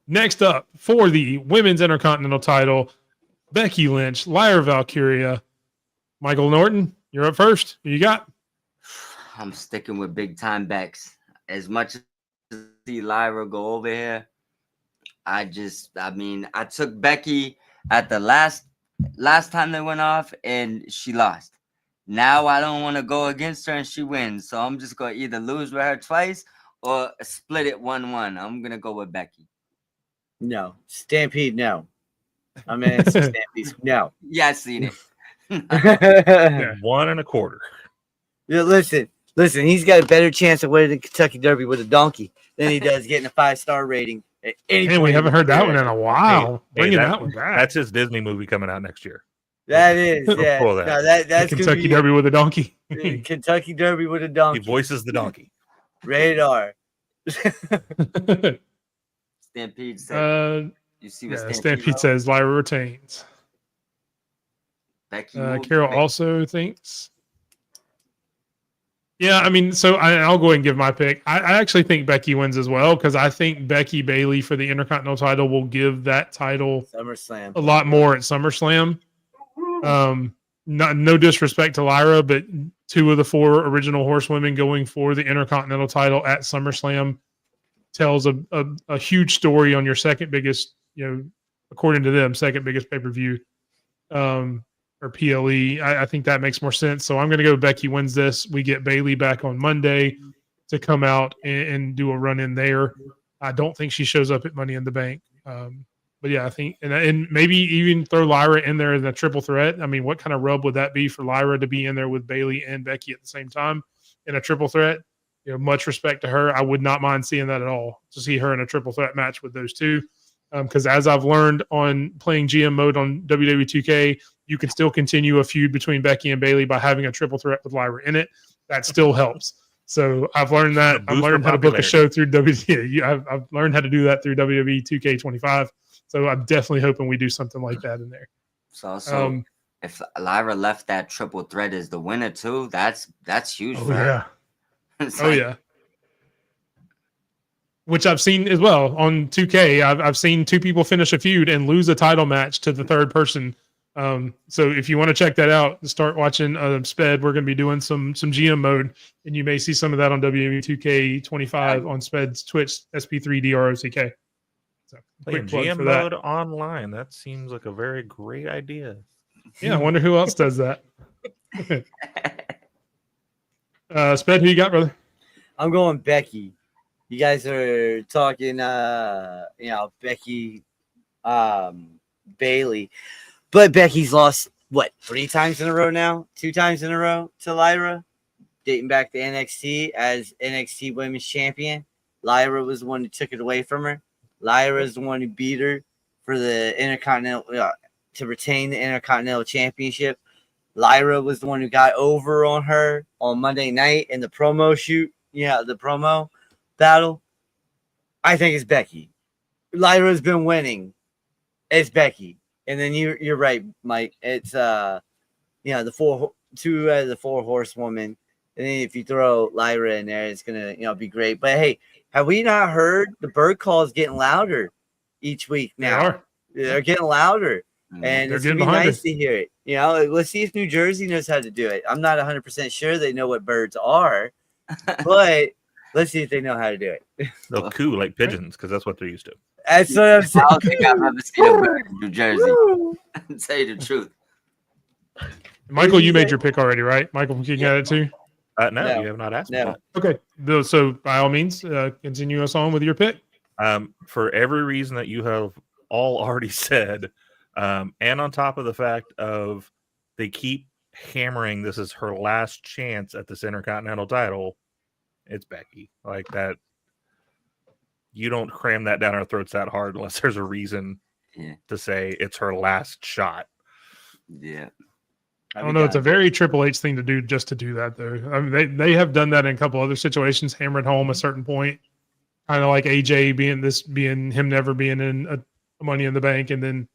Next up for the Women's Intercontinental title, Becky Lynch, Lyra Valkyria. Michael Norton, you're up first. Who you got? I'm sticking with big time Bex. As much as I see Lyra go over here, I took Becky at the last time they went off and she lost. Now I don't want to go against her and she wins. So I'm just going to either lose with her twice or split it 1-1. I'm going to go with Becky. No. Stampede, no. I'm in Stampede, no. Yeah, I seen it. 1 1/4. Yeah, listen, Listen, he's got a better chance of winning the Kentucky Derby with a donkey than he does getting a 5-star rating. At any Man, we point haven't in heard his that one career. in a while. Hey, Bringing that- that one back. That's his Disney movie coming out next year. That is, Look yeah. for that. No, that's The gonna Kentucky be Derby with a donkey. Kentucky Derby with a He donkey. voices the donkey. Radar. Stampede said, you see what Yeah, Stampede, Stampede wrote? says Lyra retains. Becky moved Carol Becky. also thinks. Yeah, I mean, so I'll go ahead and give my pick. I actually think Becky wins as well because I think Becky Bailey for the Intercontinental title will give that title SummerSlam. a lot more at SummerSlam. No disrespect to Lyra, but 2 of the 4 original horsewomen going for the Intercontinental title at SummerSlam tells a huge story on your second biggest, according to them, second biggest pay-per-view, or PLE. I think that makes more sense. So I'm going to go Becky wins this. We get Bailey back on Monday to come out and do a run in there. I don't think she shows up at Money in the Bank. But yeah, I think, and maybe even throw Lyra in there in a triple threat. I mean, what kind of rub would that be for Lyra to be in there with Bailey and Becky at the same time in a triple threat? Much respect to her. I would not mind seeing that at all, to see her in a triple threat match with those two. Because as I've learned on playing GM mode on WWE 2K, you can still continue a feud between Becky and Bailey by having a triple threat with Lyra in it. That still helps. So I've learned that. I've learned how to book a show through WWE. I've learned how to do that through WWE 2K25. So I'm definitely hoping we do something like that in there. So if Lyra left that triple threat as the winner too, that's huge. Oh for her. yeah. It's Oh like, yeah. Which I've seen as well on 2K. I've seen 2 people finish a feud and lose a title match to the third person. So if you want to check that out, start watching Sped. We're going to be doing some GM mode, and you may see some of that on WWE 2K25 on Sped's Twitch SP3DROCK. So Playing quick plug GM for that. mode online. That seems like a very great idea. Yeah, I wonder who else does that. Sped, who you got, brother? I'm going Becky. You guys are talking, Becky, Bailey, but Becky's lost 3 times in a row now, 2 times in a row to Lyra, dating back to NXT as NXT Women's Champion. Lyra was the one who took it away from her. Lyra is the one who beat her for the Intercontinental to retain the Intercontinental Championship. Lyra was the one who got over on her on Monday night in the promo shoot. Yeah, the promo battle. I think it's Becky. Lyra's been winning. It's Becky. And then you're right, Mike. It's the 2 out of the 4 horsewomen. And then if you throw Lyra in there, it's gonna be great. But hey, have we not heard the bird calls getting louder each week now? They're getting louder. And They're it's gonna getting be behind nice to hear it. Let's see if New Jersey knows how to do it. I'm not 100% sure they know what birds are, but let's see if they know how to do it. They'll coo like pigeons because that's what they're used to. That's what I'm I saying. don't think I've ever seen a bird in New Jersey. To tell you the truth. Michael, you made your pick already, right? Michael, can you get it too? No, you have not asked me No. that. Okay. So by all means, continue us on with your pick. For every reason that you have all already said, and on top of the fact of they keep hammering this is her last chance at this Intercontinental title, it's Becky. Like that, you don't cram that down our throats that hard unless there's a reason to say it's her last shot. Yeah. I don't know. It's a very Triple H thing to do, just to do that, though. I mean, they have done that in a couple other situations, hammered home a certain point, kind of like AJ being him never being in a Money in the Bank, and then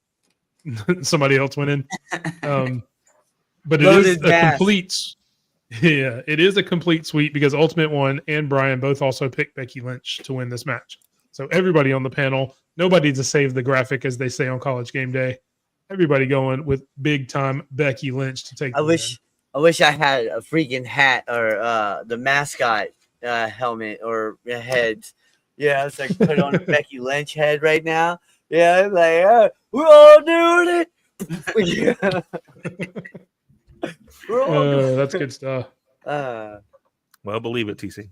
somebody else went in. But it is a complete. Yeah, it is a complete sweep because Ultimate One and Brian both also picked Becky Lynch to win this match. So everybody on the panel, nobody to save the graphic, as they say on College Game Day. Everybody going with big time Becky Lynch to take. I wish I had a freaking hat or the mascot helmet or heads. Yeah, it's like put on a Becky Lynch head right now. Yeah, it's like we're all doing it. We're all doing That's good stuff. Well, believe it, TC.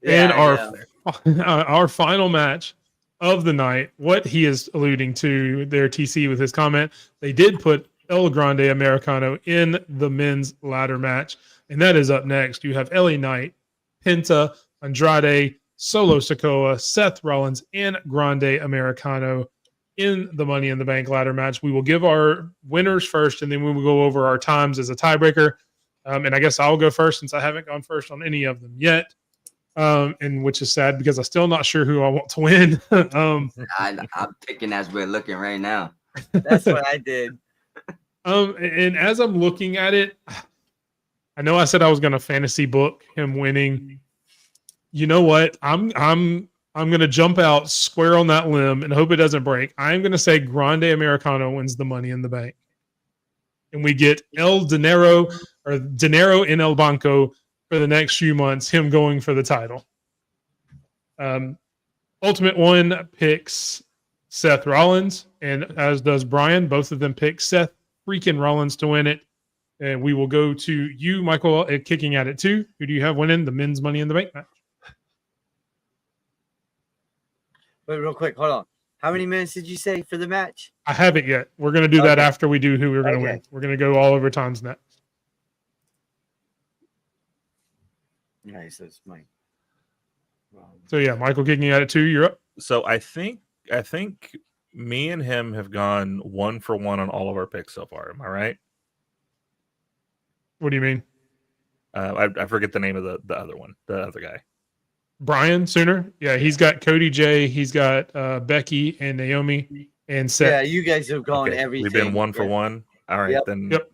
And our final match of the night, what he is alluding to there, TC, with his comment, they did put El Grande Americano in the men's ladder match. And that is up next. You have LA Knight, Penta, Andrade, Solo Sikoa, Seth Rollins, and Grande Americano in the Money in the Bank ladder match. We will give our winners first, and then we will go over our times as a tiebreaker. And I guess I'll go first since I haven't gone first on any of them yet. And which is sad because I'm still not sure who I want to win. I'm picking as we're looking right now. That's what I did. And as I'm looking at it, I know I said I was going to fantasy book him winning. You know what? I'm going to jump out square on that limb and hope it doesn't break. I'm going to say Grande Americano wins the Money in the Bank, and we get El Dinero or Dinero in El Banco for the next few months. Him going for the title. Ultimate One picks Seth Rollins, and as does Brian. Both of them pick Seth freaking Rollins to win it. And we will go to you, Michael, at Kicking at It too. Who do you have winning the men's Money in the Bank match? Wait, real quick, hold on. How many minutes did you say for the match? I haven't yet. We're going to do that after we do who we're going to win. We're going to go all over times next. Nice, that's Mike. So yeah, Michael Kicking at It too. You're up. So I think me and him have gone 1 for 1 on all of our picks so far. Am I right? What do you mean? I forget the name of the other one, the other guy. Brian Sooner. Yeah, he's got Cody J. He's got Becky and Naomi and Seth. Yeah, you guys have gone everything. We've been 1 for 1. All right, then. Yep.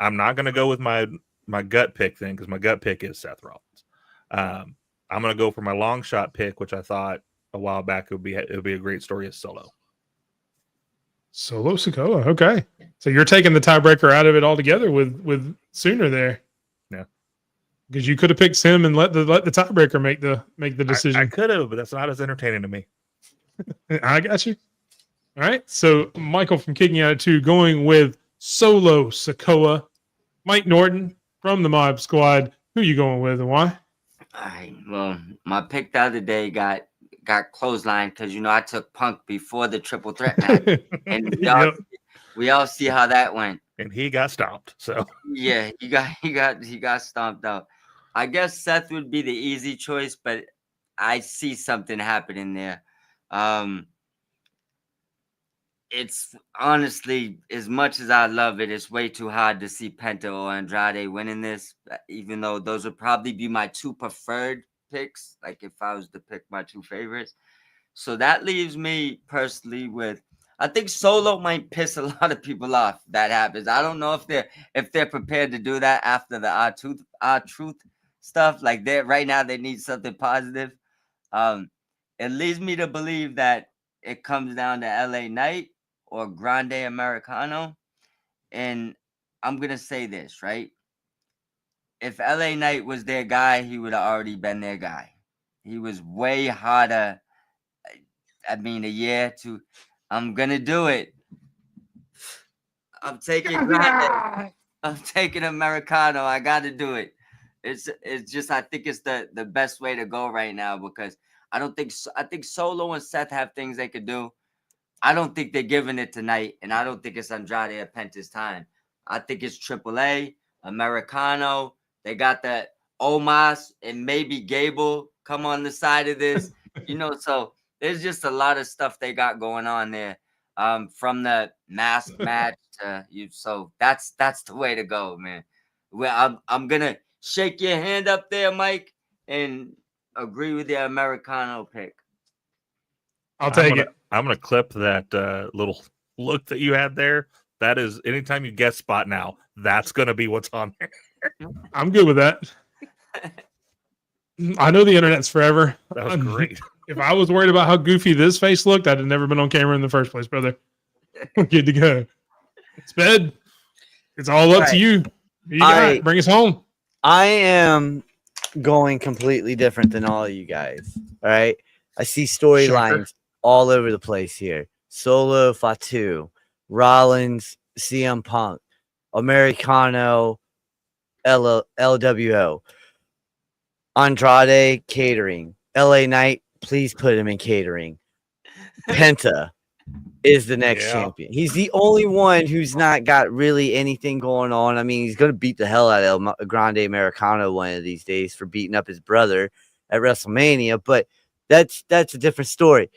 I'm not going to go with my gut pick thing because my gut pick is Seth Rollins. I'm going to go for my long shot pick, which I thought a while back it would be a great story as Solo. Solo Sikoa. Okay, so you're taking the tiebreaker out of it altogether with Sooner there. Yeah, because you could have picked him and let the tiebreaker make the decision. I could have, but that's not as entertaining to me. I got you. All right, so Michael from Kicking At It 2 going with Solo Sikoa. Mike Norton from the Mob Squad. Who you going with and why? All right. Well, my pick the other day got clothesline because I took Punk before the triple threat match, and we all see how that went. And he got stomped. So yeah, he got stomped out. I guess Seth would be the easy choice, but I see something happening there. It's honestly, as much as I love it, it's way too hard to see Penta or Andrade winning this, even though those would probably be my 2 preferred picks, like if I was to pick my 2 favorites. So that leaves me personally with, I think Solo might piss a lot of people off if that happens. I don't know if they're prepared to do that after the R-Truth stuff. Like right now they need something positive. It leads me to believe that it comes down to LA Knight or Grande Americano. And I'm going to say this, right? If LA Knight was their guy, he would have already been their guy. He was way harder. I mean, a year to, I'm going to do it. I'm taking Grande. I'm taking Americano. I got to do it. It's just, I think it's the best way to go right now because I think Solo and Seth have things they could do. I don't think they're giving it tonight, and I don't think it's Andrade or Penta's time. I think it's AAA, Americano. They got that Omos and maybe Gable come on the side of this. So there's just a lot of stuff they got going on there. From the mask match to you. So that's the way to go, man. Well, I'm gonna shake your hand up there, Mike, and agree with the Americano pick. I'll take it. I'm gonna clip that little look that you had there. That is, anytime you guest spot now, that's gonna be what's on there. I'm good with that. I know the internet's forever. That was great. If I was worried about how goofy this face looked, I'd have never been on camera in the first place, brother. We're good to go. Sped, it's all up to you. You got bring us home. I am going completely different than all of you guys. All right. I see storylines all over the place here. Solo Fatu, Rollins, CM Punk, Americano, LWO, Andrade catering, LA Knight. Please put him in catering. Penta, is the next Yeah. champion. He's the only one who's not got really anything going on. I mean, he's going to beat the hell out of El Grande Americano one of these days for beating up his brother at WrestleMania, but that's a different story.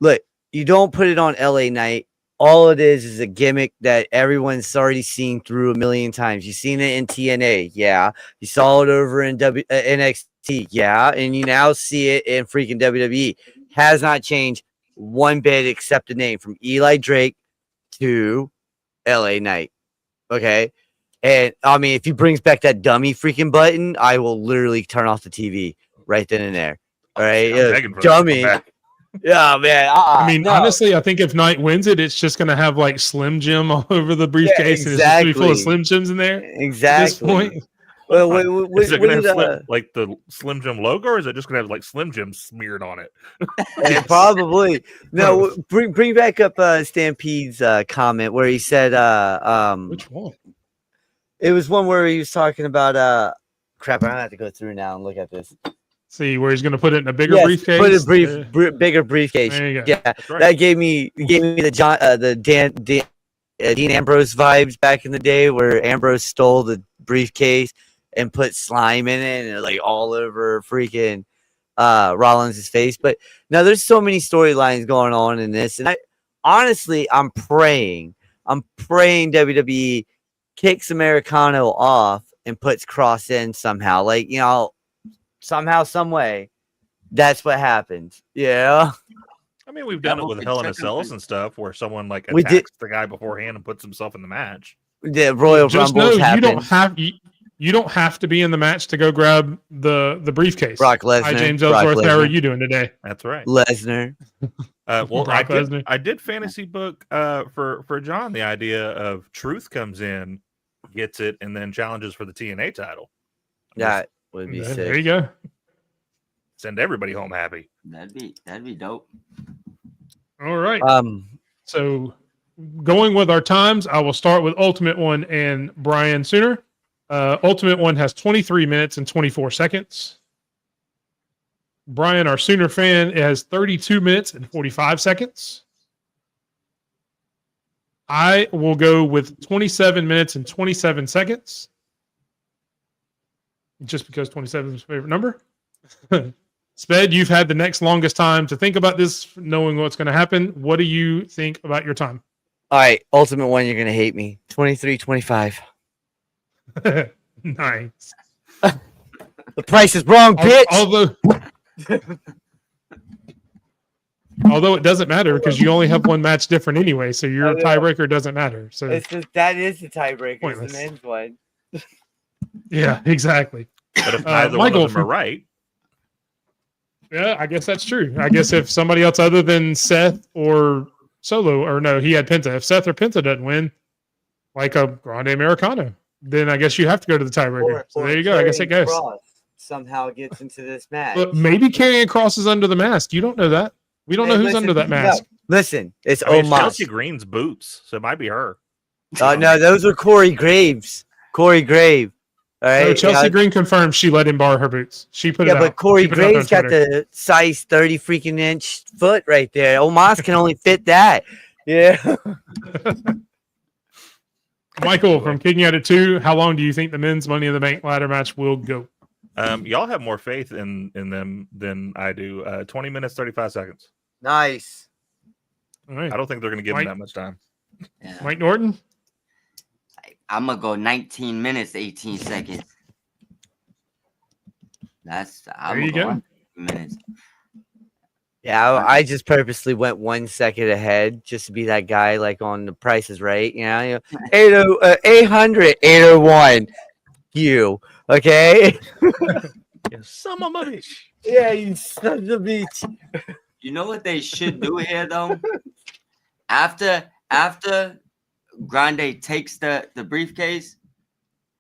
Look, you don't put it on LA Knight. All it is a gimmick that everyone's already seen through a million times. You've seen it in TNA, yeah. You saw it over in NXT, yeah. And you now see it in freaking WWE. Has not changed one bit except the name from Eli Drake to LA Knight. Okay. And I mean, if he brings back that dummy freaking button, I will literally turn off the TV right then and there. All right. I'm begging for that to come Dummy. back. Yeah, man. I mean, no. honestly, I think if Knight wins it, it's just going to have like Slim Jim all over the briefcase, and it's just going to be full of exactly. Slim Jims in there. Exactly. At this point, Well, Is it going to have like the Slim Jim logo, or is it just going to have like Slim Jim smeared on it? probably no. Bring back up Stampede's comment where he said, which one? It was one where he was talking about crap. I'm gonna have to go through now and look at this. See where he's going to put it in a bigger Yes, briefcase. put a bigger briefcase. There you go. Yeah, right. that gave me the Dean Ambrose vibes back in the day, where Ambrose stole the briefcase and put slime in it and like all over freaking Rollins' face. But now there's so many storylines going on in this, and I'm praying WWE kicks Americano off and puts Cross in somehow, like, you know, somehow, some way. That's what happens. Yeah. I mean, we've done it with Hell in a Cells and stuff, where someone like We attacks did- the guy beforehand and puts himself in the match. The Royal Just know Rumbles happen. you don't have to be in the match to go grab the briefcase. Brock Lesnar. Hi, James Brock Ellsworth. How are Lesnar. you doing today? That's right. Lesnar. Well, Brock Lesnar. I did fantasy book for John the idea of Truth comes in, gets it, and then challenges for the TNA title. That would be There sick. you go. Send everybody home happy. That'd be dope. All right. So Going with our times, I will start with Ultimate One and Brian Sooner. Ultimate One has 23 minutes and 24 seconds. Brian, our Sooner fan, has 32 minutes and 45 seconds. I will go with 27 minutes and 27 seconds. Just because 27 is my favorite number. Sped, you've had the next longest time to think about this, knowing what's going to happen. What do you think about your time? all right, Ultimate One, you're gonna hate me. 23-25. Nice. The price is wrong, bitch. Although it doesn't matter because you only have one match different anyway, so your tiebreaker doesn't matter. So That is the tiebreaker. It's Pointless. the men's one. yeah, exactly. But if neither Michael, one of them are right, Yeah, I guess that's true. I guess if somebody else other than Seth or Solo, or no, he had Penta. If Seth or Penta doesn't win, like a Grande Americano, then I guess you have to go to the tiebreaker. So there you go. I guess it goes. Cross somehow gets into this match. But maybe Karrion Kross is under the mask. You don't know that. We don't know who's under that mask. Listen, it's I mean, it's Omos. Chelsea Green's boots, so it might be her. No, those are Corey Graves. Corey Grave. All right. So Chelsea Green confirmed she let him borrow her boots. She put it out. but Corey She put it out Graves on got Twitter. the size 30 freaking inch foot right there. Omos can only fit that. Yeah. Michael from Kicking Out at 2. How long do you think the men's Money in the Bank ladder match will go? Y'all have more faith in them than I do. 20 minutes, 35 seconds. Nice. All right. I don't think they're going to give Mike- them that much time. Yeah. Mike Norton. I'm gonna go 19 minutes, 18 seconds. I'm There you gonna go. 19 minutes. Yeah, I just purposely went 1 second ahead just to be that guy like on The Price is Right. You know, 800, 801. You. Okay? Yeah, some of my bitch. Yeah, you son of a bitch. You know what they should do here though? After Grande takes the briefcase,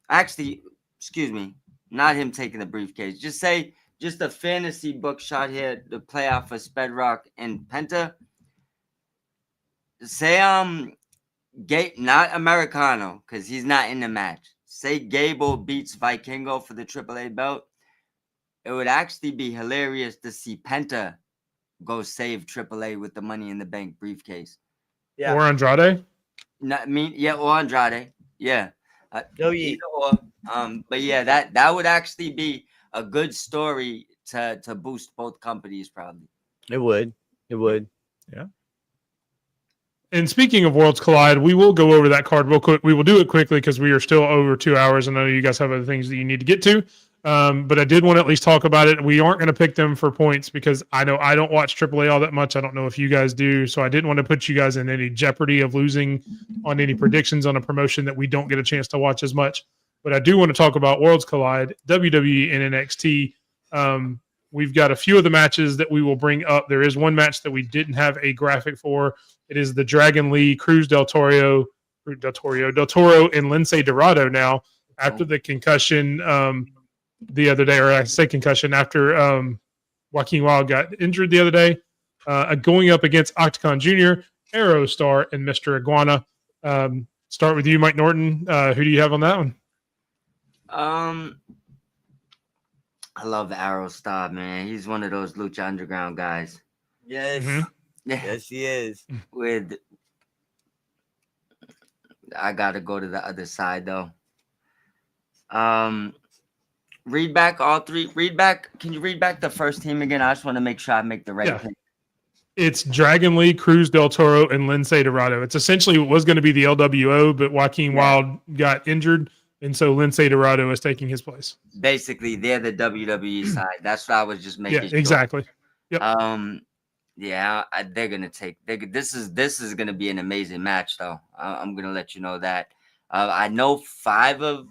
actually, excuse me, not him taking the briefcase. Just a fantasy book shot here to play out for Spedrock and Penta. Say not Americano, because he's not in the match. Say Gable beats Vikingo for the AAA belt. It would actually be hilarious to see Penta go save AAA with the Money in the Bank briefcase. Yeah. or Andrade. Not me, yeah, or Andrade. Yeah. Go ye. Either or. But yeah, that would actually be a good story to boost both companies, probably. It would. It would. And speaking of Worlds Collide, we will go over that card real quick. We will do it quickly because we are still over 2 hours, and I know you guys have other things that you need to get to. But I did want to at least talk about it. We aren't going to pick them for points because I know I don't watch AAA all that much. I don't know if you guys do. So I didn't want to put you guys in any jeopardy of losing on any predictions on a promotion that we don't get a chance to watch as much. But I do want to talk about Worlds Collide, WWE, and NXT. We've got a few of the matches that we will bring up. There is one match that we didn't have a graphic for. It is the Dragon Lee, Cruz Del Toro, and Lindsay Dorado now after the concussion the other day, or I say concussion, after Joaquin Wild got injured the other day, going up against Octagon Jr., Aerostar, and Mr. Iguana. Start with you, Mike Norton. Who do you have on that one? I love Aerostar, man. He's one of those Lucha Underground guys. Yes. Mhm. Yes, he is. I gotta go to the other side though. Read back all three. Can you read back the first team again? I just want to make sure I make the right pick. It's Dragon Lee, Cruz Del Toro, and Lindsay Dorado. It's essentially what was going to be the LWO, but Joaquin Wild got injured, and so Lindsay Dorado is taking his place. Basically, they're the WWE side. That's what I was just making sure. Exactly. Yep. They're gonna take. This is gonna be an amazing match, though. I'm gonna let you know that. I know five of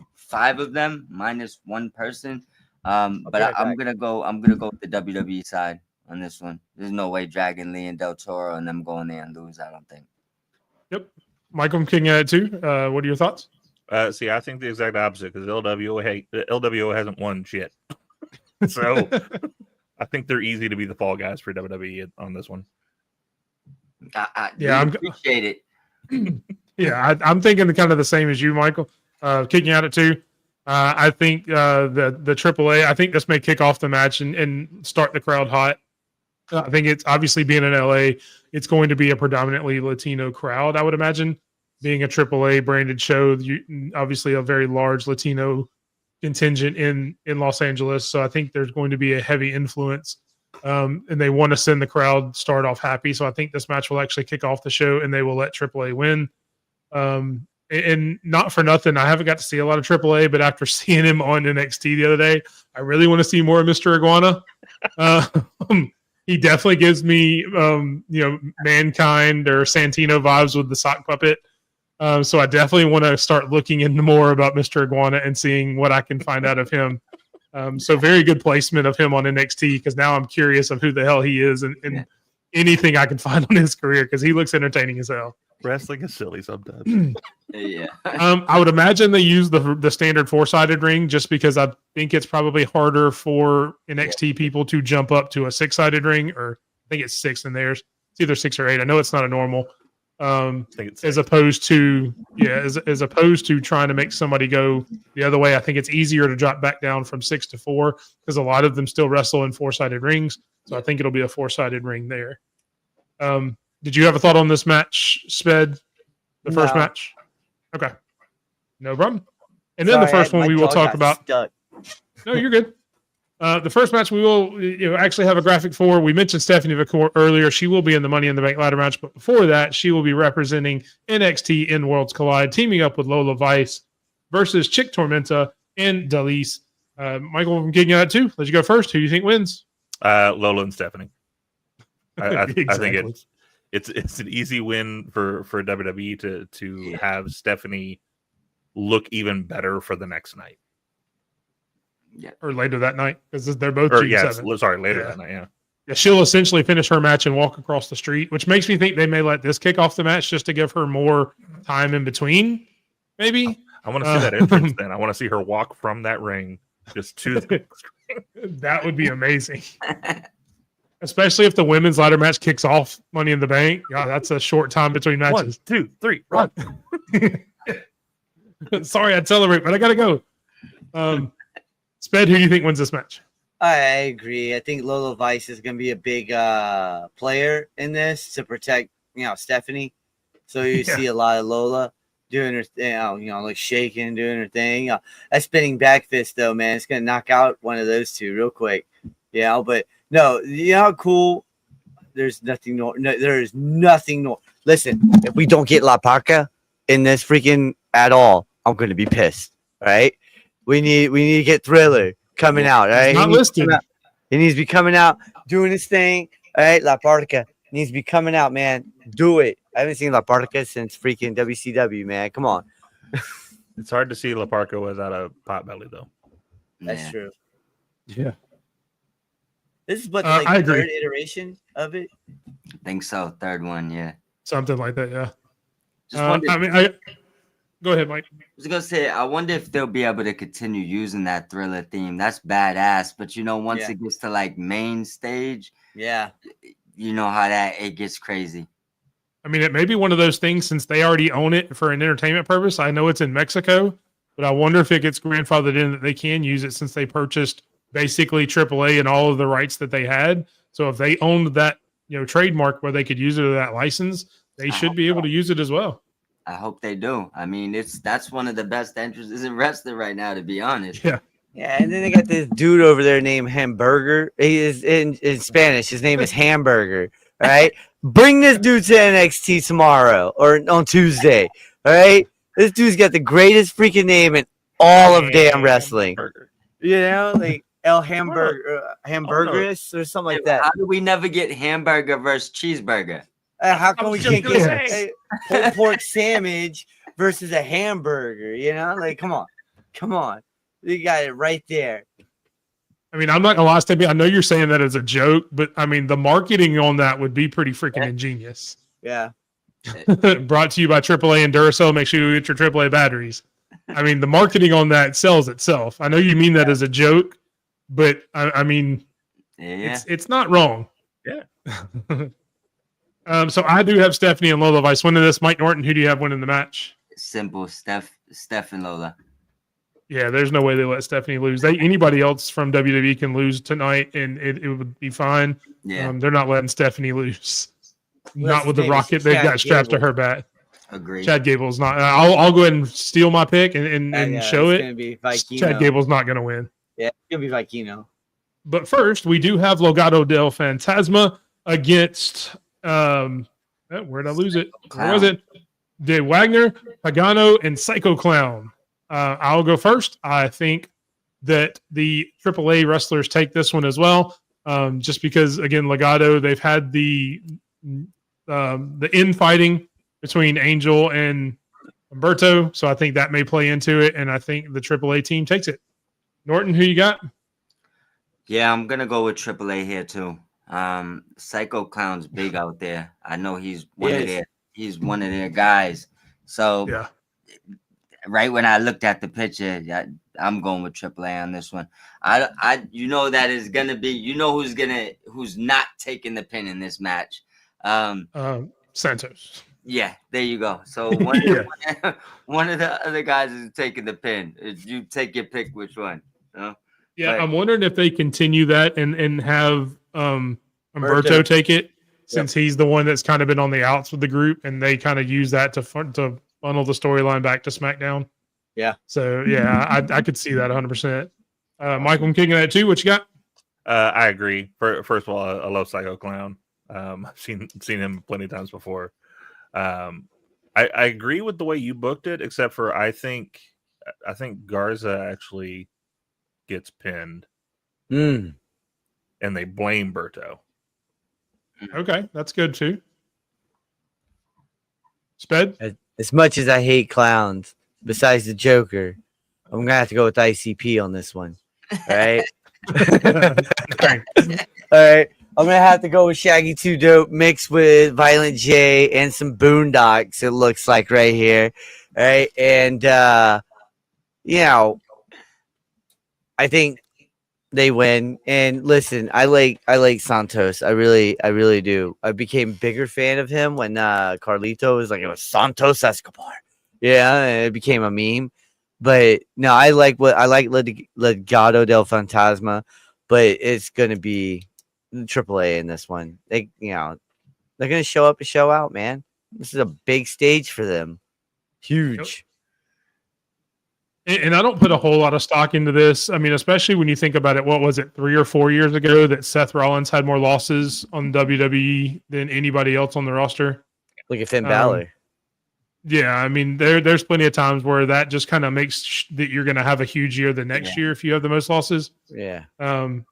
them minus one person. But I'm gonna go with the WWE side on this one. There's no way Dragon Lee and Del Toro and them going there and lose. I don't think. Yep. Michael, I'm kicking at it too. What are your thoughts? See, I think the exact opposite because LWO hasn't won shit. So I think they're easy to be the fall guys for WWE on this one. I appreciate it. Yeah, I'm thinking kind of the same as you, Michael. Kicking at it too. I think the AAA. I think this may kick off the match and start the crowd hot. I think it's obviously being in LA. It's going to be a predominantly Latino crowd. I would imagine being a AAA branded show. Obviously a very large Latino contingent in Los Angeles. So I think there's going to be a heavy influence. And they want to send the crowd start off happy. So I think this match will actually kick off the show and they will let AAA win. And not for nothing, I haven't got to see a lot of AAA, but after seeing him on NXT the other day, I really want to see more of Mr. Iguana. He definitely gives me, Mankind or Santino vibes with the sock puppet. So I definitely want to start looking into more about Mr. Iguana and seeing what I can find out of him. So very good placement of him on NXT because now I'm curious of who the hell he is and anything I can find on his career because he looks entertaining as hell. Wrestling is silly sometimes. Yeah. I would imagine they use the standard 4-sided ring just because I think it's probably harder for NXT people to jump up to a 6-sided ring, or I think it's 6 in theirs. It's either 6 or 8. I know it's not a normal. I think it's as opposed to trying to make somebody go the other way. I think it's easier to drop back down from 6 to 4 because a lot of them still wrestle in 4-sided rings. So I think it'll be a 4-sided ring there. Did you have a thought on this match, Sped? The first match? Okay. No problem. And then the first one we will talk about. Stuck. No, you're good. The first match we will actually have a graphic for. We mentioned Stephanie McCourt earlier. She will be in the Money in the Bank ladder match, but before that, she will be representing NXT in Worlds Collide, teaming up with Lola Vice versus Chick Tormenta and Dalise. Michael, I'm getting at it too. Let you go first. Who do you think wins? Lola and Stephanie. I Exactly. think it's an easy win for WWE to have Stephanie look even better for the next night. Yeah, or later that night because they're both Or June yes, 7th. sorry, later that night. Yeah. Yeah, she'll essentially finish her match and walk across the street, which makes me think they may let this kick off the match just to give her more time in between. Maybe I want to see that entrance. Then I want to see her walk from that ring just to the that would be amazing. Especially if the women's ladder match kicks off Money in the Bank. Yeah, that's a short time between matches. 1, 2, 3, run. Sorry, I'd celebrate, but I gotta go. Sped, who do you think wins this match? I agree. I think Lola Vice is going to be a big player in this to protect, Stephanie. So you Yeah. see a lot of Lola doing her thing, like shaking, doing her thing. That spinning back fist, though, man, it's gonna knock out one of those two real quick. But no, you know how cool. There's nothing. There is nothing. Listen, if we don't get La Parca in this freaking at all, I'm gonna be pissed. All right, we need to get Thriller coming out. All right, It's not listed. He needs to be coming out, doing his thing. All right, La Parca needs to be coming out, man. Do it. I haven't seen La Parca since freaking WCW, man. Come on. It's hard to see La Parca was out of Potbelly though. That's Yeah, true. Yeah. This is what I agree. third iteration of it. I think so. Third one, yeah. Something like that. Yeah. Just wondered, Go ahead, Mike. I was gonna say, I wonder if they'll be able to continue using that Thriller theme. That's badass. But once Yeah. it gets to like main stage, Yeah. you know how it gets crazy. I mean, it may be one of those things since they already own it for an entertainment purpose. I know it's in Mexico, but I wonder if it gets grandfathered in that they can use it since they purchased basically AAA and all of the rights that they had. So if they owned that, trademark where they could use it or that license, they should be able to use it as well. I hope they do. I mean, that's one of the best entrances in wrestling right now, to be honest. Yeah. Yeah, and then they got this dude over there named Hamburger. He is in Spanish. His name is Hamburger. All right, bring this dude to NXT tomorrow or on Tuesday. All right, this dude's got the greatest freaking name in all of damn wrestling. Like El Hamburgerus or something like that. How do we never get hamburger versus cheeseburger? How come we can't gonna get say. a pulled pork sandwich versus a hamburger? Come on. You got it right there. I mean, I'm not gonna lie, Stevie. I know you're saying that as a joke, but I mean, the marketing on that would be pretty freaking ingenious. Yeah. Brought to you by AAA and Duracell. Make sure you get your AAA batteries. I mean, the marketing on that sells itself. I know you mean that as a joke, but I mean, it's not wrong. Yeah. So I do have Stephanie and Lola Vice winning this. Mike Norton, who do you have winning the match? Simple, Steph and Lola. Yeah, there's no way they let Stephanie lose. Anybody else from WWE can lose tonight, and it would be fine. Yeah, They're not letting Stephanie lose. Well, Not with the his name is rocket they've got Chad strapped to Gable. her back. agree. Chad Gable's not. I'll go ahead and steal my pick and show it's it. gonna be Vikino. Chad Gable's not going to win. Yeah, it's gonna be Vikino. But first, we do have Legado del Fantasma against where'd I lose it? Where was it? De Wagner, Pagano, and Psycho Clown. I'll go first. I think that the AAA wrestlers take this one as well. Just because, again, Legado, they've had the infighting between Angel and Humberto, so I think that may play into it, and I think the AAA team takes it. Norton, who you got? Yeah, I'm gonna go with AAA here too. Psycho Clown's big out there. I know he's one of their guys. So Yeah. right when I looked at the picture, I'm going with AAA on this one. That is gonna be who's not taking the pin in this match. Santos. Yeah, there you go. So one of the other guys is taking the pin. If you take your pick, which one? Yeah, But- I'm wondering if they continue that and have Humberto take it, since he's the one that's kind of been on the outs with the group, and they kind of use that to funnel the storyline back to SmackDown. Yeah. So yeah, I could see that 100%. Michael, I'm kicking that too. What you got? I agree. First of all, I love Psycho Clown. I've seen him plenty of times before. I agree with the way you booked it, except for I think Garza actually gets pinned, and they blame Berto. Okay, that's good too. Sped? As much as I hate clowns, besides the Joker, I'm gonna have to go with ICP on this one. All right. Okay. All right. I'm gonna have to go with Shaggy 2 Dope mixed with Violent J and some Boondocks. It looks like right here. All right, and I think they win. And listen, I like Santos. I really do. I became a bigger fan of him when Carlito was like, it was Santos Escobar. Yeah, and it became a meme. But no, I like Legado del Fantasma, but it's gonna be AAA in this one. They're gonna show up and show out, man. This is a big stage for them. Huge. And I don't put a whole lot of stock into this. I mean, especially when you think about it, what was it, 3 or 4 years ago that Seth Rollins had more losses on WWE than anybody else on the roster? Look at Finn Balor. Yeah, I mean, there's plenty of times where that just kind of makes that you're going to have a huge year the next year if you have the most losses. Yeah.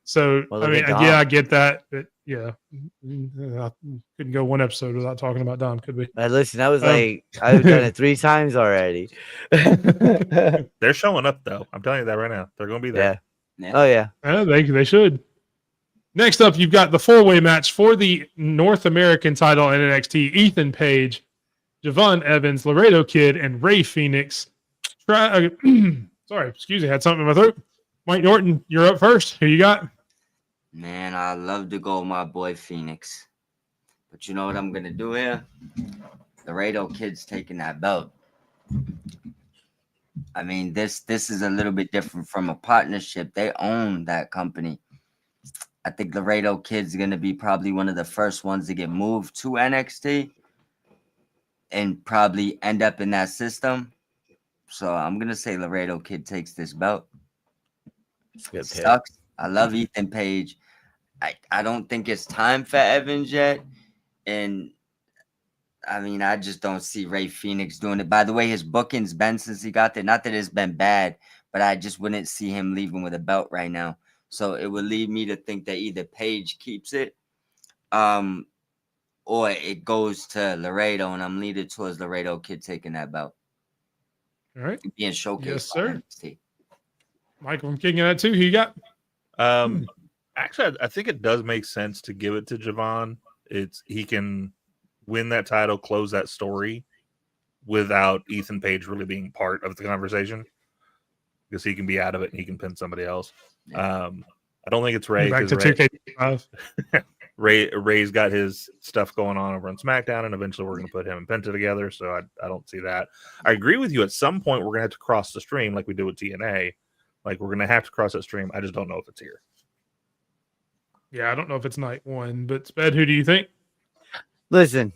So Well, I mean, look at Dom. yeah, I get that, but yeah, I couldn't go one episode without talking about Dom, could we? Listen, I was like, I've done it 3 times already. They're showing up though. I'm telling you that right now. They're going to be there. Yeah. Oh yeah. They should. Next up, you've got the 4-way match for the North American title in NXT. Ethan Page, Javon Evans, Laredo Kid, and Ray Phoenix. Sorry, excuse me, I had something in my throat. Mike Norton, you're up first. Who you got? Man, I love to go with my boy Phoenix. But you know what I'm going to do here? Laredo Kid's taking that belt. I mean, this is a little bit different from a partnership. They own that company. I think Laredo Kid's going to be probably one of the first ones to get moved to NXT and probably end up in that system. So I'm going to say Laredo Kid takes this belt. Good pick. Sucks. I love Ethan Page. I don't think it's time for Evans yet. And I mean, I just don't see Ray Phoenix doing it. By the way, his booking's been since he got there. Not that it's been bad, but I just wouldn't see him leaving with a belt right now. So it would lead me to think that either Page keeps it, or it goes to Laredo, and I'm leaning towards Laredo Kid taking that belt. All right. Being showcased. Yes, sir. by NXT. Michael, I'm kicking that too. Who you got? Actually, I think it does make sense to give it to Javon. He can win that title, close that story without Ethan Page really being part of the conversation, because he can be out of it and he can pin somebody else. I don't think it's Ray. Back to Ray, 2K5. Ray's got his stuff going on over on SmackDown, and eventually we're going to put him and Penta together. So I don't see that. I agree with you. At some point, we're going to have to cross the stream like we do with TNA. Like, we're going to have to cross that stream. I just don't know if it's here. Yeah, I don't know if it's night 1, but Sped, who do you think? Listen,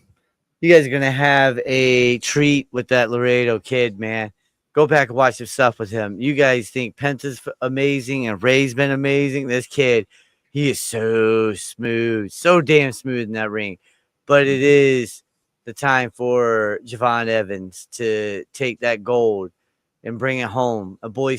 you guys are gonna have a treat with that Laredo Kid, man. Go back and watch the stuff with him. You guys think Penta's amazing and Ray's been amazing. This kid, he is so smooth, so damn smooth in that ring. But it is the time for Javon Evans to take that gold and bring it home. The boy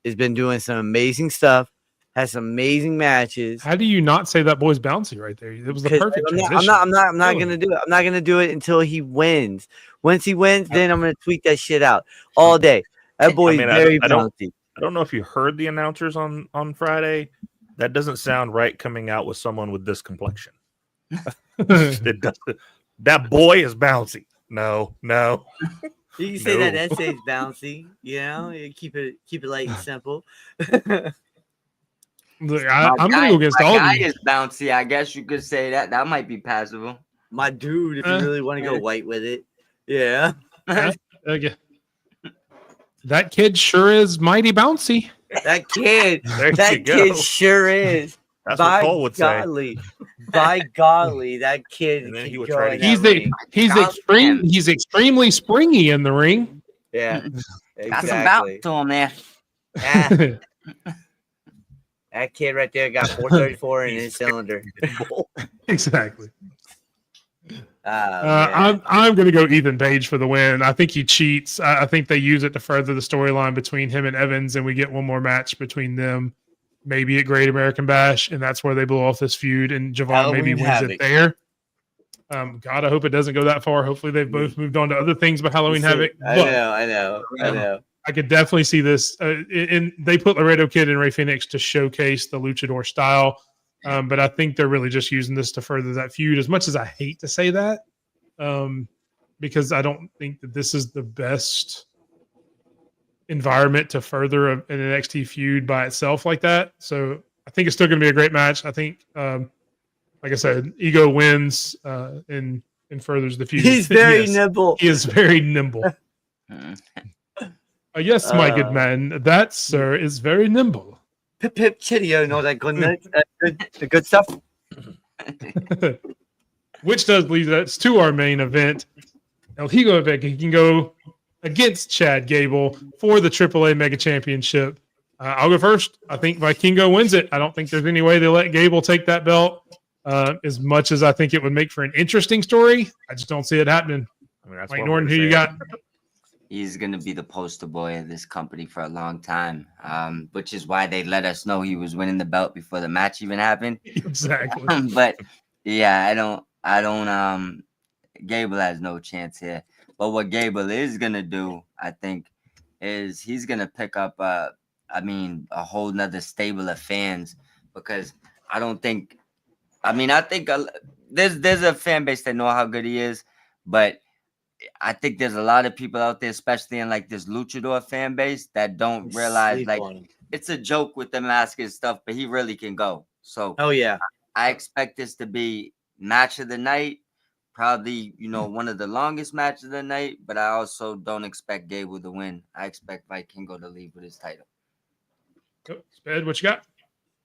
has been doing some amazing stuff. Has some amazing matches. How do you not say that boy's bouncy right there? It was the perfect transition. I'm not gonna do it. I'm not gonna do it until he wins. Once he wins, then I'm gonna tweet that shit out all day. That boy's very bouncy. I don't know if you heard the announcers on Friday. That doesn't sound right coming out with someone with this complexion. It doesn't. That boy is bouncy. No. You can say that essay's bouncy. You know, you keep it light and simple. Look, I'm going to go against all of you. Is bouncy. I guess you could say that. That might be passable. My dude, if you really want to go white with it. Yeah. Okay. That kid sure is mighty bouncy. That kid sure is. That's what Cole would say. By golly, that kid. And then he would try to he's extremely springy in the ring. Yeah. Exactly. Got some bounce to him there. Yeah. That kid right there got 434 in his cylinder. Exactly. I'm going to go Ethan Page for the win. I think he cheats. I think they use it to further the storyline between him and Evans, and we get one more match between them, maybe at Great American Bash, and that's where they blow off this feud, and Javon maybe wins it there. God, I hope it doesn't go that far. Hopefully they've both moved on to other things by Halloween Havoc. I know. I could definitely see this. And they put Laredo Kid and Ray Phoenix to showcase the luchador style. But I think they're really just using this to further that feud, as much as I hate to say that, because I don't think that this is the best environment to further an NXT feud by itself like that. So I think it's still going to be a great match. I think, like I said, Ego wins and furthers the feud. He's very nimble. He is very nimble. Yes, my good man. That, sir, is very nimble. Pip pip chitty, know that good stuff. which does lead us to our main event. El Higo Vega can go against Chad Gable for the AAA Mega Championship. I'll go first. I think Vikingo wins it. I don't think there's any way they let Gable take that belt. As much as I think it would make for an interesting story, I just don't see it happening. I mean, that's Mike what Norton, we're who you saying. got? He's going to be the poster boy of this company for a long time, which is why they let us know he was winning the belt before the match even happened. Exactly. But yeah, I don't, Gable has no chance here. But what Gable is going to do, I think, is he's going to pick up, a whole nother stable of fans, because I think there's a fan base that know how good he is, but I think there's a lot of people out there, especially in like this luchador fan base, that don't realize Sleep like on him. it's a joke with the mask and stuff, but he really can go. So Oh yeah. I expect this to be match of the night, probably one of the longest matches of the night. But I also don't expect Gable to win. I expect Vikingo to leave with his title. Sped, what you got?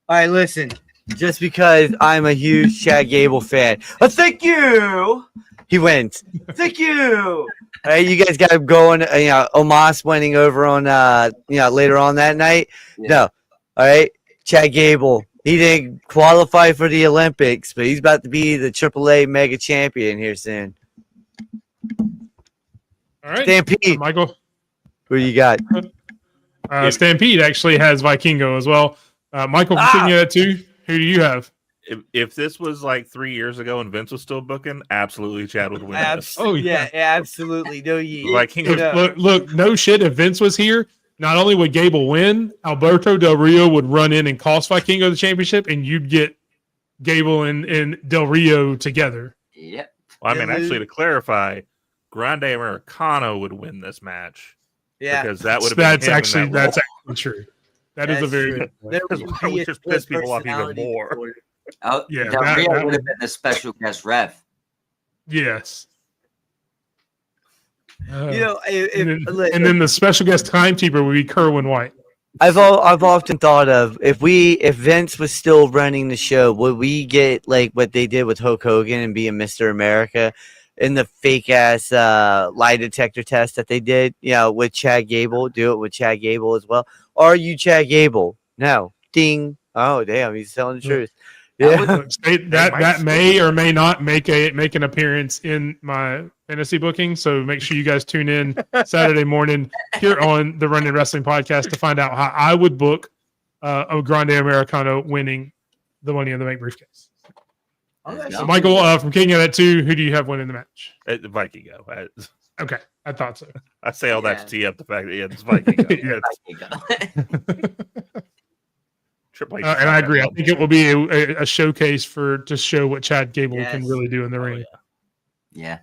All right, listen. Just because I'm a huge Chad Gable fan, thank you. He wins. Thank you. All right, you guys got him going. Omos winning over on later on that night. Yeah. No, all right. Chad Gable. He didn't qualify for the Olympics, but he's about to be the AAA Mega Champion here soon. All right, Stampede. Michael. Who you got? Stampede actually has Vikingo as well. Michael, continue that too. Who do you have? If this was like 3 years ago and Vince was still booking, absolutely Chad would win this. Oh, yeah. Absolutely. No, Look, no shit. If Vince was here, not only would Gable win, Alberto Del Rio would run in and cost Vikingo the championship, and you'd get Gable and Del Rio together. Yep. Well, I mean, actually, to clarify, Grande Americano would win this match. Yeah. Because that would have been That's actually true. That is a very good point. Because why would just piss people off even more? Oh, Yeah, Del Rio would have been the special guest ref. Yes. And then the special guest timekeeper would be Kerwin White. I've often thought of if Vince was still running the show, would we get like what they did with Hulk Hogan and being Mr. America in the fake ass lie detector test that they did, with Chad Gable, do it with Chad Gable as well. Are you Chad Gable? No. Ding. Oh damn, he's telling the truth. Yeah. That may or may not make an appearance in my fantasy booking. So make sure you guys tune in Saturday morning here on the Running Wrestling Podcast to find out how I would book a Grande Americano winning the Money in the Bank briefcase. So Michael, from King of that too, who do you have winning the match? Vikingo. Okay, I thought so. I say all that to tee up the fact that it's Vikingo. And I agree. I think it will be a showcase to show what Chad Gable can really do in the ring. Yeah,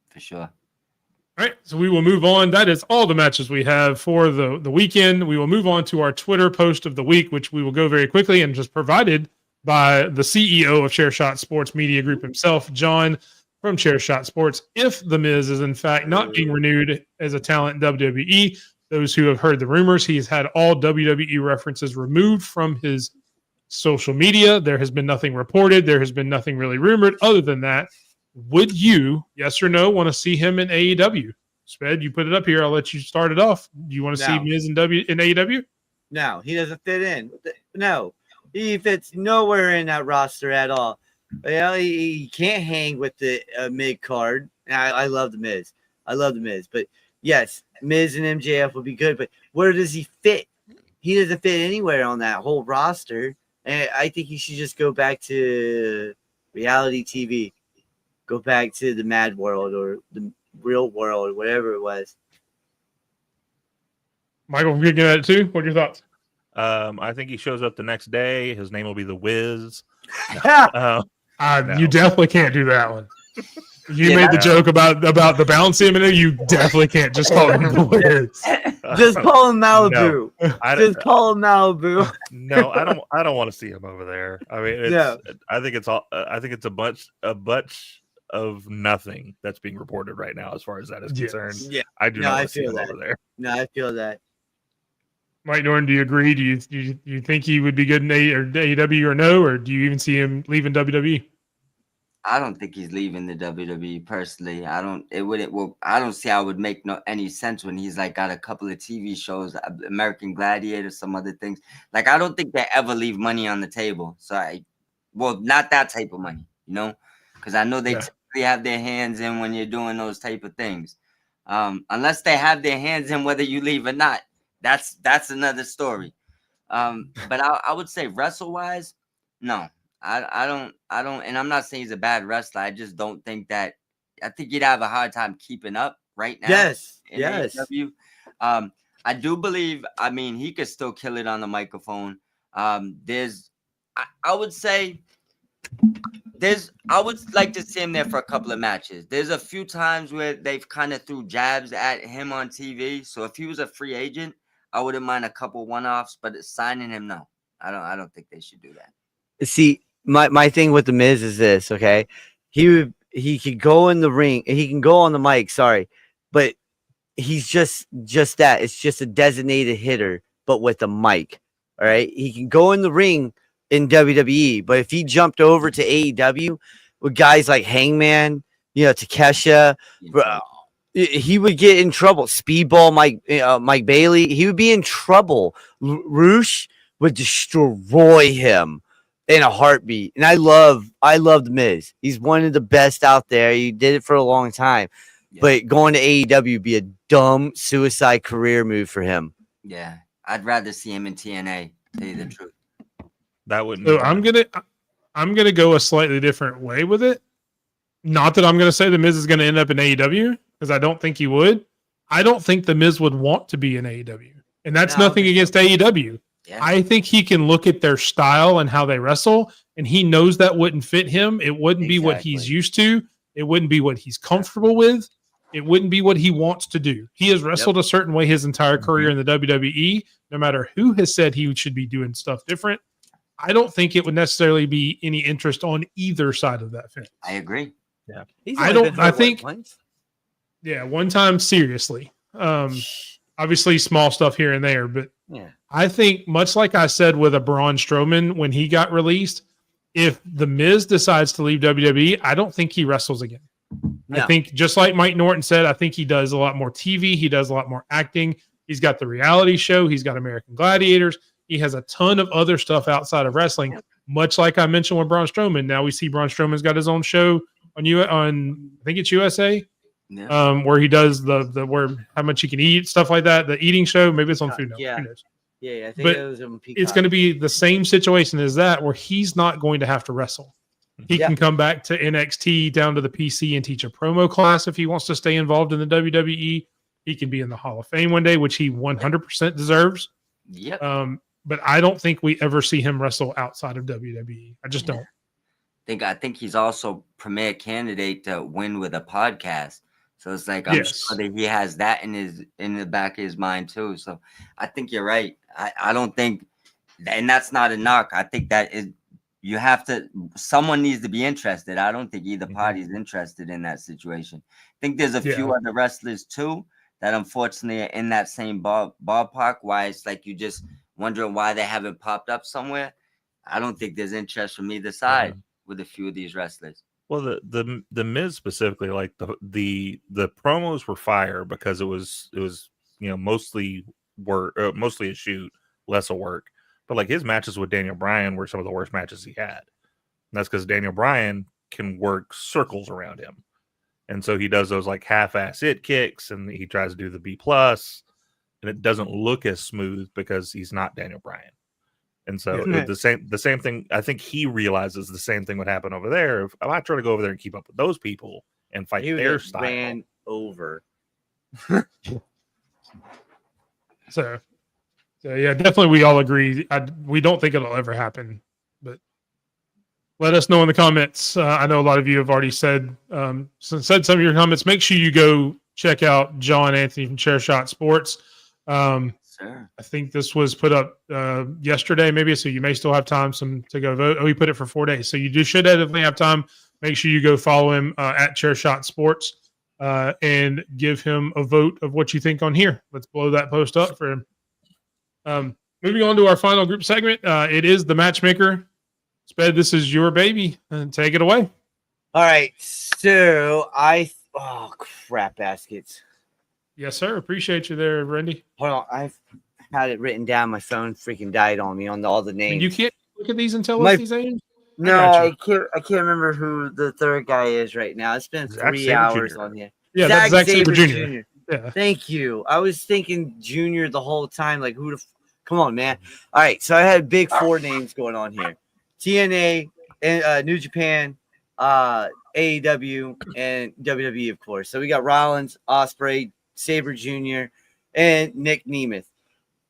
for sure. All right, so we will move on. That is all the matches we have for the weekend. We will move on to our Twitter post of the week, which we will go very quickly and just provided by the CEO of Chairshot Sports Media Group himself, John from Chairshot Sports. If The Miz is in fact not being renewed as a talent in WWE, those who have heard the rumors, he's had all WWE references removed from his social media. There has been nothing reported. There has been nothing really rumored. Other than that, would you, yes or no, want to see him in AEW? Sped, you put it up here. I'll let you start it off. Do you want to see Miz in AEW? No, he doesn't fit in. No, he fits nowhere in that roster at all. He can't hang with the mid card. I love the Miz. But yes, Miz and MJF would be good. But where does he fit? He doesn't fit anywhere on that whole roster. And I think he should just go back to reality TV. Go back to the Mad World or the Real World, whatever it was. Michael, you're getting at it too. What are your thoughts? I think he shows up the next day. His name will be the Wiz. No. You definitely can't do that one. You made the joke about the balancing minute. You definitely can't just call him the Wiz. Just call him Malibu. No. Call him Malibu. No, I don't want to see him over there. I mean, I think it's a bunch of nothing that's being reported right now as far as that is concerned. Yeah. I do not want to see him over there. No, I feel that. Mike Norton, do you agree? Do you think he would be good in AEW or no? Or do you even see him leaving WWE? I don't think he's leaving the WWE personally. I don't. It wouldn't. Well, I don't see how it would make any sense when he's like got a couple of TV shows, American Gladiator, some other things. Like I don't think they ever leave money on the table. So well, not that type of money, because I know they typically have their hands in when you're doing those type of things. Unless they have their hands in whether you leave or not, that's another story. But I would say wrestle wise, no. I don't, and I'm not saying he's a bad wrestler. I just don't think that. I think you'd have a hard time keeping up right now. Yes. AEW. I do believe. I mean, he could still kill it on the microphone. I would say, I would like to see him there for a couple of matches. There's a few times where they've kind of threw jabs at him on TV. So if he was a free agent, I wouldn't mind a couple one-offs. But signing him, no, I don't think they should do that. See, my thing with the Miz is this, okay? He could go in the ring, he can go on the mic, sorry, but he's just that. It's just a designated hitter, but with a mic. All right. He can go in the ring in WWE, but if he jumped over to AEW with guys like Hangman, Takesha, he would get in trouble. Speedball Mike Bailey, he would be in trouble. Roosh would destroy him in a heartbeat. And I love the Miz. He's one of the best out there. He did it for a long time. Yeah. But going to AEW would be a dumb suicide career move for him. Yeah. I'd rather see him in TNA, to tell you the truth. That wouldn't. So I'm gonna go a slightly different way with it. Not that I'm gonna say the Miz is gonna end up in AEW, because I don't think he would. I don't think the Miz would want to be in AEW. And that's nothing against AEW. Yeah. I think he can look at their style and how they wrestle, and he knows that wouldn't fit him. It wouldn't be what he's used to. It wouldn't be what he's comfortable with. It wouldn't be what he wants to do. He has wrestled a certain way his entire career in the WWE, no matter who has said he should be doing stuff different. I don't think it would necessarily be any interest on either side of that fence. I agree. Yeah. One time seriously. Obviously small stuff here and there, but yeah. I think much like I said with a Braun Strowman when he got released, if the Miz decides to leave WWE, I don't think he wrestles again. No. I think just like Mike Norton said, I think he does a lot more TV. He does a lot more acting. He's got the reality show. He's got American Gladiators. He has a ton of other stuff outside of wrestling, much like I mentioned with Braun Strowman. Now we see Braun Strowman's got his own show on I think it's USA. Yeah. Where he does the where how much he can eat, stuff like that. The eating show, maybe it's on Food Network. Yeah. Who knows? Yeah, I think but it was on Peacock. It's going to be the same situation as that, where he's not going to have to wrestle. He can come back to NXT down to the PC and teach a promo class if he wants to stay involved in the WWE. He can be in the Hall of Fame one day, which he 100% deserves. Yep. But I don't think we ever see him wrestle outside of WWE. I just don't. I think he's also premier candidate to win with a podcast. So it's like I'm sure that he has that in the back of his mind too. So I think you're right. I don't think, and that's not a knock. I think that is you have to. Someone needs to be interested. I don't think either party's interested in that situation. I think there's a few other wrestlers too that unfortunately are in that same ballpark. Why it's like you just wondering why they haven't popped up somewhere. I don't think there's interest from either side with a few of these wrestlers. Well, the Miz specifically, like the promos were fire because it was mostly work, mostly a shoot, less a work. But like his matches with Daniel Bryan were some of the worst matches he had. And that's because Daniel Bryan can work circles around him, and so he does those like half-ass it kicks, and he tries to do the B+, and it doesn't look as smooth because he's not Daniel Bryan. And so the same thing, I think he realizes the same thing would happen over there. If I try to go over there and keep up with those people and fight their style. Ran over. So yeah, definitely we all agree. We don't think it'll ever happen, but let us know in the comments. I know a lot of you have already said some of your comments. Make sure you go check out John Anthony from Chairshot Sports. Sure. I think this was put up yesterday, maybe, so you may still have time to go vote. Oh, he put it for 4 days, so you should definitely have time. Make sure you go follow him at Chairshot Sports and give him a vote of what you think on here. Let's blow that post up for him. Moving on to our final group segment, it is the Matchmaker. Sped, this is your baby, and take it away. All right, so oh crap baskets. Yes, sir. Appreciate you there, Randy. Hold on, I've had it written down. My phone freaking died on me on all the I names. mean, you can't look at these and tell My- us these names. No, got I you. can't remember who the third guy is right now. It's been Zack 3 Sabre hours Jr. on here. Yeah, that's Zack Sabre Jr. Jr. Yeah. Thank you. I was thinking Junior the whole time. Like, come on, man. All right, so I had big 4 names going on here: TNA, and New Japan, AEW, and WWE, of course. So we got Rollins, Ospreay, Sabre Jr., and Nick Nemeth.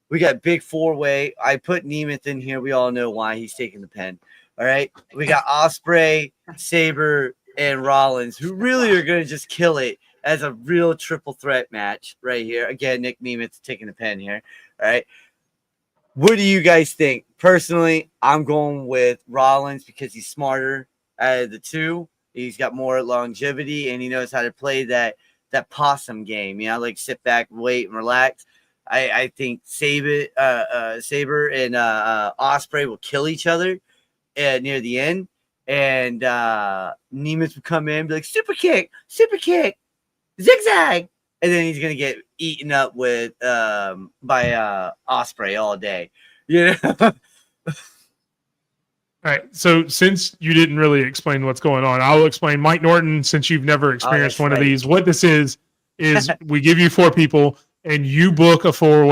We got big 4-way. I put Nemeth in here. We all know why. He's taking the pen. All right. We got Ospreay, Sabre, and Rollins, who really are going to just kill it as a real triple threat match right here. Again, Nick Nemeth taking the pen here. All right. What do you guys think? Personally, I'm going with Rollins because he's smarter out of the two. He's got more longevity and he knows how to play that possum game. You know, like sit back, wait, and relax. I think Sabre and Ospreay will kill each other near the end, and Nemeth will come in and be like super kick, zigzag, and then he's gonna get eaten up with by Ospreay all day. Yeah. All right. So since you didn't really explain what's going on, I'll explain. Mike Norton, since you've never experienced one of these, what this is we give you 4 people and you book a fatal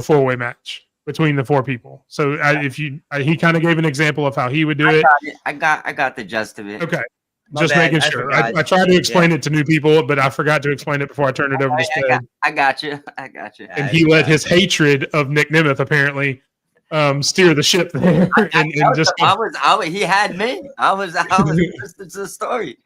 4-way match between the 4 people. So he kind of gave an example of how he would do it. I got the gist of it. Okay. My Just bad. making sure. I tried to explain it to new people, but I forgot to explain it before I turned it over to Sped. I got you. And he let his hatred of Nick Nemeth apparently steer the ship there. He had me. I was listening to the story.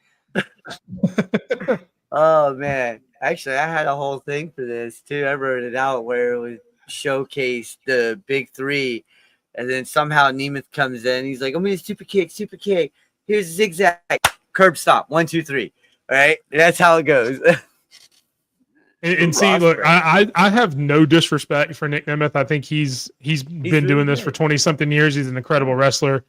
Oh man. Actually, I had a whole thing for this too. I wrote it out where it would showcase the big 3, and then somehow Nemeth comes in. He's like, "I'm gonna super kick. Here's a zigzag, curb stomp, 1, 2, 3." All right, that's how it goes. And see, look, I have no disrespect for Nick Nemeth. I think he's been really doing this good. for 20-something years. He's an incredible wrestler.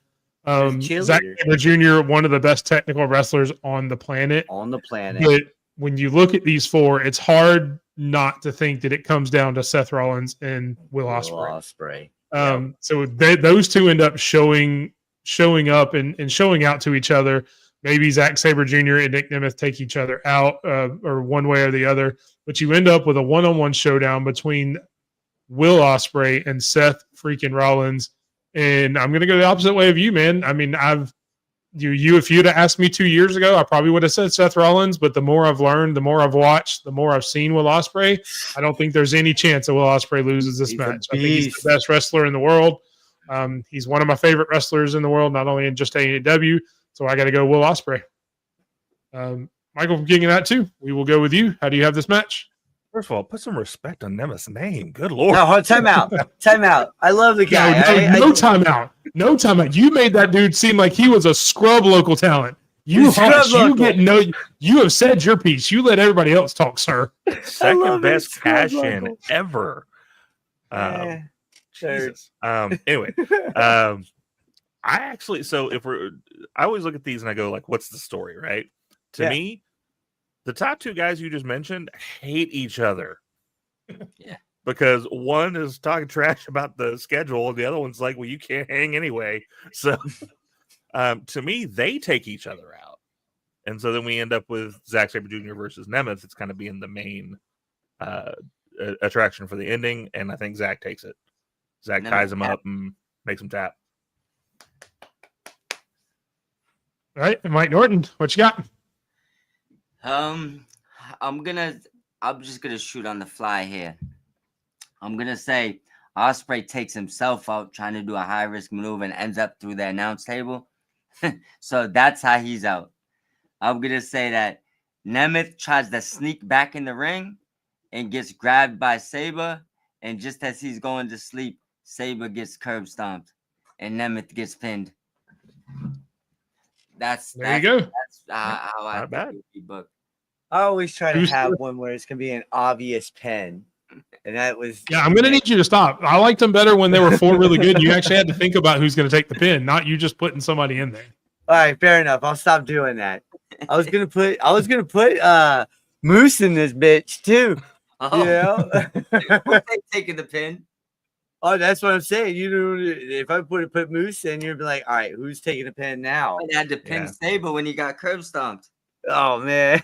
Zack cheerleader. Sabre Jr., one of the best technical wrestlers on the planet. But when you look at these 4, it's hard not to think that it comes down to Seth Rollins and Will Ospreay. So those 2 end up showing up and showing out to each other. Maybe Zack Sabre Jr. and Nick Nemeth take each other out or one way or the other. But you end up with a one-on-one showdown between Will Ospreay and Seth freaking Rollins. And I'm going to go the opposite way of you, man. I mean, if you'd have asked me 2 years ago, I probably would have said Seth Rollins. But the more I've learned, the more I've watched, the more I've seen Will Ospreay, I don't think there's any chance that Will Ospreay loses this match. I think he's the best wrestler in the world. He's one of my favorite wrestlers in the world, not only in just AEW. So I got to go Will Ospreay. Michael from King of That too. We will go with you. How do you have this match? First of all, put some respect on Nemeth's name. Good Lord. No, time out. I love the guy. No timeout. No timeout. You made that dude seem like he was a scrub local talent. You have said your piece. You let everybody else talk, sir. Second best cash in ever. Jesus. Anyway, I always look at these and I go like, what's the story, right? To me, the top 2 guys you just mentioned hate each other. Yeah. Because one is talking trash about the schedule and the other one's like, well, you can't hang anyway. So to me, they take each other out. And so then we end up with Zack Sabre Jr. versus Nemeth. It's kind of being the main attraction for the ending. And I think Zack takes it. Zack ties him up and makes him tap. All right. And Mike Norton, what you got? I'm just gonna shoot on the fly here. I'm gonna say Ospreay takes himself out trying to do a high risk maneuver and ends up through the announce table. So that's how he's out. I'm gonna say that Nemeth tries to sneak back in the ring and gets grabbed by Sabre, and just as he's going to sleep, Sabre gets curb stomped and Nemeth gets pinned. There you go. That's how I think it would be booked. I always try to have one where it's gonna be an obvious pen, and that was. Yeah, I'm gonna need you to stop. I liked them better when they were 4 really good. And you actually had to think about who's gonna take the pin, not you just putting somebody in there. All right, fair enough. I'll stop doing that. I was gonna put Moose in this bitch too. Oh, You know? who's taking the pin? Oh, that's what I'm saying. You know, if I put Moose in, you'd be like, all right, who's taking the pin now? He had the pin Yeah. stable when he got curb stomped. Oh man.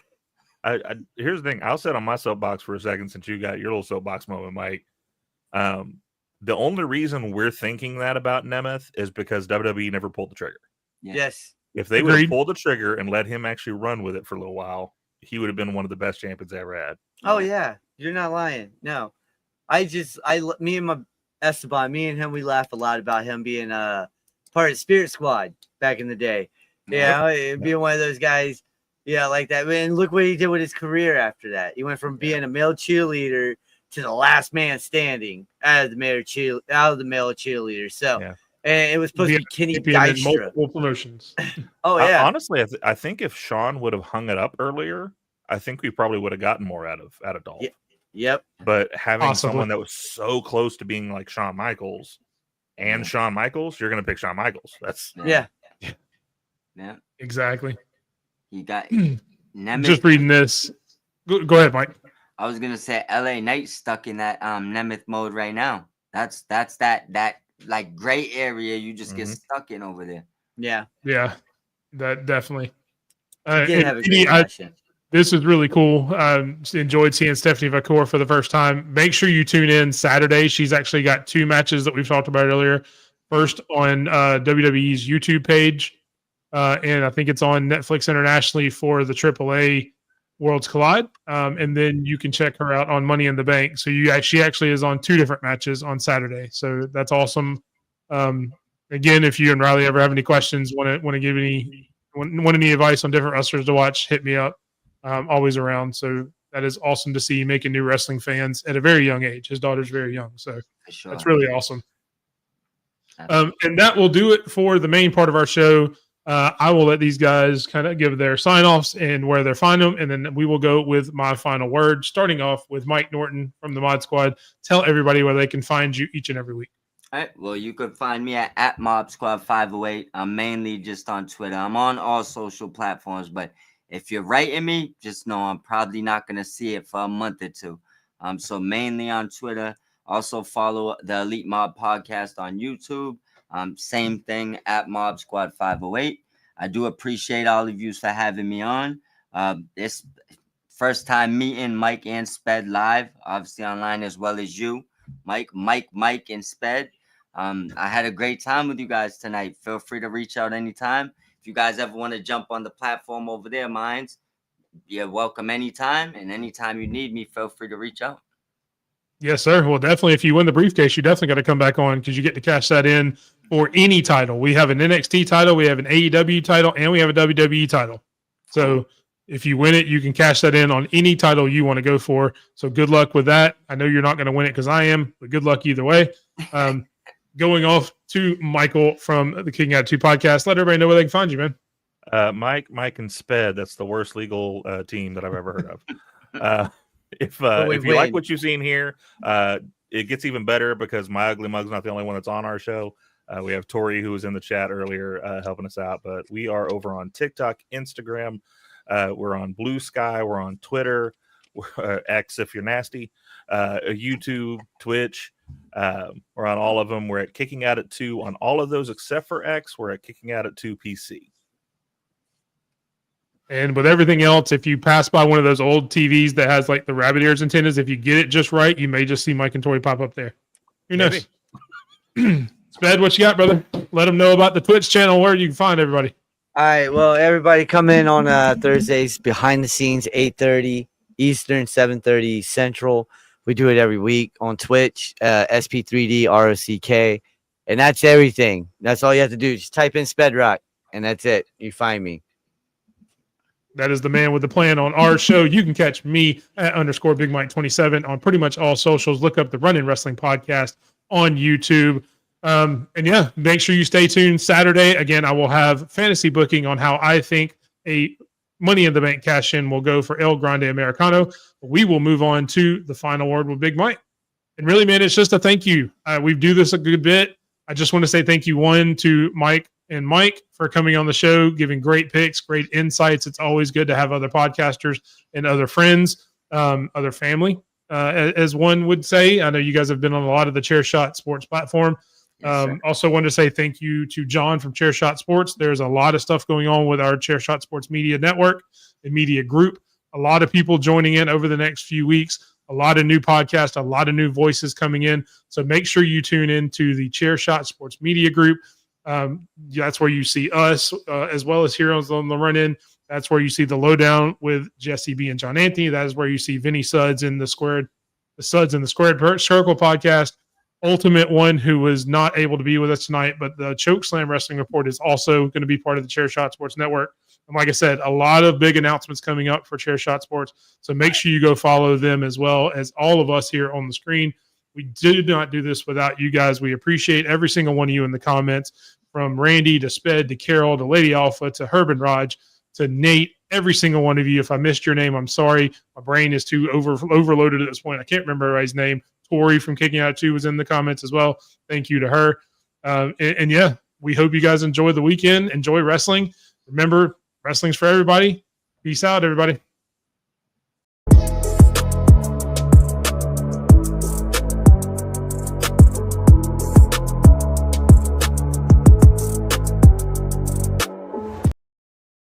Here's the thing. I'll sit on my soapbox for a second since you got your little soapbox moment, Mike. The only reason we're thinking that about Nemeth is because WWE never pulled the trigger. Yeah. Yes. If they would have Agreed. pulled the trigger and let him actually run with it for a little while, he would have been one of the best champions I ever had. Oh yeah. You're not lying. No. Me and my Esteban, me and him, we laugh a lot about him being part of the Spirit Squad back in the day. Yeah, being one of those guys. Yeah, like that. And look what he did with his career after that. He went from being a male cheerleader to the last man standing out of the male cheerleader. So, and it was supposed to be Kenny Dystra. Multiple promotions. Oh yeah. Honestly, I think if Sean would have hung it up earlier, I think we probably would have gotten more out of Dolph. Yep. But having Possibly. someone that was so close to being like Shawn Michaels and Shawn Michaels, you're going to pick Shawn Michaels. That's Yeah. Exactly. He got Just reading this. Go ahead, Mike. I was gonna say LA Knight stuck in that Nemeth mode right now. That's that like gray area you just get stuck in over there. Yeah. Yeah, that definitely. He did have a great passion. This is really cool. Enjoyed seeing Stephanie Vacour for the first time. Make sure you tune in Saturday. She's actually got 2 matches that we've talked about earlier. First on WWE's YouTube page, and I think it's on Netflix internationally for the AAA Worlds Collide. And then you can check her out on Money in the Bank. So she actually is on 2 different matches on Saturday. So that's awesome. Again, if you and Riley ever have any questions, want to give any advice on different wrestlers to watch, hit me up. Always around. So that is awesome to see making new wrestling fans at a very young age. His daughter's very young. So that's really awesome. And that will do it for the main part of our show. I will let these guys kind of give their sign-offs and where they're find them, and then we will go with my final word, starting off with Mike Norton from the Mod Squad. Tell everybody where they can find you each and every week. All right. Well, you can find me at Mob Squad 508. I'm mainly just on Twitter. I'm on all social platforms, but if you're writing me, just know I'm probably not going to see it for a month or 2. So mainly on Twitter. Also follow the Elite Mob Podcast on YouTube. Same thing at Mob Squad 508. I do appreciate all of you for having me on. This first time meeting Mike and Sped live, obviously online as well as you, Mike, and Sped. I had a great time with you guys tonight. Feel free to reach out anytime. If you guys ever want to jump on the platform over there, Minds, you're welcome anytime. And anytime you need me, feel free to reach out. Yes, sir. Well, definitely. If you win the briefcase, you definitely got to come back on because you get to cash that in for any title. We have an NXT title, we have an AEW title, and we have a WWE title. So if you win it, you can cash that in on any title you want to go for. So good luck with that. I know you're not going to win it because I am, but good luck either way. Going off to Michael from the King Attitude Podcast. Let everybody know where they can find you, man. Mike, and Sped. That's the worst legal team that I've ever heard of. If you like what you've seen here, it gets even better because my ugly mug's not the only one that's on our show. We have Tori, who was in the chat earlier, helping us out. But we are over on TikTok, Instagram. We're on Blue Sky. We're on Twitter, X if you're nasty, YouTube, Twitch. We're on all of them. We're at Kicking Out at 2 on all of those except for X. We're at Kicking Out at 2 PC. And with everything else, if you pass by one of those old TVs that has like the rabbit ears antennas, if you get it just right, you may just see Mike and Tori pop up there. Who knows? Sped, what you got, brother? Let them know about the Twitch channel where you can find everybody. All right. Well, everybody come in on Thursdays, behind the scenes, 8:30 Eastern, 7:30 Central. We do it every week on Twitch, SP3D ROCK. And that's everything. That's all you have to do. Just type in Spedrock, and that's it. You find me. That is the man with the plan on our show. You can catch me at _Big Mike 27 on pretty much all socials. Look up the Running Wrestling Podcast on YouTube. And yeah, make sure you stay tuned. Saturday, again, I will have fantasy booking on how I think a Money in the Bank cash in will go for El Grande Americano. We will move on to the final word with Big Mike. And really, man, it's just a thank you. We do this a good bit. I just want to say thank you, 1, to Mike and Mike for coming on the show, giving great picks, great insights. It's always good to have other podcasters and other friends, other family, as one would say. I know you guys have been on a lot of the Chair Shot Sports platform. Yes, Also wanted to say thank you to John from Chair Shot Sports. There's a lot of stuff going on with our Chair Shot Sports media network and media group. A lot of people joining in over the next few weeks, a lot of new podcasts, a lot of new voices coming in. So make sure you tune into the Chair Shot Sports media group. That's where you see us, as well as Heroes on the Run-In. That's where you see the Lowdown with Jesse B and John Anthony. That is where you see Vinny Suds in the Squared Circle podcast. Ultimate One, who was not able to be with us tonight, but the Chokeslam Wrestling Report is also going to be part of the Chair Shot Sports Network. And like I said, a lot of big announcements coming up for Chair Shot Sports. So make sure you go follow them as well as all of us here on the screen. We do not do this without you guys. We appreciate every single one of you in the comments, from Randy to Sped to Carol to Lady Alpha to Herb and Raj to Nate, every single one of you. If I missed your name, I'm sorry. My brain is too overloaded at this point. I can't remember everybody's name. Tori from Kicking Out 2 was in the comments as well. Thank you to her. And yeah, we hope you guys enjoy the weekend. Enjoy wrestling. Remember, wrestling's for everybody. Peace out, everybody.